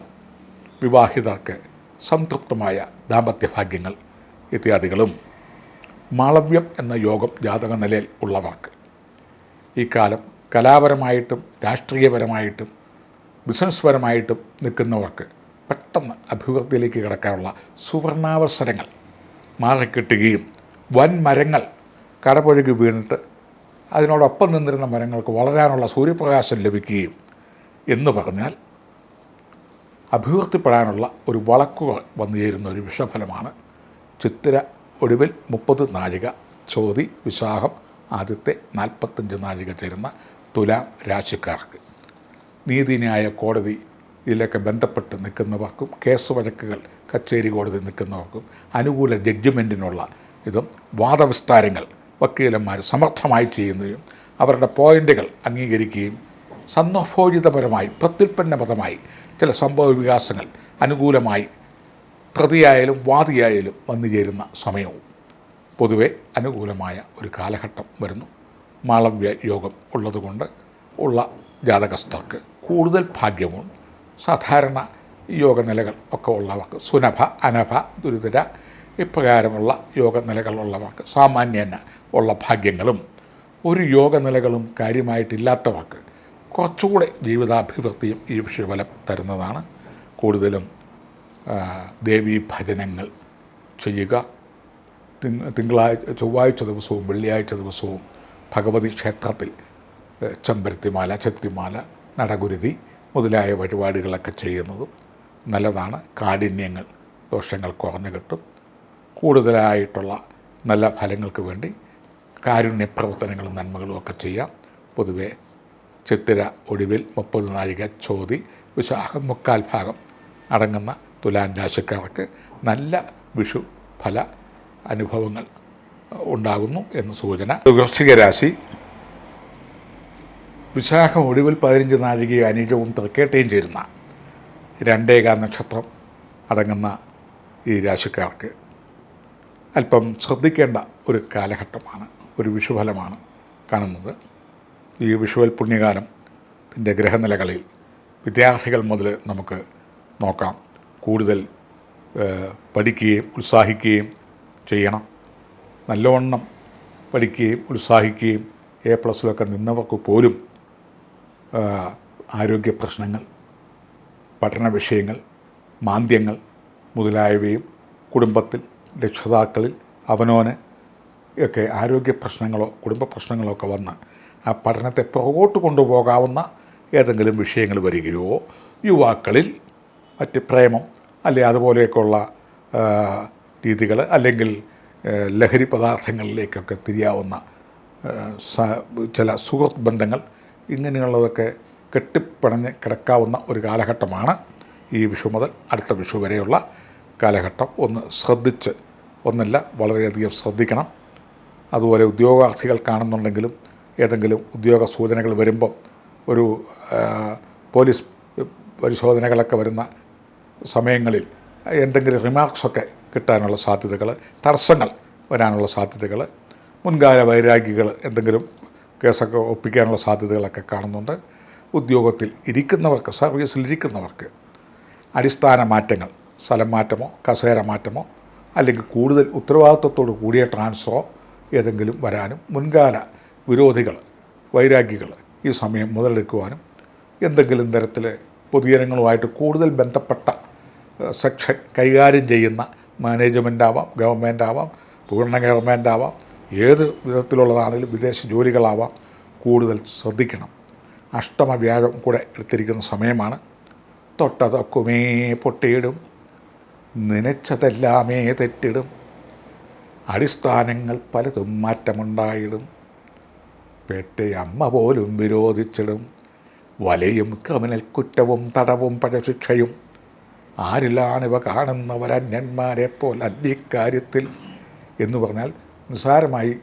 വിവാഹിതർക്ക് സംതൃപ്തമായ ദാമ്പത്യഭാഗ്യങ്ങൾ ഇത്യാദികളും. മാളവ്യം എന്ന യോഗം ജാതക നിലയിൽ ഉള്ളവർക്ക് ഈ കാലം കലാപരമായിട്ടും രാഷ്ട്രീയപരമായിട്ടും ബിസിനസ് പരമായിട്ടും നിൽക്കുന്നവർക്ക് പെട്ടെന്ന് അഭിവൃദ്ധിയിലേക്ക് കിടക്കാനുള്ള സുവർണാവസരങ്ങൾ മാറിക്കിട്ടുകയും വൻമരങ്ങൾ കടപുഴകി വീണിട്ട് അതിനോടൊപ്പം നിന്നിരുന്ന മരങ്ങൾക്ക് വളരാനുള്ള സൂര്യപ്രകാശം ലഭിക്കുകയും എന്ന് പറഞ്ഞാൽ അഭിവൃദ്ധിപ്പെടാനുള്ള ഒരു വളക്കുകൾ വന്നു ചേരുന്ന ഒരു വിഷഫലമാണ്. ചിത്തിര ഒടുവിൽ 30 നാഴിക, ചോതി വിശാഖം ആദ്യത്തെ 45 നാഴിക ചേരുന്ന തുലാം രാശിക്കാർക്ക്. നീതിന്യായ കോടതി ഇതിലൊക്കെ ബന്ധപ്പെട്ട് നിൽക്കുന്നവർക്കും കേസ് വഴക്കുകൾ കച്ചേരി കോടതി നിൽക്കുന്നവർക്കും അനുകൂല ജഡ്ജ്മെൻറ്റിനുള്ള ഇതും വാദവിസ്താരങ്ങൾ വക്കീലന്മാർ സമർത്ഥമായി ചെയ്യുകയും അവരുടെ പോയിൻ്റുകൾ അംഗീകരിക്കുകയും സന്ദർഭോചിതപരമായി പ്രത്യുൽപ്പന്നപരമായി ചില സംഭവ വികാസങ്ങൾ അനുകൂലമായി പ്രതിയായാലും വാദിയായാലും വന്നു ചേരുന്ന സമയവും പൊതുവെ അനുകൂലമായ ഒരു കാലഘട്ടം വരുന്നു. മാളവ്യ യോഗം ഉള്ളതുകൊണ്ട് ഉള്ള ജാതകസ്ഥർക്ക് കൂടുതൽ ഭാഗ്യവും സാധാരണ യോഗനിലകൾ ഒക്കെ ഉള്ളവർക്ക് സുനഭ, അനഭ, ദുരിതര ഇപ്രകാരമുള്ള യോഗനിലകളുള്ളവർക്ക് സാമാന്യേന ഉള്ള ഭാഗ്യങ്ങളും ഒരു യോഗനിലകളും കാര്യമായിട്ടില്ലാത്തവർക്ക് കുറച്ചുകൂടെ ജീവിതാഭിവൃദ്ധിയും ഈ വിഷയഫലം തരുന്നതാണ്. കൂടുതലും ദേവീ ഭജനങ്ങൾ ചെയ്യുക. ചൊവ്വാഴ്ച ദിവസവും വെള്ളിയാഴ്ച ദിവസവും ഭഗവതി ക്ഷേത്രത്തിൽ ചെമ്പരത്തിമാല, ചെത്തിമാല, നടകുരുതി മുതലായ വഴിപാടുകളൊക്കെ ചെയ്യുന്നതും നല്ലതാണ്. കാഠിന്യങ്ങൾ, ദോഷങ്ങൾ കുറഞ്ഞു കിട്ടും. കൂടുതലായിട്ടുള്ള നല്ല ഫലങ്ങൾക്ക് വേണ്ടി കാരുണ്യ പ്രവർത്തനങ്ങളും നന്മകളും ഒക്കെ ചെയ്യാം. പൊതുവെ ചിത്തിര ഒടുവിൽ 30 നാഴിക, ചോതി വിശാഖം 3/4 ഭാഗം അടങ്ങുന്ന തുലാം രാശിക്കാർക്ക് നല്ല വിഷു ഫല അനുഭവങ്ങൾ ഉണ്ടാകുന്നു എന്ന് സൂചന. വൃശ്ചിക രാശി വിശാഖം ഒടുവിൽ 15 നാഴികയും അനിഴവും തൃക്കേട്ടയും ചേരുന്ന 2 നക്ഷത്രം അടങ്ങുന്ന ഈ രാശിക്കാർക്ക് അല്പം ശ്രദ്ധിക്കേണ്ട ഒരു കാലഘട്ടമാണ്, ഒരു വിഷുഫലമാണ് കാണുന്നത്. ഈ വിഷുവൽ പുണ്യകാലത്തിൻ്റെ ഗ്രഹനിലകളിൽ വിദ്യാർത്ഥികൾ മുതൽ നമുക്ക് നോക്കാം. കൂടുതൽ പഠിക്കുകയും ഉത്സാഹിക്കുകയും ചെയ്യണം. നല്ലവണ്ണം പഠിക്കുകയും ഉത്സാഹിക്കുകയും A+ലൊക്കെ നിന്നവർക്ക് പോലും ആരോഗ്യ പ്രശ്നങ്ങൾ, പഠന വിഷയങ്ങൾ, മാന്ദ്യങ്ങൾ മുതലായവയും കുടുംബത്തിൽ, രക്ഷിതാക്കളിൽ അവനോന് ഒക്കെ ആരോഗ്യ പ്രശ്നങ്ങളോ കുടുംബ പ്രശ്നങ്ങളോ ഒക്കെ വന്ന് ആ പഠനത്തെ പുറകോട്ട് കൊണ്ടുപോകാവുന്ന ഏതെങ്കിലും വിഷയങ്ങൾ വരികയോ, യുവാക്കളിൽ മറ്റ് പ്രേമം അല്ലെ അതുപോലെയൊക്കെയുള്ള രീതികൾ അല്ലെങ്കിൽ ലഹരി പദാർത്ഥങ്ങളിലേക്കൊക്കെ തിരിയാവുന്ന ചില സുഹൃത്ത് ബന്ധങ്ങൾ ഇങ്ങനെയുള്ളതൊക്കെ കെട്ടിപ്പിണഞ്ഞ് കിടക്കാവുന്ന ഒരു കാലഘട്ടമാണ് ഈ വിഷു മുതൽ അടുത്ത വിഷു വരെയുള്ള കാലഘട്ടം. ഒന്ന് ശ്രദ്ധിച്ച്, ഒന്നല്ല വളരെയധികം ശ്രദ്ധിക്കണം. അതുപോലെ ഉദ്യോഗാർത്ഥികൾ കാണുന്നുണ്ടെങ്കിലും ഏതെങ്കിലും ഉദ്യോഗ സൂചനകൾ വരുമ്പം ഒരു പോലീസ് പരിശോധനകളൊക്കെ വരുന്ന സമയങ്ങളിൽ എന്തെങ്കിലും റിമാർക്സൊക്കെ കിട്ടാനുള്ള സാധ്യതകൾ, തടസ്സങ്ങൾ വരാനുള്ള സാധ്യതകൾ, മുൻകാല വൈരാഗികൾ എന്തെങ്കിലും കേസൊക്കെ ഒപ്പിക്കാനുള്ള സാധ്യതകളൊക്കെ കാണുന്നുണ്ട്. ഉദ്യോഗത്തിൽ ഇരിക്കുന്നവർക്ക്, സർവീസിലിരിക്കുന്നവർക്ക് അടിസ്ഥാന മാറ്റങ്ങൾ, സ്ഥലം മാറ്റമോ കസേര മാറ്റമോ അല്ലെങ്കിൽ കൂടുതൽ ഉത്തരവാദിത്വത്തോട് കൂടിയ ട്രാൻസ്ഫറോ ഏതെങ്കിലും വരാനും മുൻകാല വിരോധികൾ, വൈരാഗികൾ ഈ സമയം മുതലെടുക്കുവാനും എന്തെങ്കിലും തരത്തിൽ പൊതുജനങ്ങളുമായിട്ട് കൂടുതൽ ബന്ധപ്പെട്ട സെക്ഷൻ കൈകാര്യം ചെയ്യുന്ന മാനേജ്മെൻറ്റാവാം, ഗവൺമെൻറ്റാവാം, പൂർണ്ണ ഗവൺമെൻറ്റാവാം, ഏത് വിധത്തിലുള്ളതാണെങ്കിലും വിദേശ ജോലികളാവാം, കൂടുതൽ ശ്രദ്ധിക്കണം. അഷ്ടമ വ്യാഴം കൂടെ എടുത്തിരിക്കുന്ന സമയമാണ്. തൊട്ടതൊക്കുമേ പൊട്ടിയിടും, നനച്ചതെല്ലാമേ തെറ്റിടും, അടിസ്ഥാനങ്ങൾ പലതും മാറ്റമുണ്ടായിടും, പേട്ടയമ്മ പോലും വിരോധിച്ചിടും, വലയും ക്രിമിനൽ കുറ്റവും തടവും പഴശിക്ഷയും, ആരിലാണിവ കാണുന്നവരന്യന്മാരെ പോലെ അന്യക്കാര്യത്തിൽ എന്ന് പറഞ്ഞാൽ നിസ്സാരമായി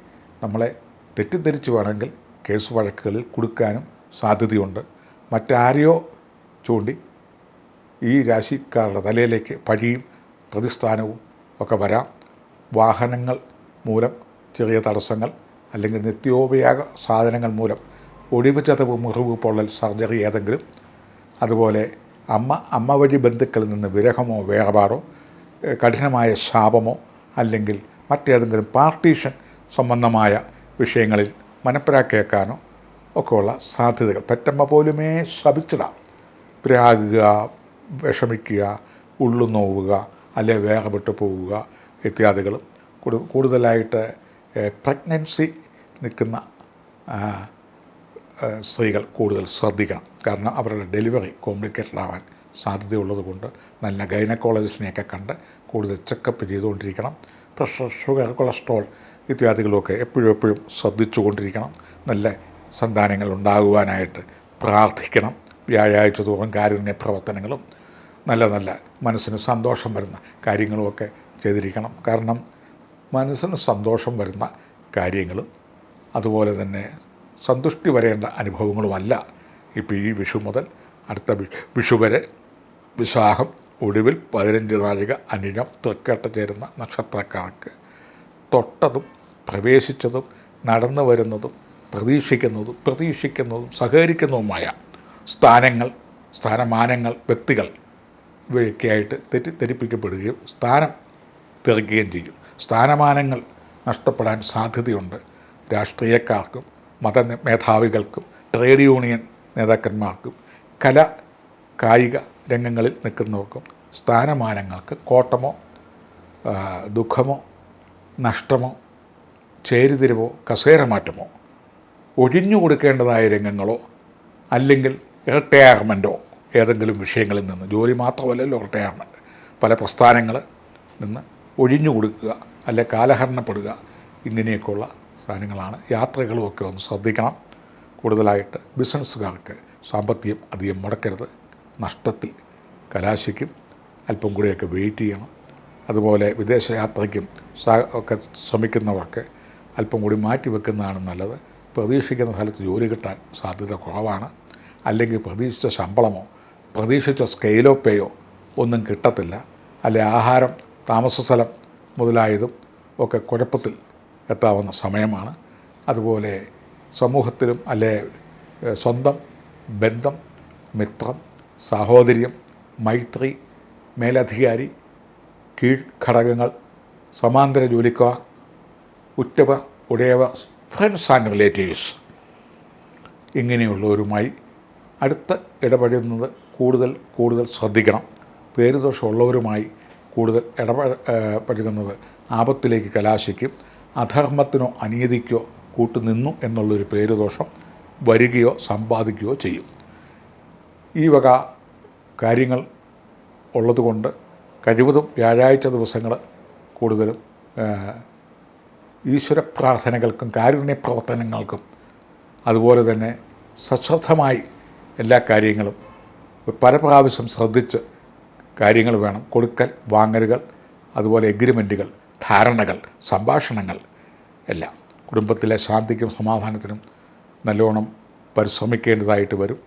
നമ്മളെ തെറ്റിദ്ധരിച്ചു വേണമെങ്കിൽ കേസ് വഴക്കുകളിൽ കൊടുക്കാനും സാധ്യതയുണ്ട്. മറ്റാരെയോ ചൂണ്ടി ഈ രാശിക്കാരുടെ തലയിലേക്ക് പഴിയും പ്രതിസ്ഥാനവും ഒക്കെ വരാം. വാഹനങ്ങൾ മൂലം ചെറിയ തടസ്സങ്ങൾ അല്ലെങ്കിൽ നിത്യോപയോഗ സാധനങ്ങൾ മൂലം ഒടിവ്, ചതവ്, മുറിവ്, പൊള്ളൽ, സർജറി ഏതെങ്കിലും, അതുപോലെ അമ്മ വഴി ബന്ധുക്കളിൽ നിന്ന് വിരഹമോ വേർപാടോ, കഠിനമായ ശാപമോ അല്ലെങ്കിൽ മറ്റേതെങ്കിലും പാർട്ടീഷൻ സംബന്ധമായ വിഷയങ്ങളിൽ മനപ്പരാക്കേക്കാനോ ഒക്കെയുള്ള സാധ്യതകൾ. പെറ്റമ്മ പോലുമേ ശപിച്ചിടാം. പ്രാകുക, വിഷമിക്കുക, ഉള്ളു നോവുക, അല്ലെ വേഗപ്പെട്ട് പോവുക ഇത്യാദികളും. കൂടുതലായിട്ട് പ്രഗ്നൻസി നിൽക്കുന്ന സ്ത്രീകൾ കൂടുതൽ ശ്രദ്ധിക്കണം. കാരണം അവരുടെ ഡെലിവറി കോംപ്ലിക്കേറ്റഡ് ആവാൻ സാധ്യതയുള്ളത് കൊണ്ട് നല്ല ഗൈനക്കോളജിസ്റ്റിനെയൊക്കെ കണ്ട് കൂടുതൽ ചെക്കപ്പ് ചെയ്തുകൊണ്ടിരിക്കണം. പ്രഷർ, ഷുഗർ, കൊളസ്ട്രോൾ ഇത്യാദികളൊക്കെ എപ്പോഴും ശ്രദ്ധിച്ചു കൊണ്ടിരിക്കണം. നല്ല സന്താനങ്ങൾ ഉണ്ടാകുവാനായിട്ട് പ്രാർത്ഥിക്കണം. വ്യാഴാഴ്ച തോറും കാരുണ്യ പ്രവർത്തനങ്ങളും നല്ല മനസ്സിന് സന്തോഷം വരുന്ന കാര്യങ്ങളുമൊക്കെ ചെയ്തിരിക്കണം. കാരണം മനസ്സിന് സന്തോഷം വരുന്ന കാര്യങ്ങളും അതുപോലെ തന്നെ സന്തുഷ്ടി വരേണ്ട അനുഭവങ്ങളുമല്ല ഇപ്പോൾ ഈ വിഷു മുതൽ അടുത്ത വിഷു വരെ. വിശാഖം ഒടുവിൽ 15 നാഴിക അനിഴം തൃക്കേട്ട ചേരുന്ന നക്ഷത്രക്കാർക്ക് തൊട്ടതും പ്രവേശിച്ചതും നടന്നു വരുന്നതും പ്രതീക്ഷിക്കുന്നതും സഹകരിക്കുന്നതുമായ സ്ഥാനങ്ങൾ, സ്ഥാനമാനങ്ങൾ, വ്യക്തികൾ ഇവയൊക്കെയായിട്ട് തെറ്റിദ്ധരിപ്പിക്കപ്പെടുകയും സ്ഥാനം തെറിക്കുകയും ചെയ്യും. സ്ഥാനമാനങ്ങൾ നഷ്ടപ്പെടാൻ സാധ്യതയുണ്ട്. രാഷ്ട്രീയക്കാർക്കും മതമേധാവികൾക്കും ട്രേഡ് യൂണിയൻ നേതാക്കന്മാർക്കും കായിക രംഗങ്ങളിൽ നിൽക്കുന്നവർക്കും സ്ഥാനമാനങ്ങൾക്ക് കോട്ടമോ ദുഃഖമോ നഷ്ടമോ ചേരിതിരിവോ കസേരമാറ്റമോ ഒഴിഞ്ഞു കൊടുക്കേണ്ടതായ രംഗങ്ങളോ അല്ലെങ്കിൽ റിട്ടയർമെൻറ്റോ ഏതെങ്കിലും വിഷയങ്ങളിൽ നിന്ന്, ജോലി മാത്രമല്ലല്ലോ റിട്ടയർമെൻറ്റ്, പല പ്രസ്ഥാനങ്ങൾ നിന്ന് ഒഴിഞ്ഞു കൊടുക്കുക അല്ലെ കാലഹരണപ്പെടുക, ഇങ്ങനെയൊക്കെയുള്ള സാധനങ്ങളാണ്. യാത്രകളുമൊക്കെ ഒന്ന് ശ്രദ്ധിക്കണം. കൂടുതലായിട്ട് ബിസിനസ്സുകാർക്ക് സാമ്പത്തികം അധികം മുടക്കരുത്, നഷ്ടത്തിൽ കലാശിക്കും. അല്പം കൂടിയൊക്കെ വെയിറ്റ് ചെയ്യണം. അതുപോലെ വിദേശയാത്രയ്ക്കും ഒക്കെ ശ്രമിക്കുന്നവർക്ക് അല്പം കൂടി മാറ്റി വെക്കുന്നതാണ് നല്ലത്. പ്രതീക്ഷിക്കുന്ന സ്ഥലത്ത് ജോലി കിട്ടാൻ സാധ്യത കുറവാണ്. അല്ലെങ്കിൽ പ്രതീക്ഷിച്ച ശമ്പളമോ പ്രതീക്ഷിച്ച സ്കെയിലോ പേയോ ഒന്നും കിട്ടത്തില്ല. അല്ലെ ആഹാരം, താമസ സ്ഥലം മുതലായതും ഒക്കെ കുഴപ്പത്തിൽ എത്താവുന്ന സമയമാണ്. അതുപോലെ സമൂഹത്തിലും അല്ലെ സ്വന്തം ബന്ധം, മിത്രം, സാഹോദര്യം, മൈത്രി, മേലധികാരി, കീഴ്ഘടകങ്ങൾ, സമാന്തര ജോലിക്കാർ, ഉറ്റവർ, ഉടയവർ, ഫ്രണ്ട്സ് ആൻഡ് റിലേറ്റീവ്സ് ഇങ്ങനെയുള്ളവരുമായി അടുത്ത് ഇടപെടുന്നത് കൂടുതൽ ശ്രദ്ധിക്കണം. പേരുദോഷമുള്ളവരുമായി കൂടുതൽ ഇടപഴകുന്നത് ആപത്തിലേക്ക് കലാശിക്കും. അധർമ്മത്തിനോ അനീതിക്കോ കൂട്ടുനിന്നു എന്നുള്ളൊരു പേരുദോഷം വരികയോ സമ്പാദിക്കുകയോ ചെയ്യും. ഈ വക കാര്യങ്ങൾ ഉള്ളതുകൊണ്ട് കഴിവതും വ്യാഴാഴ്ച ദിവസങ്ങൾ കൂടുതലും ഈശ്വര പ്രാർത്ഥനകൾക്കും കാരുണ്യ പ്രവർത്തനങ്ങൾക്കും അതുപോലെ തന്നെ സശ്രദ്ധമായി എല്ലാ കാര്യങ്ങളും പല പ്രാവശ്യം ശ്രദ്ധിച്ച് കാര്യങ്ങൾ വേണം. കൊടുക്കൽ വാങ്ങലുകൾ, അതുപോലെ എഗ്രിമെൻറ്റുകൾ, ധാരണകൾ, സംഭാഷണങ്ങൾ എല്ലാം കുടുംബത്തിലെ ശാന്തിക്കും സമാധാനത്തിനും നല്ലോണം പരിശ്രമിക്കേണ്ടതായിട്ട് വരും.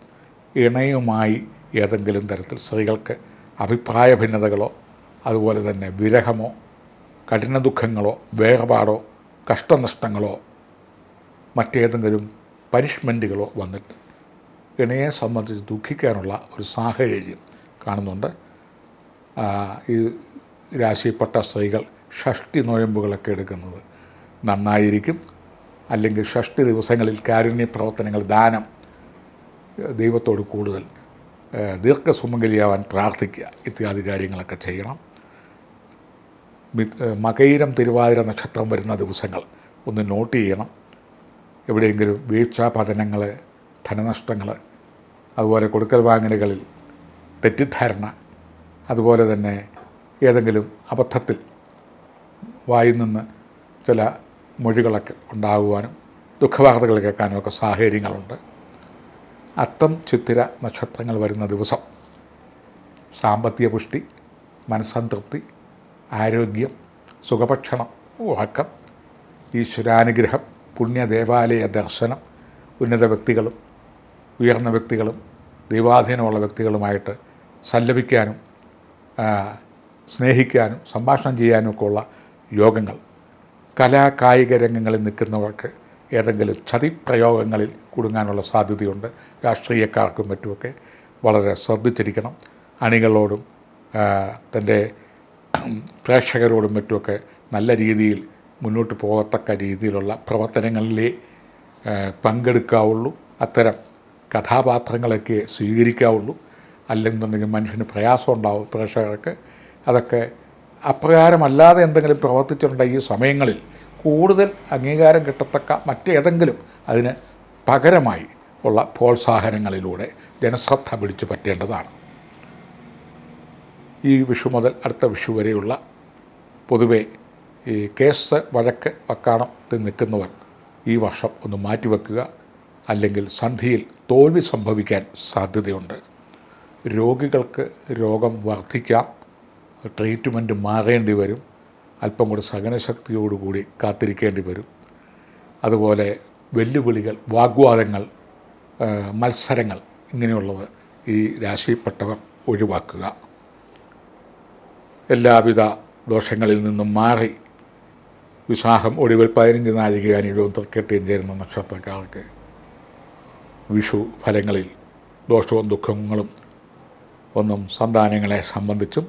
ഇണയുമായി ഏതെങ്കിലും തരത്തിൽ സ്ത്രീകൾക്ക് അഭിപ്രായ ഭിന്നതകളോ അതുപോലെ തന്നെ വിരഹമോ കഠിന ദുഃഖങ്ങളോ വേർപാടോ കഷ്ടനഷ്ടങ്ങളോ മറ്റേതെങ്കിലും പനിഷ്മെൻറ്റുകളോ വന്നിട്ട് ഇണയെ സംബന്ധിച്ച് ദുഃഖിക്കാനുള്ള ഒരു സാഹചര്യം കാണുന്നുണ്ട്. ഈ രാശിപ്പെട്ട സ്ത്രീകൾ ഷഷ്ടി നോയമ്പുകളൊക്കെ എടുക്കുന്നത് നന്നായിരിക്കും. അല്ലെങ്കിൽ ഷഷ്ടി ദിവസങ്ങളിൽ കാരുണ്യ പ്രവർത്തനങ്ങൾ, ദാനം, ദൈവത്തോട് കൂടുതൽ ദീർഘസുമംഗലിയാവാൻ പ്രാർത്ഥിക്കുക ഇത്യാദി കാര്യങ്ങളൊക്കെ ചെയ്യണം. മകയിരം തിരുവാതിര നക്ഷത്രം വരുന്ന ദിവസങ്ങൾ ഒന്ന് നോട്ട് ചെയ്യണം. എവിടെയെങ്കിലും വീഴ്ച, പതനങ്ങൾ, ധനനഷ്ടങ്ങൾ, അതുപോലെ കൊടുക്കൽ വാങ്ങലുകളിൽ തെറ്റിദ്ധാരണ, അതുപോലെ തന്നെ ഏതെങ്കിലും അബദ്ധത്തിൽ വായിൽ നിന്ന് ചില മൊഴികളൊക്കെ ഉണ്ടാകുവാനും ദുഃഖവാർത്തകൾ കേൾക്കാനും ഒക്കെ സാഹചര്യങ്ങളുണ്ട്. അത്തം, ചിത്തിര നക്ഷത്രങ്ങൾ വരുന്ന ദിവസം സാമ്പത്തിക പുഷ്ടി, മനസ്സംതൃപ്തി, ആരോഗ്യം, സുഖഭക്ഷണം, ഉറക്കം, ഈശ്വരാനുഗ്രഹം, പുണ്യദേവാലയ ദർശനം, ഉന്നത വ്യക്തികളും ഉയർന്ന വ്യക്തികളും ദൈവാധീനമുള്ള വ്യക്തികളുമായിട്ട് സല്ലപിക്കാനും സ്നേഹിക്കാനും സംഭാഷണം ചെയ്യാനുമൊക്കെ ഉള്ള യോഗങ്ങൾ. കലാകായിക രംഗങ്ങളിൽ നിൽക്കുന്നവർക്ക് ഏതെങ്കിലും ചതിപ്രയോഗങ്ങളിൽ കുടുങ്ങാനുള്ള സാധ്യതയുണ്ട്. രാഷ്ട്രീയക്കാർക്കും മറ്റുമൊക്കെ വളരെ ശ്രദ്ധിച്ചിരിക്കണം. അണികളോടും തൻ്റെ പ്രേക്ഷകരോടും മറ്റുമൊക്കെ നല്ല രീതിയിൽ മുന്നോട്ട് പോകത്തക്ക രീതിയിലുള്ള പ്രവർത്തനങ്ങളിലേ പങ്കെടുക്കാവുള്ളൂ. അത്തരം കഥാപാത്രങ്ങളൊക്കെ സ്വീകരിക്കാവുള്ളൂ. അല്ലെന്നുണ്ടെങ്കിൽ മനുഷ്യന് പ്രയാസം ഉണ്ടാവും പ്രേക്ഷകർക്ക്. അതൊക്കെ അപ്രകാരമല്ലാതെ എന്തെങ്കിലും പ്രവർത്തിച്ചിട്ടുണ്ടെങ്കിൽ ഈ സമയങ്ങളിൽ കൂടുതൽ അംഗീകാരം കിട്ടത്തക്ക മറ്റേതെങ്കിലും അതിന് പകരമായി ഉള്ള പ്രോത്സാഹനങ്ങളിലൂടെ ജനശ്രദ്ധ പിടിച്ചു പറ്റേണ്ടതാണ്. ഈ വിഷു മുതൽ അടുത്ത വിഷു വരെയുള്ള പൊതുവെ ഈ കേസ്, വഴക്ക്, വക്കാണത്തിൽ നിൽക്കുന്നവർ ഈ വർഷം ഒന്ന് മാറ്റിവെക്കുക. അല്ലെങ്കിൽ സന്ധിയിൽ തോൽവി സംഭവിക്കാൻ സാധ്യതയുണ്ട്. രോഗികൾക്ക് രോഗം വർദ്ധിക്കാം, ട്രീറ്റ്മെൻറ്റ് മാറേണ്ടി വരും, അല്പം കൂടി സഹനശക്തിയോടുകൂടി കാത്തിരിക്കേണ്ടി വരും. അതുപോലെ വെല്ലുവിളികൾ, വാഗ്വാദങ്ങൾ, മത്സരങ്ങൾ ഇങ്ങനെയുള്ളത് ഈ രാശിയിൽപ്പെട്ടവർ ഒഴിവാക്കുക. എല്ലാവിധ ദോഷങ്ങളിൽ നിന്നും മാറി വിശാഖം ഒടുവിൽ 15 നാഴികയാനിഴവും തൃക്കേട്ടയും ചേരുന്ന നക്ഷത്രക്കാർക്ക് വിഷു ഫലങ്ങളിൽ ദോഷവും ദുഃഖങ്ങളും ഒന്നും സന്താനങ്ങളെ സംബന്ധിച്ചും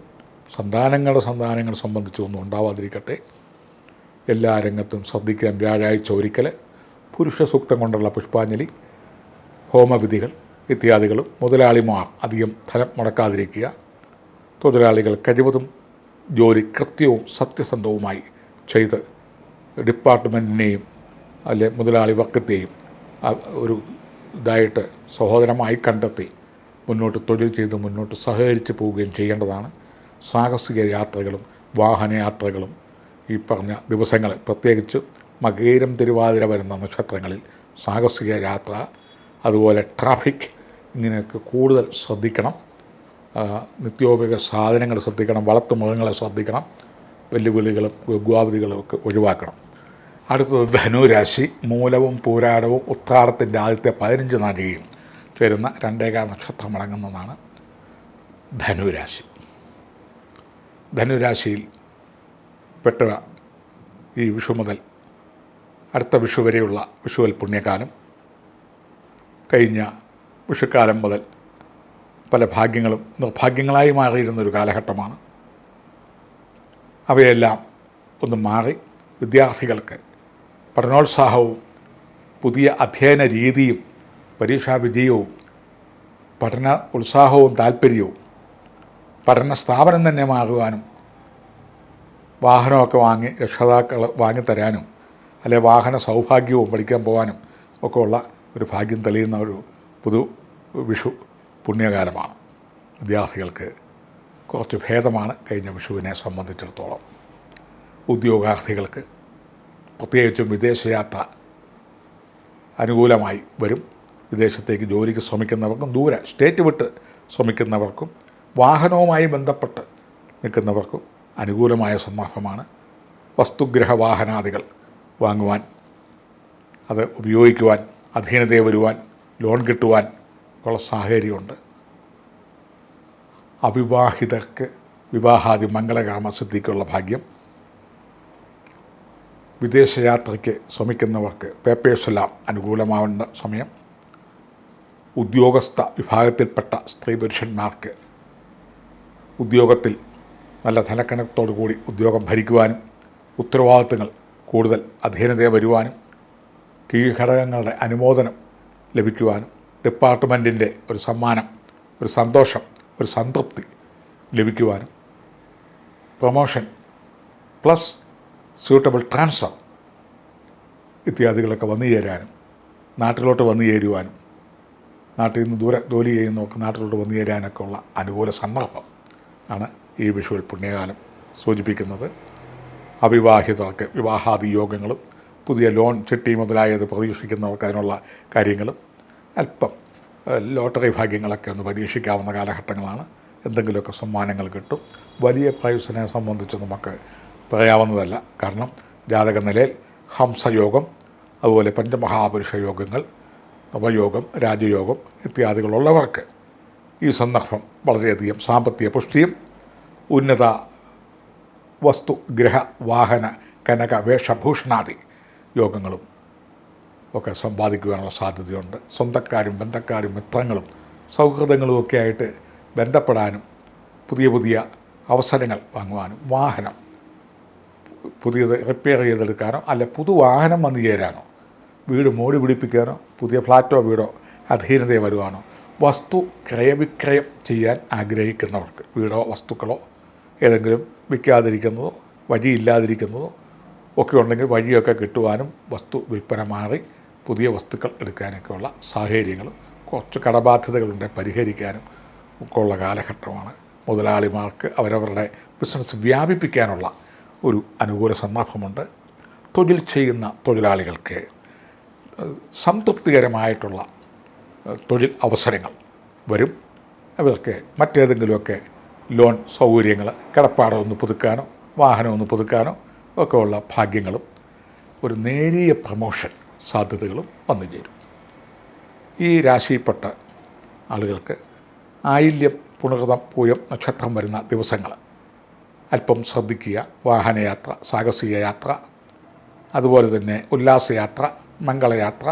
സന്താനങ്ങൾ സംബന്ധിച്ചും ഒന്നും ഉണ്ടാവാതിരിക്കട്ടെ. എല്ലാ രംഗത്തും ശ്രദ്ധിക്കാൻ വ്യാഴാഴ്ച ഒരിക്കൽ പുരുഷ സൂക്തം കൊണ്ടുള്ള പുഷ്പാഞ്ജലി, ഹോമവിധികൾ ഇത്യാദികളും. മുതലാളിമാർ അധികം ധനം മുടക്കാതിരിക്കുക. തൊഴിലാളികൾ കഴിവതും ജോലി കൃത്യവും സത്യസന്ധവുമായി ചെയ്ത് ഡിപ്പാർട്ട്മെൻറ്റിനെയും അല്ലെ മുതലാളി വർഗത്തെയും ഒരു ഇതായിട്ട് സഹോദരമായി കണ്ടെത്തി മുന്നോട്ട് തൊഴിൽ ചെയ്ത് മുന്നോട്ട് സഹകരിച്ച് പോവുകയും ചെയ്യേണ്ടതാണ്. സാഹസിക യാത്രകളും വാഹനയാത്രകളും ഈ പറഞ്ഞ ദിവസങ്ങളിൽ, പ്രത്യേകിച്ച് മകയിരം തിരുവാതിര വരുന്ന നക്ഷത്രങ്ങളിൽ സാഹസിക യാത്ര, അതുപോലെ ട്രാഫിക് ഇങ്ങനെയൊക്കെ കൂടുതൽ ശ്രദ്ധിക്കണം. നിത്യോപയോഗ സാധനങ്ങൾ ശ്രദ്ധിക്കണം, വളർത്തുമൃഗങ്ങളെ ശ്രദ്ധിക്കണം, വെല്ലുവിളികളും ഗുഗ്വാവധികളും ഒക്കെ ഒഴിവാക്കണം. അടുത്തത് ധനുരാശി. മൂലവും പൂരാടവും ഉത്രാടത്തിൻ്റെ ആദ്യത്തെ 15 നാഴികയും ചേരുന്ന 2 നക്ഷത്രം അടങ്ങുന്നതാണ് ധനുരാശി. ധനുരാശിയിൽ പെട്ട ഈ വിഷു മുതൽ അടുത്ത വിഷു വരെയുള്ള വിഷുവൽ പുണ്യകാലം, കഴിഞ്ഞ വിഷുക്കാലം മുതൽ പല ഭാഗ്യങ്ങളും നിർഭാഗ്യങ്ങളായി മാറിയിരുന്നൊരു കാലഘട്ടമാണ്. അവയെല്ലാം ഒന്ന് മാറി വിദ്യാർത്ഥികൾക്ക് പഠനോത്സാഹവും പുതിയ അധ്യയന രീതിയും പരീക്ഷാ വിജയവും പഠന ഉത്സാഹവും താല്പര്യവും പഠന സ്ഥാപനം തന്നെ മാറുവാനും വാഹനമൊക്കെ വാങ്ങി രക്ഷിതാക്കൾ വാങ്ങിത്തരാനും അല്ലെ വാഹന സൗഭാഗ്യവും പഠിക്കാൻ പോകാനും ഒക്കെ ഉള്ള ഒരു ഭാഗ്യം തെളിയുന്ന ഒരു വിഷു പുണ്യകാലമാണ്. വിദ്യാർത്ഥികൾക്ക് കുറച്ച് ഭേദമാണ് കഴിഞ്ഞ വിഷുവിനെ സംബന്ധിച്ചിടത്തോളം. ഉദ്യോഗാർത്ഥികൾക്ക് പ്രത്യേകിച്ചും വിദേശയാത്ര അനുകൂലമായി വരും. വിദേശത്തേക്ക് ജോലിക്ക് ശ്രമിക്കുന്നവർക്കും ദൂരെ സ്റ്റേറ്റ് വിട്ട് ശ്രമിക്കുന്നവർക്കും വാഹനവുമായി ബന്ധപ്പെട്ട് നിൽക്കുന്നവർക്കും അനുകൂലമായ സന്ദർഭമാണ്. വസ്തുഗ്രഹ വാഹനാദികൾ വാങ്ങുവാൻ, അത് ഉപയോഗിക്കുവാൻ, അധീനതയെ വരുവാൻ, ലോൺ കിട്ടുവാൻ ഉള്ള സാഹചര്യമുണ്ട്. അവിവാഹിതർക്ക് വിവാഹാദി മംഗളകർമ്മ സിദ്ധിക്കുള്ള ഭാഗ്യം. വിദേശയാത്രയ്ക്ക് ശ്രമിക്കുന്നവർക്ക് പേപ്പേഴ്സെല്ലാം അനുകൂലമാവേണ്ട സമയം. ഉദ്യോഗസ്ഥ വിഭാഗത്തിൽപ്പെട്ട സ്ത്രീ പുരുഷന്മാർക്ക് ഉദ്യോഗത്തിൽ നല്ല ധനക്കനത്തോടു കൂടി ഉദ്യോഗം ഭരിക്കുവാനും ഉത്തരവാദിത്തങ്ങൾ കൂടുതൽ അധീനതയെ വരുവാനും കീഴ്ഘടകങ്ങളുടെ അനുമോദനം ലഭിക്കുവാനും ഡിപ്പാർട്ട്മെൻറ്റിൻ്റെ ഒരു സമ്മാനം, ഒരു സന്തോഷം, ഒരു സംതൃപ്തി ലഭിക്കുവാനും പ്രൊമോഷൻ പ്ലസ് സ്യൂട്ടബിൾ ട്രാൻസ്ഫർ ഇത്യാദികളൊക്കെ വന്നു ചേരാനും നാട്ടിലോട്ട് വന്നു ചേരുവാനും നാട്ടിൽ നിന്ന് ദൂരെ ജോലി ചെയ്യുന്നവർക്ക് നാട്ടിലോട്ട് വന്നു ചേരാനൊക്കെ ഉള്ള അനുകൂല സന്ദർഭം ആണ് ഈ വിഷുവിൽ പുണ്യകാലം സൂചിപ്പിക്കുന്നത്. അവിവാഹിതർക്ക് വിവാഹാദി യോഗങ്ങളും പുതിയ ലോൺ ചിട്ടി മുതലായത് പ്രതീക്ഷിക്കുന്നവർക്ക് അതിനുള്ള കാര്യങ്ങളും അല്പം ലോട്ടറി ഭാഗ്യങ്ങളൊക്കെ ഒന്ന് പരീക്ഷിക്കാവുന്ന കാലഘട്ടങ്ങളാണ്. എന്തെങ്കിലുമൊക്കെ സമ്മാനങ്ങൾ കിട്ടും. വലിയ പ്രൈസിനെ സംബന്ധിച്ച് നമുക്ക് പറയാവുന്നതല്ല. കാരണം ജാതക നിലയിൽ ഹംസയോഗം, അതുപോലെ പഞ്ചമഹാപുരുഷ യോഗങ്ങൾ, നവയോഗം, രാജയോഗം ഇത്യാദികളുള്ളവർക്ക് ഈ സന്ദർഭം വളരെയധികം സാമ്പത്തിക പുഷ്ടിയും ഉന്നത വസ്തു ഗ്രഹ വാഹന കനക വേഷഭൂഷണാദി യോഗങ്ങളും ഒക്കെ സമ്പാദിക്കുവാനുള്ള സാധ്യതയുണ്ട്. സ്വന്തക്കാരും ബന്ധക്കാരും മിത്രങ്ങളും സൗഹൃദങ്ങളും ഒക്കെ ആയിട്ട് ബന്ധപ്പെടാനും പുതിയ പുതിയ അവസരങ്ങൾ വാങ്ങുവാനും വാഹനം പുതിയത് റിപ്പയർ ചെയ്തെടുക്കാനോ അല്ല പുതുവാഹനം വന്നു ചേരാനോ വീട് മോടി പിടിപ്പിക്കാനോ പുതിയ ഫ്ലാറ്റോ വീടോ അധീനതയെ വരുവാനോ വസ്തു ക്രയവിക്രയം ചെയ്യാൻ ആഗ്രഹിക്കുന്നവർക്ക് വീടോ വസ്തുക്കളോ ഏതെങ്കിലും വിൽക്കാതിരിക്കുന്നതോ വഴിയില്ലാതിരിക്കുന്നതോ ഒക്കെ ഉണ്ടെങ്കിൽ വഴിയൊക്കെ കിട്ടുവാനും വസ്തു വിൽപ്പന മാറി പുതിയ വസ്തുക്കൾ എടുക്കാനൊക്കെയുള്ള സാഹചര്യങ്ങളും കുറച്ച് കടബാധ്യതകളുണ്ട് പരിഹരിക്കാനും ഒക്കെ ഉള്ള കാലഘട്ടമാണ്. മുതലാളിമാർക്ക് അവരവരുടെ ബിസിനസ് വ്യാപിപ്പിക്കാനുള്ള ഒരു അനുകൂല സന്ദർഭമുണ്ട്. തൊഴിൽ ചെയ്യുന്ന തൊഴിലാളികൾക്ക് സംതൃപ്തികരമായിട്ടുള്ള തൊഴിൽ അവസരങ്ങൾ വരും. അവർക്ക് മറ്റേതെങ്കിലുമൊക്കെ ലോൺ സൗകര്യങ്ങൾ കിടപ്പാടം ഒന്ന് പുതുക്കാനോ വാഹനം ഒന്ന് പുതുക്കാനോ ഒക്കെ ഉള്ള ഭാഗ്യങ്ങളും ഒരു നേരിയ പ്രമോഷൻ സാധ്യതകളും വന്നു ചേരും. ഈ രാശിയിൽപ്പെട്ട ആളുകൾക്ക് ആയില്യം പുണർതം പൂയം നക്ഷത്രം വരുന്ന ദിവസങ്ങൾ അല്പം ശ്രദ്ധിക്കുക. വാഹനയാത്ര, സാഹസിക യാത്ര, അതുപോലെ തന്നെ ഉല്ലാസയാത്ര, മംഗളയാത്ര,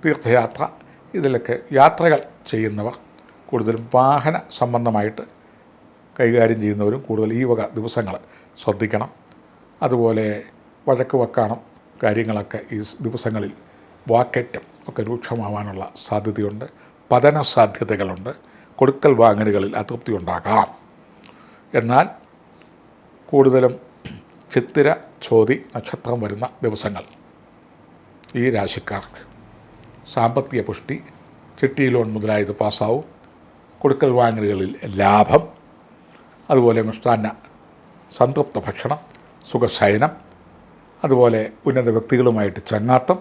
തീർത്ഥയാത്ര ഇതിലൊക്കെ യാത്രകൾ ചെയ്യുന്നവർ കൂടുതലും വാഹന സംബന്ധമായിട്ട് കൈകാര്യം ചെയ്യുന്നവരും കൂടുതൽ ഈ വക ദിവസങ്ങൾ ശ്രദ്ധിക്കണം. അതുപോലെ വഴക്ക് വക്കാണം കാര്യങ്ങളൊക്കെ ഈ ദിവസങ്ങളിൽ വാക്കേറ്റം ഒക്കെ രൂക്ഷമാവാനുള്ള സാധ്യതയുണ്ട്. പതന സാധ്യതകളുണ്ട്. കൊടുക്കൽ വാങ്ങലുകളിൽ അതൃപ്തി ഉണ്ടാകാം. എന്നാൽ കൂടുതലും ചിത്തിര ചോതി നക്ഷത്രം വരുന്ന ദിവസങ്ങൾ ഈ രാശിക്കാർക്ക് സാമ്പത്തിക പുഷ്ടി, ചിട്ടി ലോൺ മുതലായത് പാസ്സാവും. കൊടുക്കൽ വാങ്ങലുകളിൽ ലാഭം, അതുപോലെ മിഷ്ടാന്ന സംതൃപ്ത ഭക്ഷണം, സുഖശയനം, അതുപോലെ ഉന്നത വ്യക്തികളുമായിട്ട് ചങ്ങാത്തം,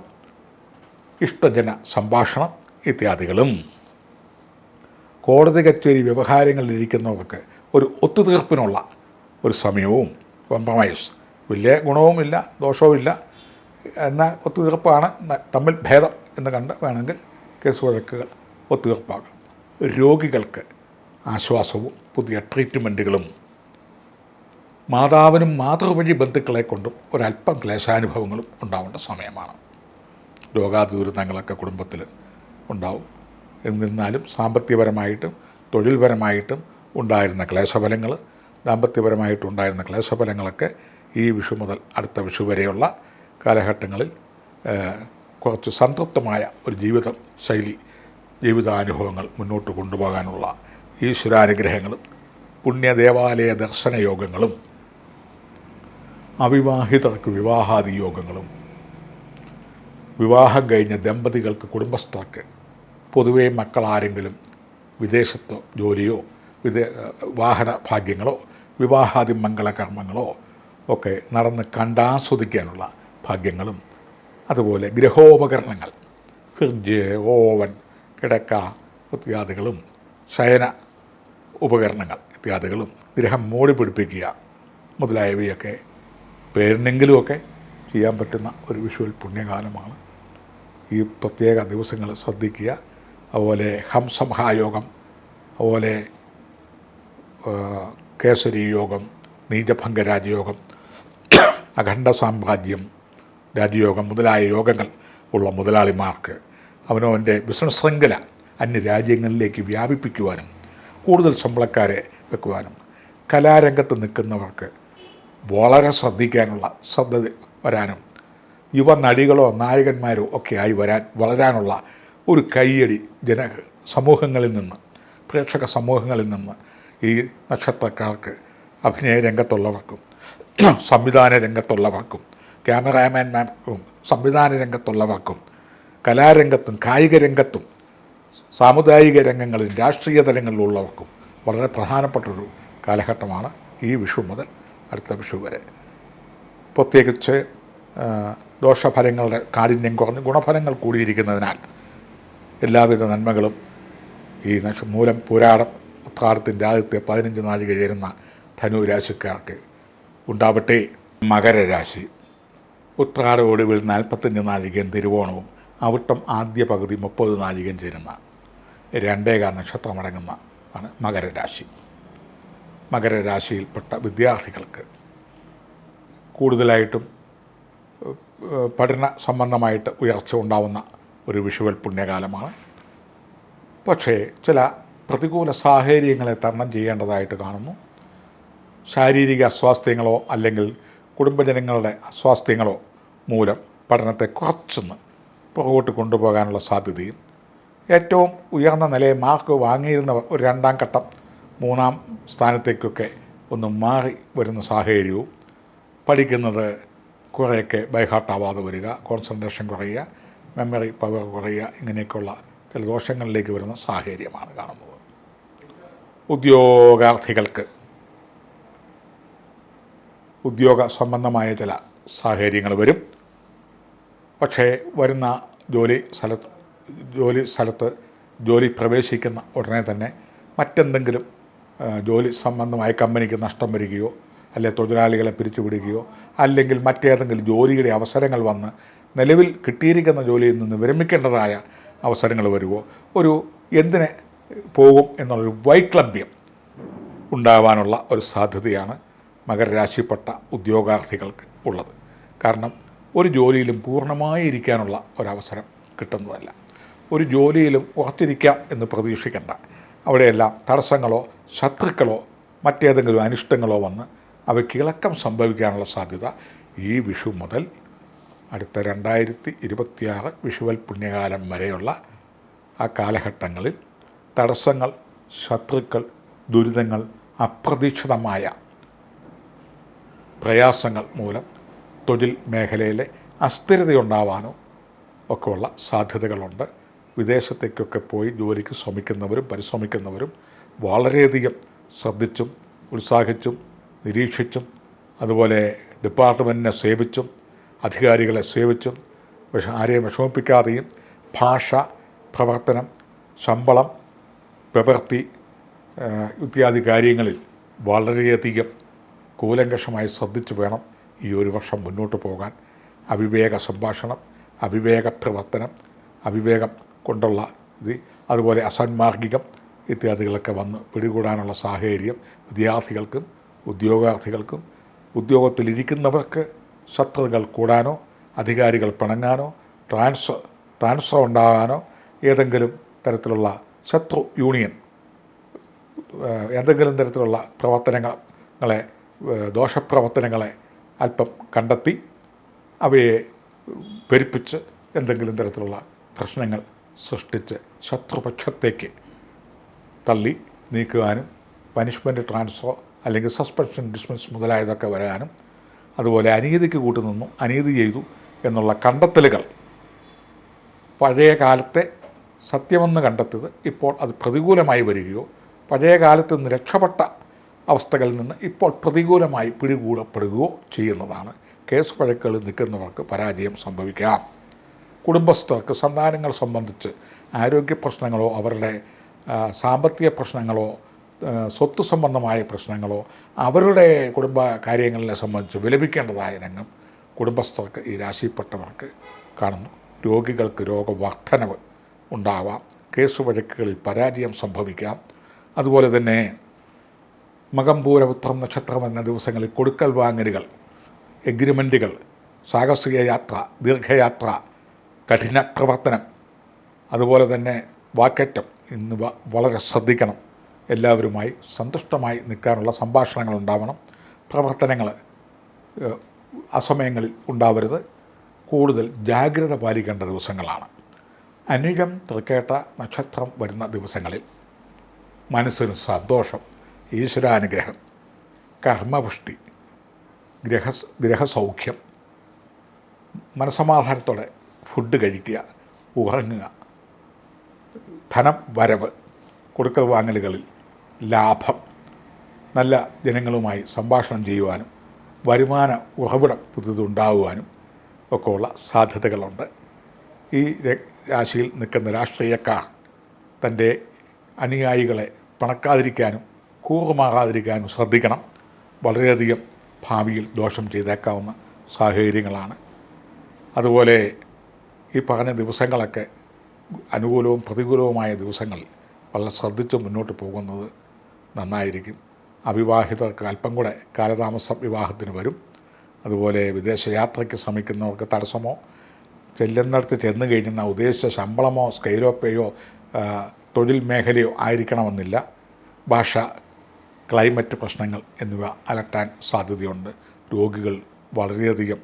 ഇഷ്ടജന സംഭാഷണം ഇത്യാദികളും. കോടതി കച്ചേരി വ്യവഹാരങ്ങളിലിരിക്കുന്നവർക്ക് ഒരു ഒത്തുതീർപ്പിനുള്ള ഒരു സമയവും കോംപ്രമൈസ് വലിയ ഗുണവുമില്ല ദോഷവുമില്ല, എന്നാൽ ഒത്തുതീർപ്പാണ് തമ്മിൽ ഭേദം എന്ന് കണ്ട് വേണമെങ്കിൽ കേസ് വഴക്കുകൾ ഒത്തുതീർപ്പാകാം. രോഗികൾക്ക് ആശ്വാസവും പുതിയ ട്രീറ്റ്മെൻറ്റുകളും മാതാവിനും മാതൃവഴി ബന്ധുക്കളെ കൊണ്ടും ഒരല്പം ക്ലേശാനുഭവങ്ങളും ഉണ്ടാവേണ്ട സമയമാണ്. രോഗാതി ദുരിതങ്ങളൊക്കെ കുടുംബത്തിൽ ഉണ്ടാവും. എന്നിരുന്നാലും സാമ്പത്തികപരമായിട്ടും തൊഴിൽപരമായിട്ടും ഉണ്ടായിരുന്ന ക്ലേശഫലങ്ങൾ, ദാമ്പത്യപരമായിട്ടുണ്ടായിരുന്ന ക്ലേശഫലങ്ങളൊക്കെ ഈ വിഷു മുതൽ അടുത്ത വിഷു വരെയുള്ള കാലഘട്ടങ്ങളിൽ കുറച്ച് സംതൃപ്തമായ ഒരു ജീവിത ശൈലി, ജീവിതാനുഭവങ്ങൾ മുന്നോട്ട് കൊണ്ടുപോകാനുള്ള ഈശ്വരാനുഗ്രഹങ്ങളും പുണ്യദേവാലയ ദർശന യോഗങ്ങളും അവിവാഹിതർക്ക് വിവാഹാദി യോഗങ്ങളും വിവാഹം കഴിഞ്ഞ ദമ്പതികൾക്ക് കുടുംബസ്ഥർക്ക് പൊതുവേ മക്കളാരെങ്കിലും വിദേശത്തോ ജോലിയോ വാഹന ഭാഗ്യങ്ങളോ വിവാഹാദി മംഗളകർമ്മങ്ങളോ ഒക്കെ നടന്ന് കണ്ടാസ്വദിക്കാനുള്ള ഭാഗ്യങ്ങളും, അതുപോലെ ഗൃഹോപകരണങ്ങൾ, ഫ്രിഡ്ജ്, ഓവൻ, കിടക്ക ഇത്യാദികളും ശയന ഉപകരണങ്ങൾ ഇത്യാദികളും ഗൃഹം മോടി പിടിപ്പിക്കുക മുതലായവയൊക്കെ പേരിനെങ്കിലുമൊക്കെ ചെയ്യാൻ പറ്റുന്ന ഒരു വിഷുവൽ പുണ്യകാലമാണ്. ഈ പ്രത്യേക ദിവസങ്ങൾ ശ്രദ്ധിക്കുക. അതുപോലെ ഹംസമഹായോഗം, അതുപോലെ കേസരി യോഗം, നീചഭംഗ രാജയോഗം, അഖണ്ഡ സാമ്രാജ്യം രാജയോഗം മുതലായ യോഗങ്ങൾ ഉള്ള മുതലാളിമാർക്ക് അവനവൻ്റെ ബിസിനസ് ശൃംഖല അന്യരാജ്യങ്ങളിലേക്ക് വ്യാപിപ്പിക്കുവാനും കൂടുതൽ ശമ്പളക്കാരെ വെക്കുവാനും കലാരംഗത്ത് നിൽക്കുന്നവർക്ക് വളരെ ശ്രദ്ധിക്കാനുള്ള ശ്രദ്ധ വരാനും യുവ നടികളോ നായകന്മാരോ ഒക്കെ ആയി വളരാനുള്ള ഒരു കയ്യടി സമൂഹങ്ങളിൽ നിന്ന്, പ്രേക്ഷക സമൂഹങ്ങളിൽ നിന്ന് ഈ നക്ഷത്രക്കാർക്ക് അഭിനയ രംഗത്തുള്ളവർക്കും സംവിധാന രംഗത്തുള്ളവർക്കും ക്യാമറാമാൻമാർക്കും സംവിധാന രംഗത്തുള്ളവർക്കും കലാരംഗത്തും കായിക രംഗത്തും സാമുദായിക രംഗങ്ങളിലും രാഷ്ട്രീയ തലങ്ങളിലുള്ളവർക്കും വളരെ പ്രധാനപ്പെട്ടൊരു കാലഘട്ടമാണ് ഈ വിഷു മുതൽ അടുത്ത വിഷു വരെ. പ്രത്യേകിച്ച് ദോഷഫലങ്ങളുടെ കാഠിന്യം കുറഞ്ഞ് ഗുണഫലങ്ങൾ കൂടിയിരിക്കുന്നതിനാൽ എല്ലാവിധ നന്മകളും ഈ മൂലം പൂരാടം ഉത്രാടത്തിൻ്റെ ആദ്യത്തെ 15 നാഴിക ചേരുന്ന ധനുരാശിക്കാർക്ക് ഉണ്ടാവട്ടെ. മകരരാശി ഉത്രാട ഒടുവിൽ 45 നാഴികയും തിരുവോണവും അവിട്ടം ആദ്യ പകുതി 30 നാഴികയും ചേരുന്ന 2 നക്ഷത്രമടങ്ങുന്ന ആണ് മകരരാശി. മകരരാശിയിൽപ്പെട്ട വിദ്യാർത്ഥികൾക്ക് കൂടുതലായിട്ടും പഠന സംബന്ധമായിട്ട് ഉയർച്ച ഉണ്ടാവുന്ന ഒരു വിഷുവൽ പുണ്യകാലമാണ്. പക്ഷേ ചില പ്രതികൂല സാഹചര്യങ്ങളെ തരണം ചെയ്യേണ്ടതായിട്ട് കാണുന്നു. ശാരീരിക അസ്വാസ്ഥ്യങ്ങളോ അല്ലെങ്കിൽ കുടുംബജനങ്ങളുടെ അസ്വാസ്ഥ്യങ്ങളോ മൂലം പഠനത്തെ കുറച്ചൊന്ന് പുറകോട്ട് കൊണ്ടുപോകാനുള്ള സാധ്യതയും, ഏറ്റവും ഉയർന്ന നിലയിൽ മാർക്ക് വാങ്ങിയിരുന്നവർ ഒരു 2ാം ഘട്ടം 3ാം സ്ഥാനത്തേക്കൊക്കെ ഒന്ന് മാറി വരുന്ന സാഹചര്യവും, പഠിക്കുന്നത് കുറേയൊക്കെ ബൈഹാർട്ടാവാതെ വരിക, കോൺസെൻട്രേഷൻ കുറയുക, മെമ്മറി പവർ കുറയുക, ഇങ്ങനെയൊക്കെയുള്ള ചില ദോഷങ്ങളിലേക്ക് വരുന്ന സാഹചര്യമാണ് കാണുന്നത്. ഉദ്യോഗാർത്ഥികൾക്ക് ഉദ്യോഗ സംബന്ധമായ ചില സാഹചര്യങ്ങൾ വരും. പക്ഷേ വരുന്ന ജോലി സ്ഥലത്ത് ജോലി പ്രവേശിക്കുന്ന ഉടനെ തന്നെ മറ്റെന്തെങ്കിലും ജോലി സംബന്ധമായ കമ്പനിക്ക് നഷ്ടം വരികയോ അല്ലെങ്കിൽ തൊഴിലാളികളെ പിരിച്ചുവിടുകയോ അല്ലെങ്കിൽ മറ്റേതെങ്കിലും ജോലിയുടെ അവസരങ്ങൾ വന്ന് നിലവിൽ കിട്ടിയിരിക്കുന്ന ജോലിയിൽ നിന്ന് വിരമിക്കേണ്ടതായ അവസരങ്ങൾ വരുമോ, ഒരു എന്തിനെ പോകും എന്നുള്ളൊരു വൈക്ലഭ്യം ഉണ്ടാവാനുള്ള ഒരു സാധ്യതയാണ് മകരരാശിപ്പെട്ട ഉദ്യോഗാർത്ഥികൾക്ക് ഉള്ളത്. കാരണം ഒരു ജോലിയിലും പൂർണ്ണമായി ഇരിക്കാനുള്ള ഒരവസരം കിട്ടുന്നതല്ല. ഒരു ജോലിയിലും ഉറച്ചിരിക്കാം എന്ന് പ്രതീക്ഷിക്കേണ്ട. അവിടെയെല്ലാം തടസ്സങ്ങളോ ശത്രുക്കളോ മറ്റേതെങ്കിലും അനിഷ്ടങ്ങളോ വന്ന് അവയ്ക്ക് ഇളക്കം സംഭവിക്കാനുള്ള സാധ്യത ഈ വിഷു മുതൽ അടുത്ത 2026 വിഷുവൽ പുണ്യകാലം വരെയുള്ള ആ കാലഘട്ടങ്ങളിൽ തടസ്സങ്ങൾ, ശത്രുക്കൾ, ദുരിതങ്ങൾ, അപ്രതീക്ഷിതമായ പ്രയാസങ്ങൾ മൂലം തൊഴിൽ മേഖലയിലെ അസ്ഥിരതയുണ്ടാവാനോ ഒക്കെയുള്ള സാധ്യതകളുണ്ട്. വിദേശത്തേക്കൊക്കെ പോയി ജോലിക്ക് പരിശ്രമിക്കുന്നവരും വളരെയധികം ശ്രദ്ധിച്ചും ഉത്സാഹിച്ചും നിരീക്ഷിച്ചും അതുപോലെ ഡിപ്പാർട്ട്മെൻറ്റിനെ സേവിച്ചും അധികാരികളെ സേവിച്ചും ആരെയും വിഷമിപ്പിക്കാതെയും ഭാഷ, പ്രവർത്തനം, ശമ്പളം, പ്രവൃത്തി ഇത്യാദി കാര്യങ്ങളിൽ വളരെയധികം കൂലങ്കഷമായി ശ്രദ്ധിച്ചു വേണം ഈ ഒരു വർഷം മുന്നോട്ട് പോകാൻ. അവിവേക സംഭാഷണം, അവിവേക പ്രവർത്തനം, അവിവേകം കൊണ്ടുള്ള അതുപോലെ അസന്മാർഗികം ഇത്യാദികളൊക്കെ വന്ന് പിടികൂടാനുള്ള സാഹചര്യം വിദ്യാർത്ഥികൾക്കും ഉദ്യോഗാർത്ഥികൾക്കും ഉദ്യോഗത്തിലിരിക്കുന്നവർക്ക് ശത്രുക്കൾ കൂടാനോ അധികാരികൾ പിണങ്ങാനോ ട്രാൻസ്ഫർ ഉണ്ടാകാനോ ഏതെങ്കിലും തരത്തിലുള്ള ശത്രു യൂണിയൻ എന്തെങ്കിലും തരത്തിലുള്ള പ്രവർത്തനങ്ങളെ ദോഷപ്രവർത്തനങ്ങളെ അല്പം കണ്ടെത്തി അവയെ പെരുപ്പിച്ച് എന്തെങ്കിലും തരത്തിലുള്ള പ്രശ്നങ്ങൾ സൃഷ്ടിച്ച് ശത്രുപക്ഷത്തേക്ക് തള്ളി നീക്കുവാനും പനിഷ്മെൻറ്റ് ട്രാൻസ്ഫർ അല്ലെങ്കിൽ സസ്പെൻഷൻ ഡിസ്മിസ് മുതലായതൊക്കെ വരാനും അതുപോലെ അനീതിക്ക് കൂട്ടുനിന്നു അനീതി ചെയ്തു എന്നുള്ള കണ്ടെത്തലുകൾ പഴയ കാലത്തെ സത്യമെന്ന് കണ്ടെത്തിയത് ഇപ്പോൾ അത് പ്രതികൂലമായി വരികയോ പഴയ കാലത്ത് നിന്ന് രക്ഷപ്പെട്ട അവസ്ഥകളിൽ നിന്ന് ഇപ്പോൾ പ്രതികൂലമായി പിടികൂടപ്പെടുകയോ ചെയ്യുന്നതാണ്. കേസ് വഴക്കുകളിൽ നിൽക്കുന്നവർക്ക് പരാജയം സംഭവിക്കാം. കുടുംബസ്ഥർക്ക് സന്താനങ്ങൾ സംബന്ധിച്ച് ആരോഗ്യ പ്രശ്നങ്ങളോ അവരുടെ സാമ്പത്തിക പ്രശ്നങ്ങളോ സ്വത്ത് സംബന്ധമായ പ്രശ്നങ്ങളോ അവരുടെ കുടുംബ കാര്യങ്ങളെ സംബന്ധിച്ച് വിലപിക്കേണ്ടതായ രംഗം കുടുംബസ്ഥർക്ക് ഈ രാശിയിൽപ്പെട്ടവർക്ക് കാണുന്നു. രോഗികൾക്ക് രോഗവർദ്ധനവ് ഉണ്ടാവാം. കേസ് വഴക്കുകളിൽ പരാജയം സംഭവിക്കാം. അതുപോലെ തന്നെ മകംപൂരപുത്രം നക്ഷത്രം എന്ന ദിവസങ്ങളിൽ കൊടുക്കൽ വാങ്ങലുകൾ, എഗ്രിമെൻറ്റുകൾ, സാഹസിക യാത്ര, ദീർഘയാത്ര, കഠിന പ്രവർത്തനം, അതുപോലെ തന്നെ വാക്കേറ്റം എന്നിവ വളരെ ശ്രദ്ധിക്കണം. എല്ലാവരുമായി സന്തുഷ്ടമായി നിൽക്കാനുള്ള സംഭാഷണങ്ങൾ ഉണ്ടാവണം. പ്രവർത്തനങ്ങൾ അസമയങ്ങളിൽ ഉണ്ടാവരുത്. കൂടുതൽ ജാഗ്രത പാലിക്കേണ്ട ദിവസങ്ങളാണ്. അനിഴം തൃക്കേട്ട നക്ഷത്രം വരുന്ന ദിവസങ്ങളിൽ മനസ്സിന് സന്തോഷം, ഈശ്വരാനുഗ്രഹം, കർമ്മപുഷ്ടി, ഗ്രഹസൗഖ്യം, മനസ്സമാധാനത്തോടെ ഫുഡ് കഴിക്കുക, ഉറങ്ങുക, ധനം വരവ്, കൊടുക്കൽ വാങ്ങലുകളിൽ ലാഭം, നല്ല ജനങ്ങളുമായി സംഭാഷണം ചെയ്യുവാനും വരുമാന ഉറവിടം പുതുതുണ്ടാകുവാനും ഒക്കെ ഉള്ള സാധ്യതകളുണ്ട്. ഈ രാശിയിൽ നിൽക്കുന്ന രാഷ്ട്രീയക്കാർ തൻ്റെ അനുയായികളെ പണക്കാതിരിക്കാനും കൂറുമാറാതിരിക്കാനും ശ്രദ്ധിക്കണം. വളരെയധികം ഭാവിയിൽ ദോഷം ചെയ്തേക്കാവുന്ന സാഹചര്യങ്ങളാണ്. അതുപോലെ ഈ പറഞ്ഞ ദിവസങ്ങളൊക്കെ അനുകൂലവും പ്രതികൂലവുമായ ദിവസങ്ങളിൽ വളരെ ശ്രദ്ധിച്ച് മുന്നോട്ട് പോകുന്നത് നന്നായിരിക്കും. അവിവാഹിതർക്ക് അല്പം കൂടെ കാലതാമസം വിവാഹത്തിന് വരും. അതുപോലെ വിദേശയാത്രയ്ക്ക് ശ്രമിക്കുന്നവർക്ക് തടസ്സമോ ചെല്ലുന്നിടത്ത് ചെന്ന് കഴിഞ്ഞാൽ ഉദ്ദേശിച്ച ശമ്പളമോ സ്കെയിലോ പേയോ തൊഴിൽ മേഖലയോ ആയിരിക്കണമെന്നില്ല. ഭാഷ, ക്ലൈമറ്റ് പ്രശ്നങ്ങൾ എന്നിവ അലട്ടാൻ സാധ്യതയുണ്ട്. രോഗികൾ വളരെയധികം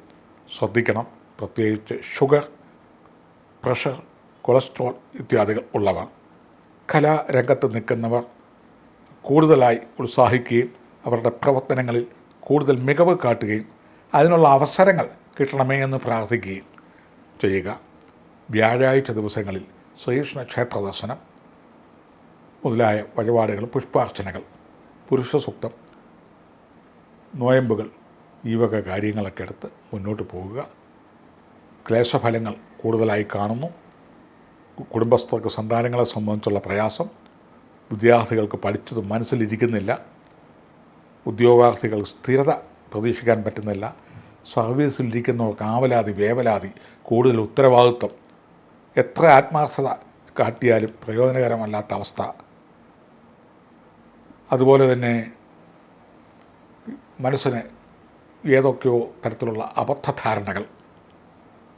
ശ്രദ്ധിക്കണം. പ്രത്യേകിച്ച് ഷുഗർ, പ്രഷർ, കൊളസ്ട്രോൾ ഇത്യാദികൾ ഉള്ളവർ. കലാരംഗത്ത് നിൽക്കുന്നവർ കൂടുതലായി ഉത്സാഹിക്കുകയും അവരുടെ പ്രവർത്തനങ്ങളിൽ കൂടുതൽ മികവ് കാട്ടുകയും അതിനുള്ള അവസരങ്ങൾ കിട്ടണമേ എന്ന് പ്രാർത്ഥിക്കുകയും ചെയ്യുക. വ്യാഴാഴ്ച ദിവസങ്ങളിൽ ശ്രീകൃഷ്ണ ക്ഷേത്ര ദർശനം മുതലായ വഴിപാടുകളും പുഷ്പാർച്ചനകൾ, പുരുഷ സൂക്തം, നോയമ്പുകൾ, ഈ വക കാര്യങ്ങളൊക്കെ എടുത്ത് മുന്നോട്ട് പോകുക. ക്ലേശഫലങ്ങൾ കൂടുതലായി കാണുന്നു. കുടുംബസ്ഥർക്ക് സന്താനങ്ങളെ സംബന്ധിച്ചുള്ള പ്രയാസം, വിദ്യാർത്ഥികൾക്ക് പഠിച്ചത് മനസ്സിലിരിക്കുന്നില്ല, ഉദ്യോഗാർത്ഥികൾ സ്ഥിരത പ്രതീക്ഷിക്കാൻ പറ്റുന്നില്ല, സർവീസിലിരിക്കുന്നവർക്ക് ആവലാതി വേവലാതി, കൂടുതൽ ഉത്തരവാദിത്വം, എത്ര ആത്മാർത്ഥത കാട്ടിയാലും പ്രയോജനകരമല്ലാത്ത അവസ്ഥ. അതുപോലെ തന്നെ മനസ്സിന് ഏതൊക്കെയോ തരത്തിലുള്ള അബദ്ധധാരണകൾ,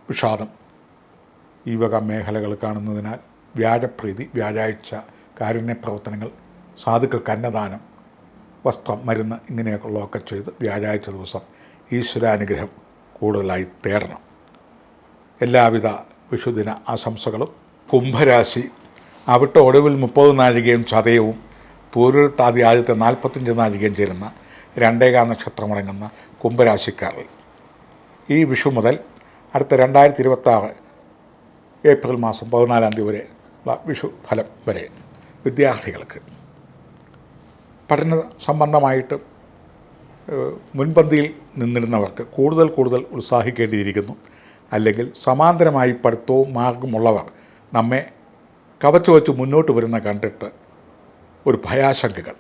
വിഷാദം, ഈ വക മേഖലകൾ കാണുന്നതിനാൽ വ്യാഴപ്രീതി, വ്യാഴാഴ്ച കാരുണ്യ പ്രവർത്തനങ്ങൾ, സാധുക്കൾക്ക് അന്നദാനം, വസ്ത്രം, മരുന്ന് ഇങ്ങനെയൊക്കെയുള്ളതൊക്കെ ചെയ്ത് വ്യാഴാഴ്ച ദിവസം ഈശ്വരാനുഗ്രഹം കൂടുതലായി തേടണം. എല്ലാവിധ വിഷുദിന ആശംസകളും. കുംഭരാശി അവിട്ട് ഒടുവിൽ 30 നാഴികയും ചതയവും പൂരുട്ടാതി ആദ്യത്തെ 45 നാഴികയും ചേരുന്ന രണ്ടേകാൽ നക്ഷത്രമടങ്ങുന്ന കുംഭരാശിക്കാരിൽ ഈ വിഷു മുതൽ അടുത്ത 2026 ഏപ്രിൽ മാസം 14 തീയതി വരെ വിഷു ഫലം വരെ വിദ്യാർത്ഥികൾക്ക് പഠന സംബന്ധമായിട്ട് മുൻപന്തിയിൽ നിന്നിരുന്നവർക്ക് കൂടുതൽ ഉത്സാഹിക്കേണ്ടിയിരിക്കുന്നു. അല്ലെങ്കിൽ സമാന്തരമായി പഠിത്തവും മാർഗമുള്ളവർ നമ്മെ കവച്ചു വച്ച് മുന്നോട്ട് വരുന്ന കണ്ടിട്ട് ഒരു ഭയാശങ്കകൾ,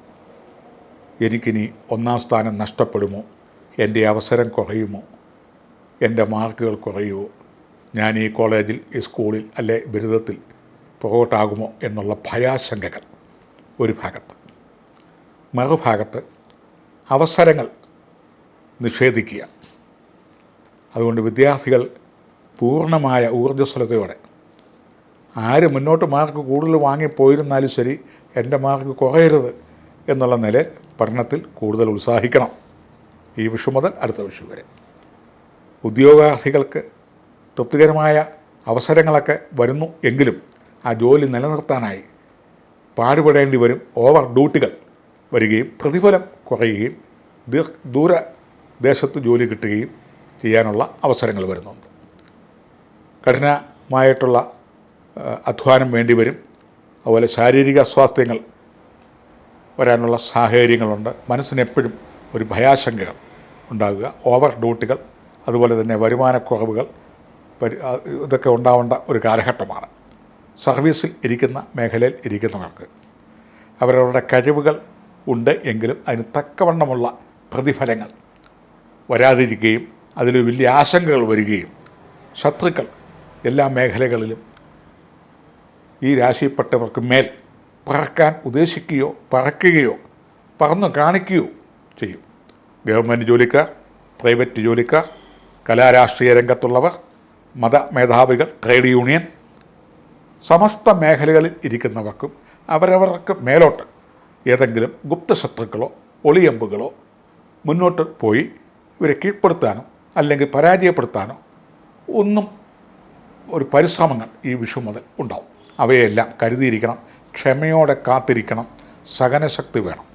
എനിക്കിനി 1-ാം സ്ഥാനം നഷ്ടപ്പെടുമോ, എൻ്റെ അവസരം കുറയുമോ, എൻ്റെ മാർക്കുകൾ കുറയുമോ, ഞാൻ ഈ കോളേജിൽ, ഈ സ്കൂളിൽ, അല്ലെ ബിരുദത്തിൽ പുറകോട്ടാകുമോ എന്നുള്ള ഭയാശങ്കകൾ ഒരു ഭാഗത്ത്. മറുഭാഗത്ത് അവസരങ്ങൾ നിഷേധിക്കുക. അതുകൊണ്ട് വിദ്യാർത്ഥികൾ പൂർണ്ണമായ ഊർജ്ജസ്വലതയോടെ, ആര് മുന്നോട്ട് മാർക്ക് കൂടുതൽ വാങ്ങിപ്പോയിരുന്നാലും ശരി, എൻ്റെ മാർക്ക് കുറയരുത് എന്നുള്ള നിലയിൽ പഠനത്തിൽ കൂടുതൽ ഉത്സാഹിക്കണം. ഈ വിഷു മുതൽ അടുത്ത വിഷു വരെ ഉദ്യോഗാർത്ഥികൾക്ക് തൃപ്തികരമായ അവസരങ്ങളൊക്കെ വരുന്നു എങ്കിലും ആ ജോലി നിലനിർത്താനായി പാടുപെടേണ്ടി വരും. ഓവർ ഡ്യൂട്ടികൾ വരികയും പ്രതിഫലം കുറയുകയും ദൂരദേശത്ത് ജോലി കിട്ടുകയും ചെയ്യാനുള്ള അവസരങ്ങൾ വരുന്നുണ്ട്. കഠിനമായിട്ടുള്ള അധ്വാനം വേണ്ടി വരും. അതുപോലെ ശാരീരിക അസ്വാസ്ഥ്യങ്ങൾ വരാനുള്ള സാഹചര്യങ്ങളുണ്ട്. മനസ്സിനെപ്പോഴും ഒരു ഭയാശങ്കകൾ ഉണ്ടാകുക, ഓവർ ഡ്യൂട്ടികൾ, അതുപോലെ തന്നെ വരുമാനക്കുറവുകൾ ഇതൊക്കെ ഉണ്ടാവേണ്ട ഒരു കാലഘട്ടമാണ്. സർവീസിൽ ഇരിക്കുന്ന മേഖലയിൽ ഇരിക്കുന്നവർക്ക് അവരവരുടെ കഴിവുകൾ ഉണ്ട് എങ്കിലും അതിന് തക്കവണ്ണമുള്ള പ്രതിഫലങ്ങൾ വരാതിരിക്കുകയും അതിൽ വലിയ ആശങ്കകൾ വരികയും ശത്രുക്കൾ എല്ലാ മേഖലകളിലും ഈ രാശിയിൽപ്പെട്ടവർക്ക് മേൽ പറക്കാൻ ഉദ്ദേശിക്കുകയോ പറക്കുകയോ പറന്നു കാണിക്കുകയോ ചെയ്യും. ഗവൺമെൻറ് ജോലിക്കാർ, പ്രൈവറ്റ് ജോലിക്കാർ, കലാരാഷ്ട്രീയ രംഗത്തുള്ളവർ, മതമേധാവികൾ, ട്രേഡ് യൂണിയൻ, സമസ്ത മേഖലകളിൽ ഇരിക്കുന്നവർക്കും അവരവർക്ക് മേലോട്ട് ഏതെങ്കിലും ഗുപ്തശത്രുക്കളോ ഒളിയമ്പുകളോ മുന്നോട്ട് പോയി ഇവരെ കീഴ്പ്പെടുത്താനോ അല്ലെങ്കിൽ പരാജയപ്പെടുത്താനോ ഒന്നും ഒരു പരിശ്രമങ്ങൾ ഈ വിഷു മുതൽ ഉണ്ടാവും. അവയെല്ലാം കരുതിയിരിക്കണം, ക്ഷമയോടെ കാത്തിരിക്കണം, സഹനശക്തി വേണം.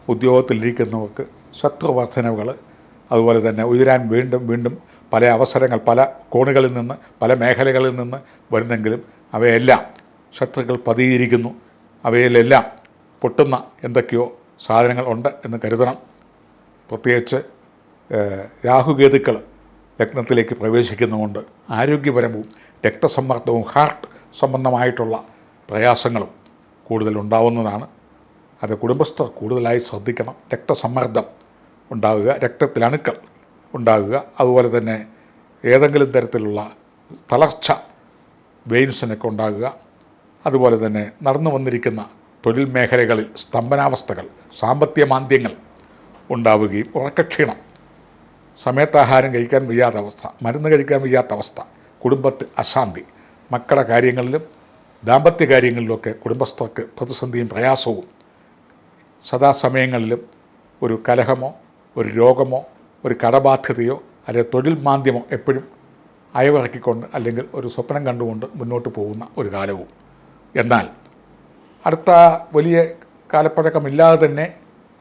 ഉദ്യോഗത്തിലിരിക്കുന്നവർക്ക് ശത്രുവർദ്ധനവുകൾ അതുപോലെ തന്നെ ഉയരാൻ വീണ്ടും വീണ്ടും പല അവസരങ്ങൾ പല കോണുകളിൽ നിന്ന് പല മേഖലകളിൽ നിന്ന് വരുന്നെങ്കിലും അവയെല്ലാം ശത്രുക്കൾ പതിയിരിക്കുന്നു. അവയിലെല്ലാം പൊട്ടുന്ന എന്തൊക്കെയോ സാധനങ്ങൾ ഉണ്ട് എന്ന് കരുതണം. പ്രത്യേകിച്ച് രാഹുകേതുക്കൾ ലഗ്നത്തിലേക്ക് പ്രവേശിക്കുന്നതുകൊണ്ട് ആരോഗ്യപരവും രക്തസമ്മർദ്ദവും ഹാർട്ട് സംബന്ധമായിട്ടുള്ള പ്രയാസങ്ങളും കൂടുതലുണ്ടാവുന്നതാണ്. അത് കുടുംബസ്ഥർ കൂടുതലായി ശ്രദ്ധിക്കണം. രക്തസമ്മർദ്ദം ഉണ്ടാവുക, രക്തത്തിൽ അണുക്കൾ ഉണ്ടാകുക, അതുപോലെ തന്നെ ഏതെങ്കിലും തരത്തിലുള്ള തളർച്ച വെയിൻസിനൊക്കെ ഉണ്ടാകുക, അതുപോലെ തന്നെ നടന്നു വന്നിരിക്കുന്ന തൊഴിൽ മേഖലകളിൽ സ്തംഭനാവസ്ഥകൾ, സാമ്പത്തിക മാന്ദ്യങ്ങൾ ഉണ്ടാവുകയും ഉറക്കക്ഷീണം, സമയത്ത് ആഹാരം കഴിക്കാൻ വയ്യാത്ത അവസ്ഥ, മരുന്ന് കഴിക്കാൻ വയ്യാത്ത അവസ്ഥ, കുടുംബത്തിൽ അശാന്തി, മക്കളുടെ കാര്യങ്ങളിലും ദാമ്പത്യ കാര്യങ്ങളിലുമൊക്കെ കുടുംബസ്ഥർക്ക് പ്രതിസന്ധിയും പ്രയാസവും, സദാസമയങ്ങളിലും ഒരു കലഹമോ ഒരു രോഗമോ ഒരു കടബാധ്യതയോ അല്ലെങ്കിൽ തൊഴിൽ മാന്ദ്യമോ എപ്പോഴും അയവിറക്കിക്കൊണ്ട് അല്ലെങ്കിൽ ഒരു സ്വപ്നം കണ്ടുകൊണ്ട് മുന്നോട്ട് പോകുന്ന ഒരു കാലവും. എന്നാൽ അടുത്ത വലിയ കാലപ്പഴക്കമില്ലാതെ തന്നെ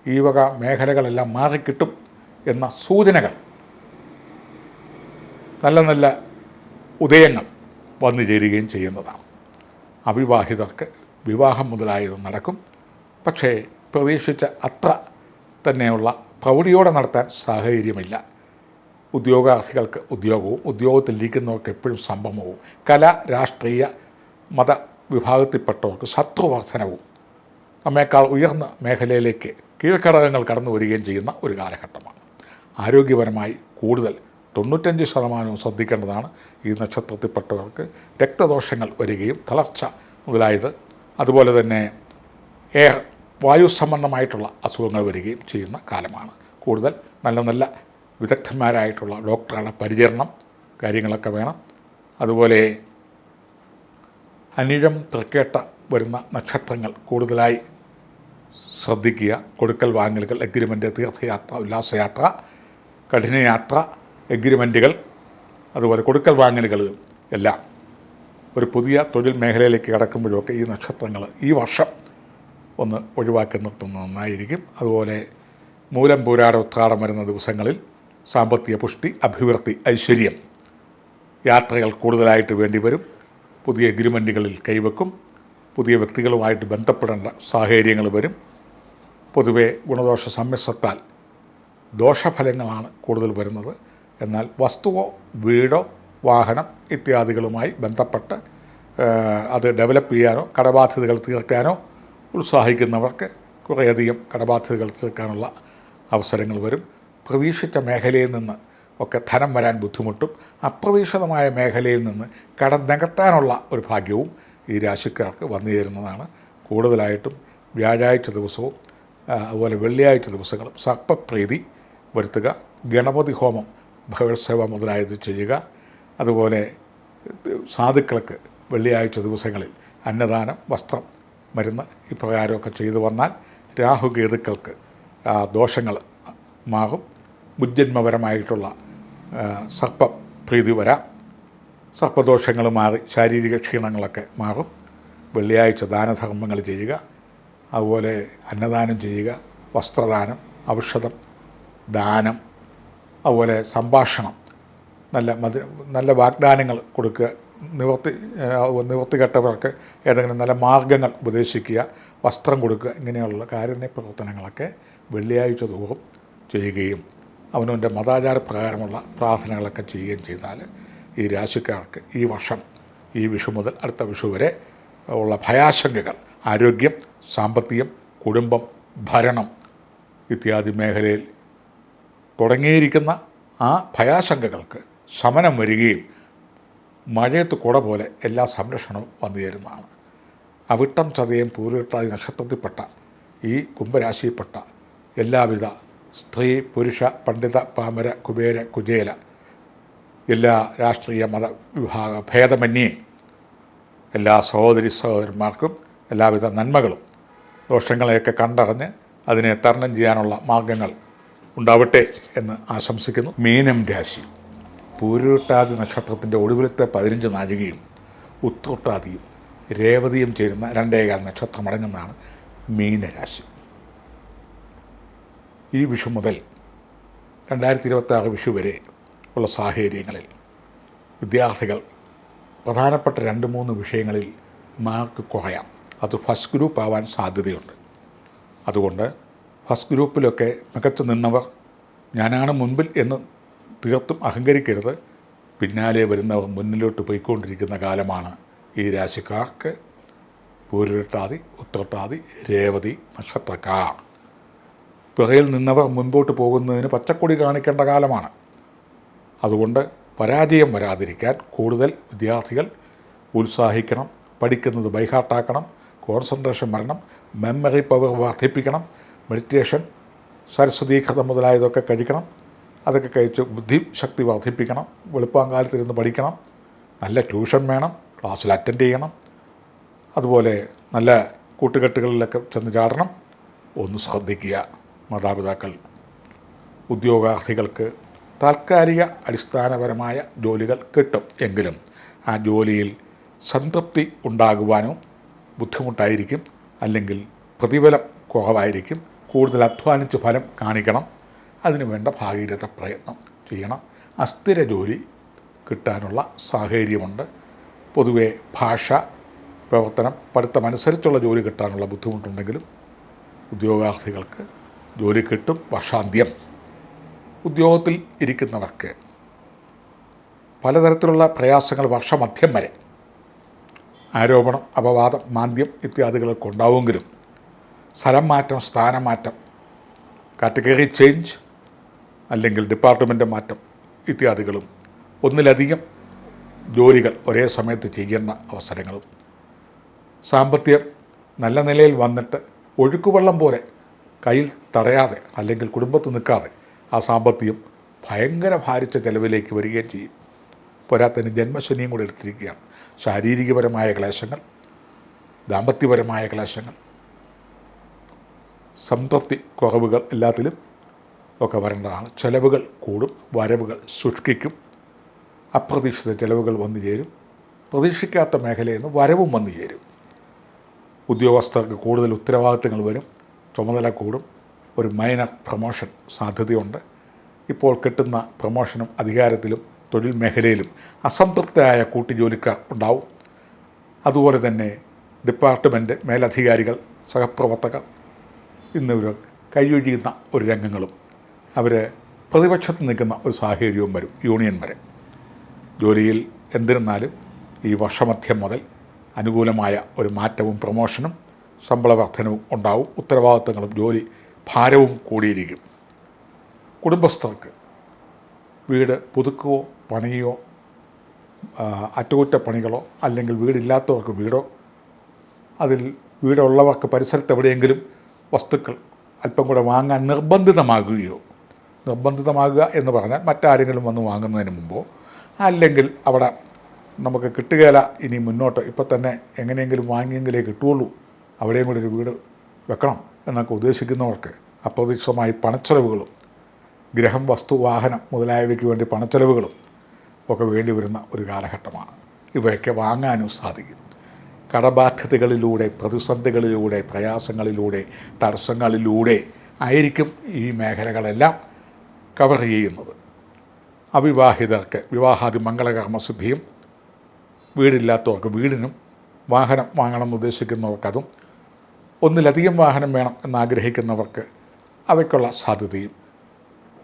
ഈ വക മേഖലകളെല്ലാം മാറിക്കിട്ടും എന്ന സൂചനകൾ, നല്ല നല്ല ഉദയങ്ങൾ വന്നു ചേരുകയും ചെയ്യുന്നതാണ്. അവിവാഹിതർക്ക് വിവാഹം മുതലായത് നടക്കും. പക്ഷേ പ്രതീക്ഷിച്ച അത്ര തന്നെയുള്ള പ്രൗഢിയോടെ നടത്താൻ സാഹചര്യമില്ല. ഉദ്യോഗാർത്ഥികൾക്ക് ഉദ്യോഗവും ഉദ്യോഗത്തിലിരിക്കുന്നവർക്ക് എപ്പോഴും സംഭ്രമവും, കല രാഷ്ട്രീയ മത വിഭാഗത്തിൽപ്പെട്ടവർക്ക് ശത്രുവർദ്ധനവും, നമ്മേക്കാൾ ഉയർന്ന മേഖലയിലേക്ക് കീഴ്ഘടകങ്ങൾ കടന്നു വരികയും ചെയ്യുന്ന ഒരു കാലഘട്ടമാണ്. ആരോഗ്യപരമായി കൂടുതൽ 95% ശ്രദ്ധിക്കേണ്ടതാണ്. ഈ നക്ഷത്രത്തിൽപ്പെട്ടവർക്ക് രക്തദോഷങ്ങൾ വരികയും തളർച്ച മുതലായത്, അതുപോലെ തന്നെ വായു സംബന്ധമായിട്ടുള്ള അസുഖങ്ങൾ വരികയും ചെയ്യുന്ന കാലമാണ്. കൂടുതൽ നല്ല നല്ല വിദഗ്ധന്മാരായിട്ടുള്ള ഡോക്ടറുടെ പരിചരണം കാര്യങ്ങളൊക്കെ വേണം. അതുപോലെ അനിഴം തൃക്കേട്ട വരുന്ന നക്ഷത്രങ്ങൾ കൂടുതലായി ശ്രദ്ധിക്കുക. കൊടുക്കൽ വാങ്ങലുകൾ, എഗ്രിമെൻ്റ്, തീർത്ഥയാത്ര, ഉല്ലാസയാത്ര, കഠിനയാത്ര, എഗ്രിമെൻറ്റുകൾ, അതുപോലെ കൊടുക്കൽ വാങ്ങലുകളും എല്ലാം ഒരു പുതിയ തൊഴിൽ മേഖലയിലേക്ക് കടക്കുമ്പോഴൊക്കെ ഈ നക്ഷത്രങ്ങൾ ഈ വർഷം ഒന്ന് ഒഴിവാക്കി നിർത്തുന്നത് നന്നായിരിക്കും. അതുപോലെ മൂലം പൂരാട ഉത്രാടം വരുന്ന ദിവസങ്ങളിൽ സാമ്പത്തിക പുഷ്ടി, അഭിവൃദ്ധി, ഐശ്വര്യം, യാത്രകൾ കൂടുതലായിട്ട് വേണ്ടി വരും. പുതിയ എഗ്രിമെൻറ്റുകളിൽ കൈവെക്കും. പുതിയ വ്യക്തികളുമായിട്ട് ബന്ധപ്പെടേണ്ട സാഹചര്യങ്ങൾ വരും. പൊതുവെ ഗുണദോഷ സമ്മിശ്രത്താൽ ദോഷഫലങ്ങളാണ് കൂടുതൽ വരുന്നത്. എന്നാൽ വസ്തുവോ വീടോ വാഹനം ഇത്യാദികളുമായി ബന്ധപ്പെട്ട് അത് ഡെവലപ്പ് ചെയ്യാനോ കടബാധ്യതകൾ തീർക്കാനോ ഉത്സാഹിക്കുന്നവർക്ക് കുറേയധികം കടബാധ്യതകൾ തീർക്കാനുള്ള അവസരങ്ങൾ വരും. പ്രതീക്ഷിച്ച മേഖലയിൽ നിന്ന് ഒക്കെ ധനം വരാൻ ബുദ്ധിമുട്ടും അപ്രതീക്ഷിതമായ മേഖലയിൽ നിന്ന് കടം നികത്താനുള്ള ഒരു ഭാഗ്യവും ഈ രാശിക്കാർക്ക് വന്നു ചേരുന്നതാണ്. കൂടുതലായിട്ടും വ്യാഴാഴ്ച ദിവസവും അതുപോലെ വെള്ളിയാഴ്ച ദിവസങ്ങളും സർപ്പപ്രീതി വരുത്തുക. ഗണപതി ഹോമം, ഭഗവത് സേവ മുതലായത് ചെയ്യുക. അതുപോലെ സാധുക്കൾക്ക് വെള്ളിയാഴ്ച ദിവസങ്ങളിൽ അന്നദാനം, വസ്ത്രം, മരുന്ന് ഇപ്രകാരമൊക്കെ ചെയ്തു വന്നാൽ രാഹുകേതുക്കൾക്ക് ദോഷങ്ങൾ മാറും. മുജ്ജന്മപരമായിട്ടുള്ള സർപ്പപ്രീതി വരാം. സർപ്പദോഷങ്ങൾ മാറി ശാരീരിക ക്ഷീണങ്ങളൊക്കെ മാറും. വെള്ളിയാഴ്ച ദാനധർമ്മങ്ങൾ ചെയ്യുക, അതുപോലെ അന്നദാനം ചെയ്യുക, വസ്ത്രദാനം, ഔഷധം ദാനം, അതുപോലെ സംഭാഷണം, നല്ല വാഗ്ദാനങ്ങൾ കൊടുക്കുക, നിവർത്തികെട്ടവർക്ക് ഏതെങ്കിലും നല്ല മാർഗങ്ങൾ ഉപദേശിക്കുക, വസ്ത്രം കൊടുക്കുക, ഇങ്ങനെയുള്ള കാരുണ്യ പ്രവർത്തനങ്ങളൊക്കെ വെള്ളിയാഴ്ച തോറും ചെയ്യുകയും അവനവൻ്റെ മതാചാരപ്രകാരമുള്ള പ്രാർത്ഥനകളൊക്കെ ചെയ്യുകയും ചെയ്താൽ ഈ രാശിക്കാർക്ക് ഈ വർഷം, ഈ വിഷു മുതൽ അടുത്ത വിഷു വരെ ഉള്ള ഭയാശങ്കകൾ, ആരോഗ്യം, സാമ്പത്തികം, കുടുംബം, ഭരണം ഇത്യാദി മേഖലയിൽ തുടങ്ങിയിരിക്കുന്ന ആ ഭയാശങ്കകൾക്ക് ശമനം വരികയും മഴയത്ത് കുട പോലെ എല്ലാ സംരക്ഷണവും വന്നു ചേരുന്നതാണ്. അവിട്ടം, ചതയം, പൂരുരുട്ടാതി നക്ഷത്രത്തിൽപ്പെട്ട ഈ കുംഭരാശിയിൽപ്പെട്ട എല്ലാവിധ സ്ത്രീ, പുരുഷ, പണ്ഡിത, പാമര, കുബേര, കുചേല, എല്ലാ രാഷ്ട്രീയ മത വിഭാഗ ഭേദമന്യേ എല്ലാ സഹോദരന്മാർക്കും എല്ലാവിധ നന്മകളും ദോഷങ്ങളെയൊക്കെ കണ്ടറിഞ്ഞ് അതിനെ തരണം ചെയ്യാനുള്ള മാർഗങ്ങൾ ഉണ്ടാവട്ടെ എന്ന് ആശംസിക്കുന്നു. മീനം രാശി പൂരുരുട്ടാതി നക്ഷത്രത്തിൻ്റെ ഒടുവിലത്തെ 15 നാഴികയും ഉത്രട്ടാതിയും രേവതിയും ചേരുന്ന 2.25 നക്ഷത്രമടങ്ങുന്നതാണ് മീനരാശി. ഈ വിഷു മുതൽ 2026 വിഷു വരെ ഉള്ള സാഹചര്യങ്ങളിൽ വിദ്യാർത്ഥികൾ പ്രധാനപ്പെട്ട 2-3 വിഷയങ്ങളിൽ മാർക്ക് കുറയാം. അത് ഫസ്റ്റ് ഗ്രൂപ്പ് ആവാൻ സാധ്യതയുണ്ട്. അതുകൊണ്ട് ഫസ്റ്റ് ഗ്രൂപ്പിലൊക്കെ മികച്ചു നിന്നവർ ഞാനാണ് മുൻപിൽ എന്ന് തീർത്തും അഹങ്കരിക്കരുത്. പിന്നാലെ വരുന്നവർ മുന്നിലോട്ട് പോയിക്കൊണ്ടിരിക്കുന്ന കാലമാണ് ഈ രാശിക്കാർക്ക്. പൂരുരുട്ടാതി, ഉത്രട്ടാതി, രേവതി നക്ഷത്രക്കാർ പിറയിൽ നിന്നവർ മുൻപോട്ട് പോകുന്നതിന് പച്ചക്കൊടി കാണിക്കേണ്ട കാലമാണ്. അതുകൊണ്ട് പരാജയം വരാതിരിക്കാൻ കൂടുതൽ വിദ്യാർത്ഥികൾ ഉത്സാഹിക്കണം, പഠിക്കുന്നത് ബൈഹാർട്ടാക്കണം, കോൺസെൻട്രേഷൻ വരണം, മെമ്മറി പവർ വർദ്ധിപ്പിക്കണം, മെഡിറ്റേഷൻ, സരസ്വതീകൃതം മുതലായതൊക്കെ കഴിക്കണം. അതൊക്കെ കഴിച്ച് ബുദ്ധിശക്തി വർദ്ധിപ്പിക്കണം. വെളുപ്പാങ്കാലത്തിരുന്ന് പഠിക്കണം. നല്ല ട്യൂഷൻ വേണം, ക്ലാസ്സിൽ അറ്റൻഡ് ചെയ്യണം. അതുപോലെ നല്ല കൂട്ടുകെട്ടുകളിലൊക്കെ ചെന്ന് ചാടണം. ഒന്ന് ശ്രദ്ധിക്കുക, മാതാപിതാക്കൾ. ഉദ്യോഗാർത്ഥികൾക്ക് താൽക്കാലിക അടിസ്ഥാനപരമായ ജോലികൾ കിട്ടും. എങ്കിലും ആ ജോലിയിൽ സംതൃപ്തി ഉണ്ടാകുവാനും ബുദ്ധിമുട്ടായിരിക്കും. അല്ലെങ്കിൽ പ്രതിഫലം കുറവായിരിക്കും. കൂടുതൽ അധ്വാനിച്ച് ഫലം കാണിക്കണം. അതിനു വേണ്ട ഭാഗീരഥ പ്രയത്നം ചെയ്യണം. അസ്ഥിര ജോലി കിട്ടാനുള്ള സാഹചര്യമുണ്ട്. പൊതുവെ ഭാഷ, പ്രവർത്തനം, പഠിത്തമനുസരിച്ചുള്ള ജോലി കിട്ടാനുള്ള ബുദ്ധിമുട്ടുണ്ടെങ്കിലും ഉദ്യോഗാർത്ഥികൾക്ക് ജോലി കിട്ടും. വർഷാന്ത്യം ഉദ്യോഗത്തിൽ ഇരിക്കുന്നവർക്ക് പലതരത്തിലുള്ള പ്രയാസങ്ങൾ വർഷമധ്യം വരെ ആരോപണം, അപവാദം, മാന്ദ്യം ഇത്യാദികളൊക്കെ ഉണ്ടാവുമെങ്കിലും സ്ഥലം മാറ്റം, സ്ഥാനമാറ്റം, കാറ്റഗറി ചേഞ്ച് അല്ലെങ്കിൽ ഡിപ്പാർട്ട്മെൻ്റ് മാറ്റം ഇത്യാദികളും ഒന്നിലധികം ജോലികൾ ഒരേ സമയത്ത് ചെയ്യേണ്ട അവസരങ്ങളും സാമ്പത്തികം നല്ല നിലയിൽ വന്നിട്ട് ഒഴുക്കുവെള്ളം പോലെ കയ്യിൽ തടയാതെ അല്ലെങ്കിൽ കുടുംബത്ത് നിൽക്കാതെ ആ സാമ്പത്തികം ഭയങ്കര ഭാരിച്ച ചെലവിലേക്ക് വരികയും ചെയ്യും. പോരാത്തതിന് ജന്മശനിയും കൂടെ എടുത്തിരിക്കുകയാണ്. ശാരീരികപരമായ ക്ലേശങ്ങൾ, ദാമ്പത്യപരമായ ക്ലേശങ്ങൾ, സംതൃപ്തി കുറവുകൾ എല്ലാത്തിലും ഒക്കെ വരേണ്ടതാണ്. ചെലവുകൾ കൂടും, വരവുകൾ ശുഷ്കിക്കും. അപ്രതീക്ഷിത ചെലവുകൾ വന്നു ചേരും. പ്രതീക്ഷിക്കാത്ത മേഖലയിൽ നിന്ന് വരവും വന്നു ചേരും. ഉദ്യോഗസ്ഥർക്ക് കൂടുതൽ ഉത്തരവാദിത്തങ്ങൾ വരും, ചുമതല കൂടും. ഒരു മൈനർ പ്രമോഷൻ സാധ്യതയുണ്ട്. ഇപ്പോൾ കിട്ടുന്ന പ്രമോഷനും അധികാരത്തിലും തൊഴിൽ മേഖലയിലും അസംതൃപ്തരായ കൂട്ടുജോലിക്കാർ ഉണ്ടാവും. അതുപോലെ തന്നെ ഡിപ്പാർട്ട്മെൻറ്റ് മേലധികാരികൾ, സഹപ്രവർത്തകർ എന്നിവർ കൈയൊഴിയുന്ന ഒരു രംഗങ്ങളും അവർ പ്രതിപക്ഷത്ത് നിൽക്കുന്ന ഒരു സാഹചര്യവും വരും. യൂണിയൻ വരെ ജോലിയിൽ എന്നിരുന്നാലും ഈ വർഷമധ്യം മുതൽ അനുകൂലമായ ഒരു മാറ്റവും പ്രമോഷനും ശമ്പള വർധനവും ഉണ്ടാവും. ഉത്തരവാദിത്തങ്ങളും ജോലി ഭാരവും കൂടിയിരിക്കും. കുടുംബസ്ഥർക്ക് വീട് പുതുക്കുകയോ പണിയോ അറ്റകുറ്റപ്പണികളോ അല്ലെങ്കിൽ വീടില്ലാത്തവർക്ക് വീടോ അതിൽ വീടുള്ളവർക്ക് പരിസരത്ത് എവിടെയെങ്കിലും വസ്തുക്കൾ അല്പം കൂടെ വാങ്ങാൻ നിർബന്ധിതമാകുക എന്ന് പറഞ്ഞാൽ മറ്റാരെങ്കിലും വന്ന് വാങ്ങുന്നതിന് മുമ്പോ അല്ലെങ്കിൽ അവിടെ നമുക്ക് കിട്ടുകയില്ല ഇനി മുന്നോട്ട് ഇപ്പം തന്നെ എങ്ങനെയെങ്കിലും വാങ്ങിയെങ്കിലേ കിട്ടുകയുള്ളൂ, അവിടെയും കൂടി ഒരു വീട് വെക്കണം എന്നൊക്കെ ഉദ്ദേശിക്കുന്നവർക്ക് അപ്രതീക്ഷിതമായി പണച്ചെലവുകളും ഗ്രഹം, വസ്തു, വാഹനം മുതലായവയ്ക്ക് വേണ്ടി പണച്ചെലവുകളും ഒക്കെ വേണ്ടി വരുന്ന ഒരു കാലഘട്ടമാണ്. ഇവയൊക്കെ വാങ്ങാനും സാധിക്കും. കടബാധ്യതകളിലൂടെ, പ്രതിസന്ധികളിലൂടെ, പ്രയാസങ്ങളിലൂടെ, തടസ്സങ്ങളിലൂടെ ആയിരിക്കും ഈ മേഖലകളെല്ലാം കവർ ചെയ്യുന്നത്. അവിവാഹിതർക്ക് വിവാഹാദി മംഗളകർമ്മസിദ്ധിയും, വീടില്ലാത്തവർക്ക് വീടിനും, വാഹനം വാങ്ങണമെന്ന് ഉദ്ദേശിക്കുന്നവർക്കതും, ഒന്നിലധികം വാഹനം വേണം എന്നാഗ്രഹിക്കുന്നവർക്ക് അവയ്ക്കുള്ള സാധ്യതയും,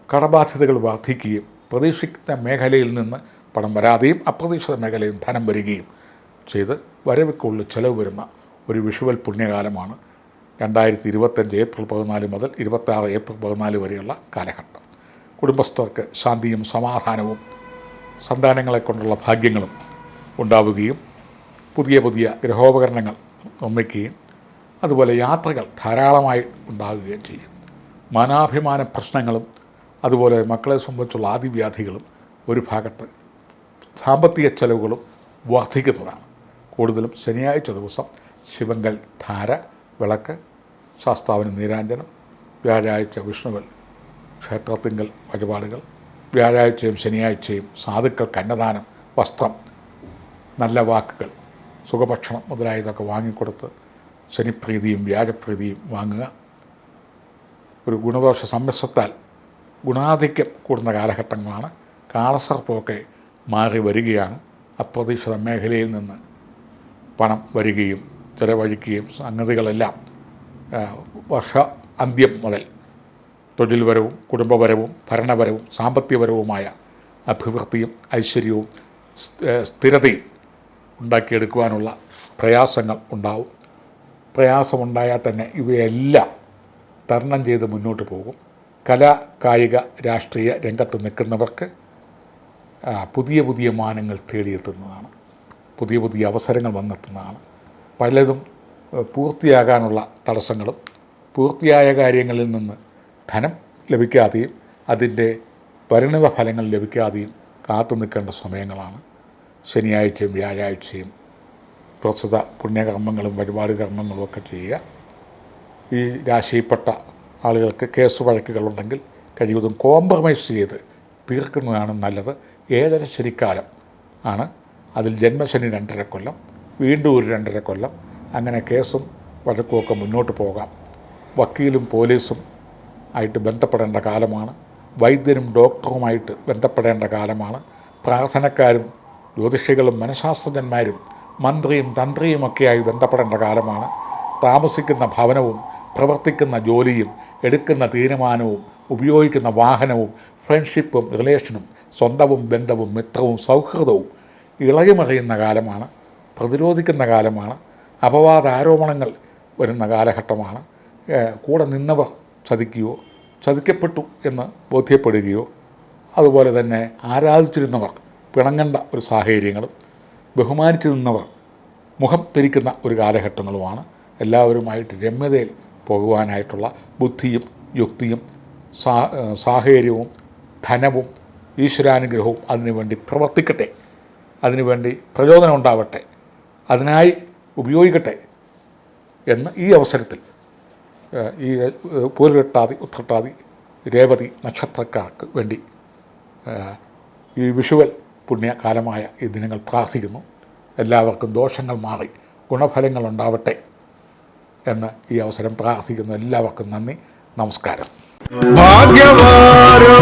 കടബാധ്യതകൾ വർദ്ധിക്കുകയും പ്രതീക്ഷിക്കുന്ന മേഖലയിൽ നിന്ന് പണം വരാതെയും അപ്രതീക്ഷിത മേഖലയിൽ ധനം വരികയും ചെയ്ത് വരവിക്കുള്ളിൽ ചെലവ് വരുന്ന ഒരു വിഷുവൽ പുണ്യകാലമാണ് 2025 ഏപ്രിൽ 14 മുതൽ 26 ഏപ്രിൽ 14 വരെയുള്ള കാലഘട്ടം. കുടുംബസ്ഥർക്ക് ശാന്തിയും സമാധാനവും സന്താനങ്ങളെ കൊണ്ടുള്ള ഭാഗ്യങ്ങളും ഉണ്ടാവുകയും പുതിയ പുതിയ ഗൃഹോപകരണങ്ങൾ നിർമ്മിക്കുകയും അതുപോലെ യാത്രകൾ ധാരാളമായി ഉണ്ടാവുകയും ചെയ്യും. മാനാഭിമാന പ്രശ്നങ്ങളും അതുപോലെ മക്കളെ സംബന്ധിച്ചുള്ള ആദിവ്യാധികളും ഒരു ഭാഗത്ത് സാമ്പത്തിക ചെലവുകളും വർദ്ധിക്കുന്നതാണ്. കൂടുതലും ശനിയാഴ്ച ദിവസം ശിവങ്കൽ ധാര, വിളക്ക്, ശാസ്താവിന് നീരാഞ്ജനം, വ്യാഴാഴ്ച വിഷ്ണുവൽ ക്ഷേത്രത്തിങ്കൽ വഴിപാടുകൾ, വ്യാഴാഴ്ചയും ശനിയാഴ്ചയും സാധുക്കൾക്ക് അന്നദാനം, വസ്ത്രം, നല്ല വാക്കുകൾ, സുഖഭക്ഷണം മുതലായതൊക്കെ വാങ്ങിക്കൊടുത്ത് ശനിപ്രീതിയും വ്യാഴപ്രീതിയും വാങ്ങുക. ഒരു ഗുണദോഷ സമ്മിശ്രത്താൽ ഗുണാധിക്യം കൂടുന്ന കാലഘട്ടങ്ങളാണ്. കാളസർപ്പമൊക്കെ മാറി വരികയാണ്. അപ്രതീക്ഷിത മേഖലയിൽ നിന്ന് പണം വരികയും ചെലവഴിക്കുകയും സംഗതികളെല്ലാം വർഷ അന്ത്യം മുതൽ തൊഴിൽപരവും കുടുംബപരവും ഭരണപരവും സാമ്പത്തികപരവുമായ അഭിവൃദ്ധിയും ഐശ്വര്യവും സ്ഥിരതയും ഉണ്ടാക്കിയെടുക്കുവാനുള്ള പ്രയാസങ്ങൾ ഉണ്ടാവും. പ്രയാസമുണ്ടായാൽ തന്നെ ഇവയെല്ലാം തരണം ചെയ്ത് മുന്നോട്ട് പോകും. കലാ, കായിക, രാഷ്ട്രീയ രംഗത്ത് നിൽക്കുന്നവർക്ക് പുതിയ പുതിയ മാനങ്ങൾ തേടിയെത്തുന്നതാണ്. പുതിയ പുതിയ അവസരങ്ങൾ വന്നെത്തുന്നതാണ്. പലതും പൂർത്തിയാകാനുള്ള തടസ്സങ്ങളും പൂർത്തിയായ കാര്യങ്ങളിൽ നിന്ന് ധനം ലഭിക്കാതെയും അതിൻ്റെ പരിണിത ഫലങ്ങൾ ലഭിക്കാതെയും കാത്തു നിൽക്കേണ്ട സമയങ്ങളാണ്. ശനിയാഴ്ചയും വ്യാഴാഴ്ചയും പ്രസ്തുത പുണ്യകർമ്മങ്ങളും വഴിപാട് കർമ്മങ്ങളും ഒക്കെ ചെയ്യുക. ഈ രാശിയിൽപ്പെട്ട ആളുകൾക്ക് കേസ് വഴക്കുകളുണ്ടെങ്കിൽ കഴിവതും കോംപ്രമൈസ് ചെയ്ത് തീർക്കുന്നതാണ് നല്ലത്. 7.5 ശനിക്കാലം ആണ്. അതിൽ ജന്മശനി 2.5 കൊല്ലം, വീണ്ടും ഒരു 2.5 കൊല്ലം, അങ്ങനെ കേസും വഴക്കുമൊക്കെ മുന്നോട്ട് പോകാം. വക്കീലും പോലീസും ആയിട്ട് ബന്ധപ്പെടേണ്ട കാലമാണ്. വൈദ്യനും ഡോക്ടറുമായിട്ട് ബന്ധപ്പെടേണ്ട കാലമാണ്. പ്രാർത്ഥനക്കാരും ജ്യോതിഷികളും മനഃശാസ്ത്രജ്ഞന്മാരും മന്ത്രിയും തന്ത്രിയുമൊക്കെയായി ബന്ധപ്പെടേണ്ട കാലമാണ്. താമസിക്കുന്ന ഭവനവും പ്രവർത്തിക്കുന്ന ജോലിയും എടുക്കുന്ന തീരുമാനവും ഉപയോഗിക്കുന്ന വാഹനവും ഫ്രണ്ട്ഷിപ്പും റിലേഷനും സ്വന്തവും ബന്ധവും മിത്രവും സൗഹൃദവും ഇളകിമറിയുന്ന കാലമാണ്. പ്രതിരോധിക്കുന്ന കാലമാണ്. അപവാദാരോപണങ്ങൾ വരുന്ന കാലഘട്ടമാണ്. കൂടെ നിന്നവർ ചതിക്കുകയോ ചതിക്കപ്പെട്ടു എന്ന് ബോധ്യപ്പെടുകയോ അതുപോലെ തന്നെ ആരാധിച്ചിരുന്നവർ പിണങ്ങേണ്ട ഒരു സാഹചര്യങ്ങളും ബഹുമാനിച്ചു നിന്നവർ മുഖം തിരിക്കുന്ന ഒരു കാലഘട്ടങ്ങളുമാണ്. എല്ലാവരുമായിട്ട് രമ്യതയിൽ പോകുവാനായിട്ടുള്ള ബുദ്ധിയും യുക്തിയും സാഹചര്യവും ധനവും ഈശ്വരാനുഗ്രഹവും അതിനുവേണ്ടി പ്രവർത്തിക്കട്ടെ, അതിനുവേണ്ടി പ്രചോദനം ഉണ്ടാവട്ടെ, അതിനായി ഉപയോഗിക്കട്ടെ എന്ന് ഈ അവസരത്തിൽ ഈ പൂരട്ടാതി, ഉത്രട്ടാതി, രേവതി നക്ഷത്രക്കാർക്ക് വേണ്ടി ഈ വിഷുവൽ പുണ്യകാലമായ ഈ ദിനങ്ങൾ പ്രാർത്ഥിക്കുന്നു. എല്ലാവർക്കും ദോഷങ്ങൾ മാറി ഗുണഫലങ്ങൾ ഉണ്ടാവട്ടെ എന്ന് ഈ അവസരം പ്രാർത്ഥിക്കുന്നു. എല്ലാവർക്കും നന്ദി, നമസ്കാരം. ഭാഗ്യവാരോ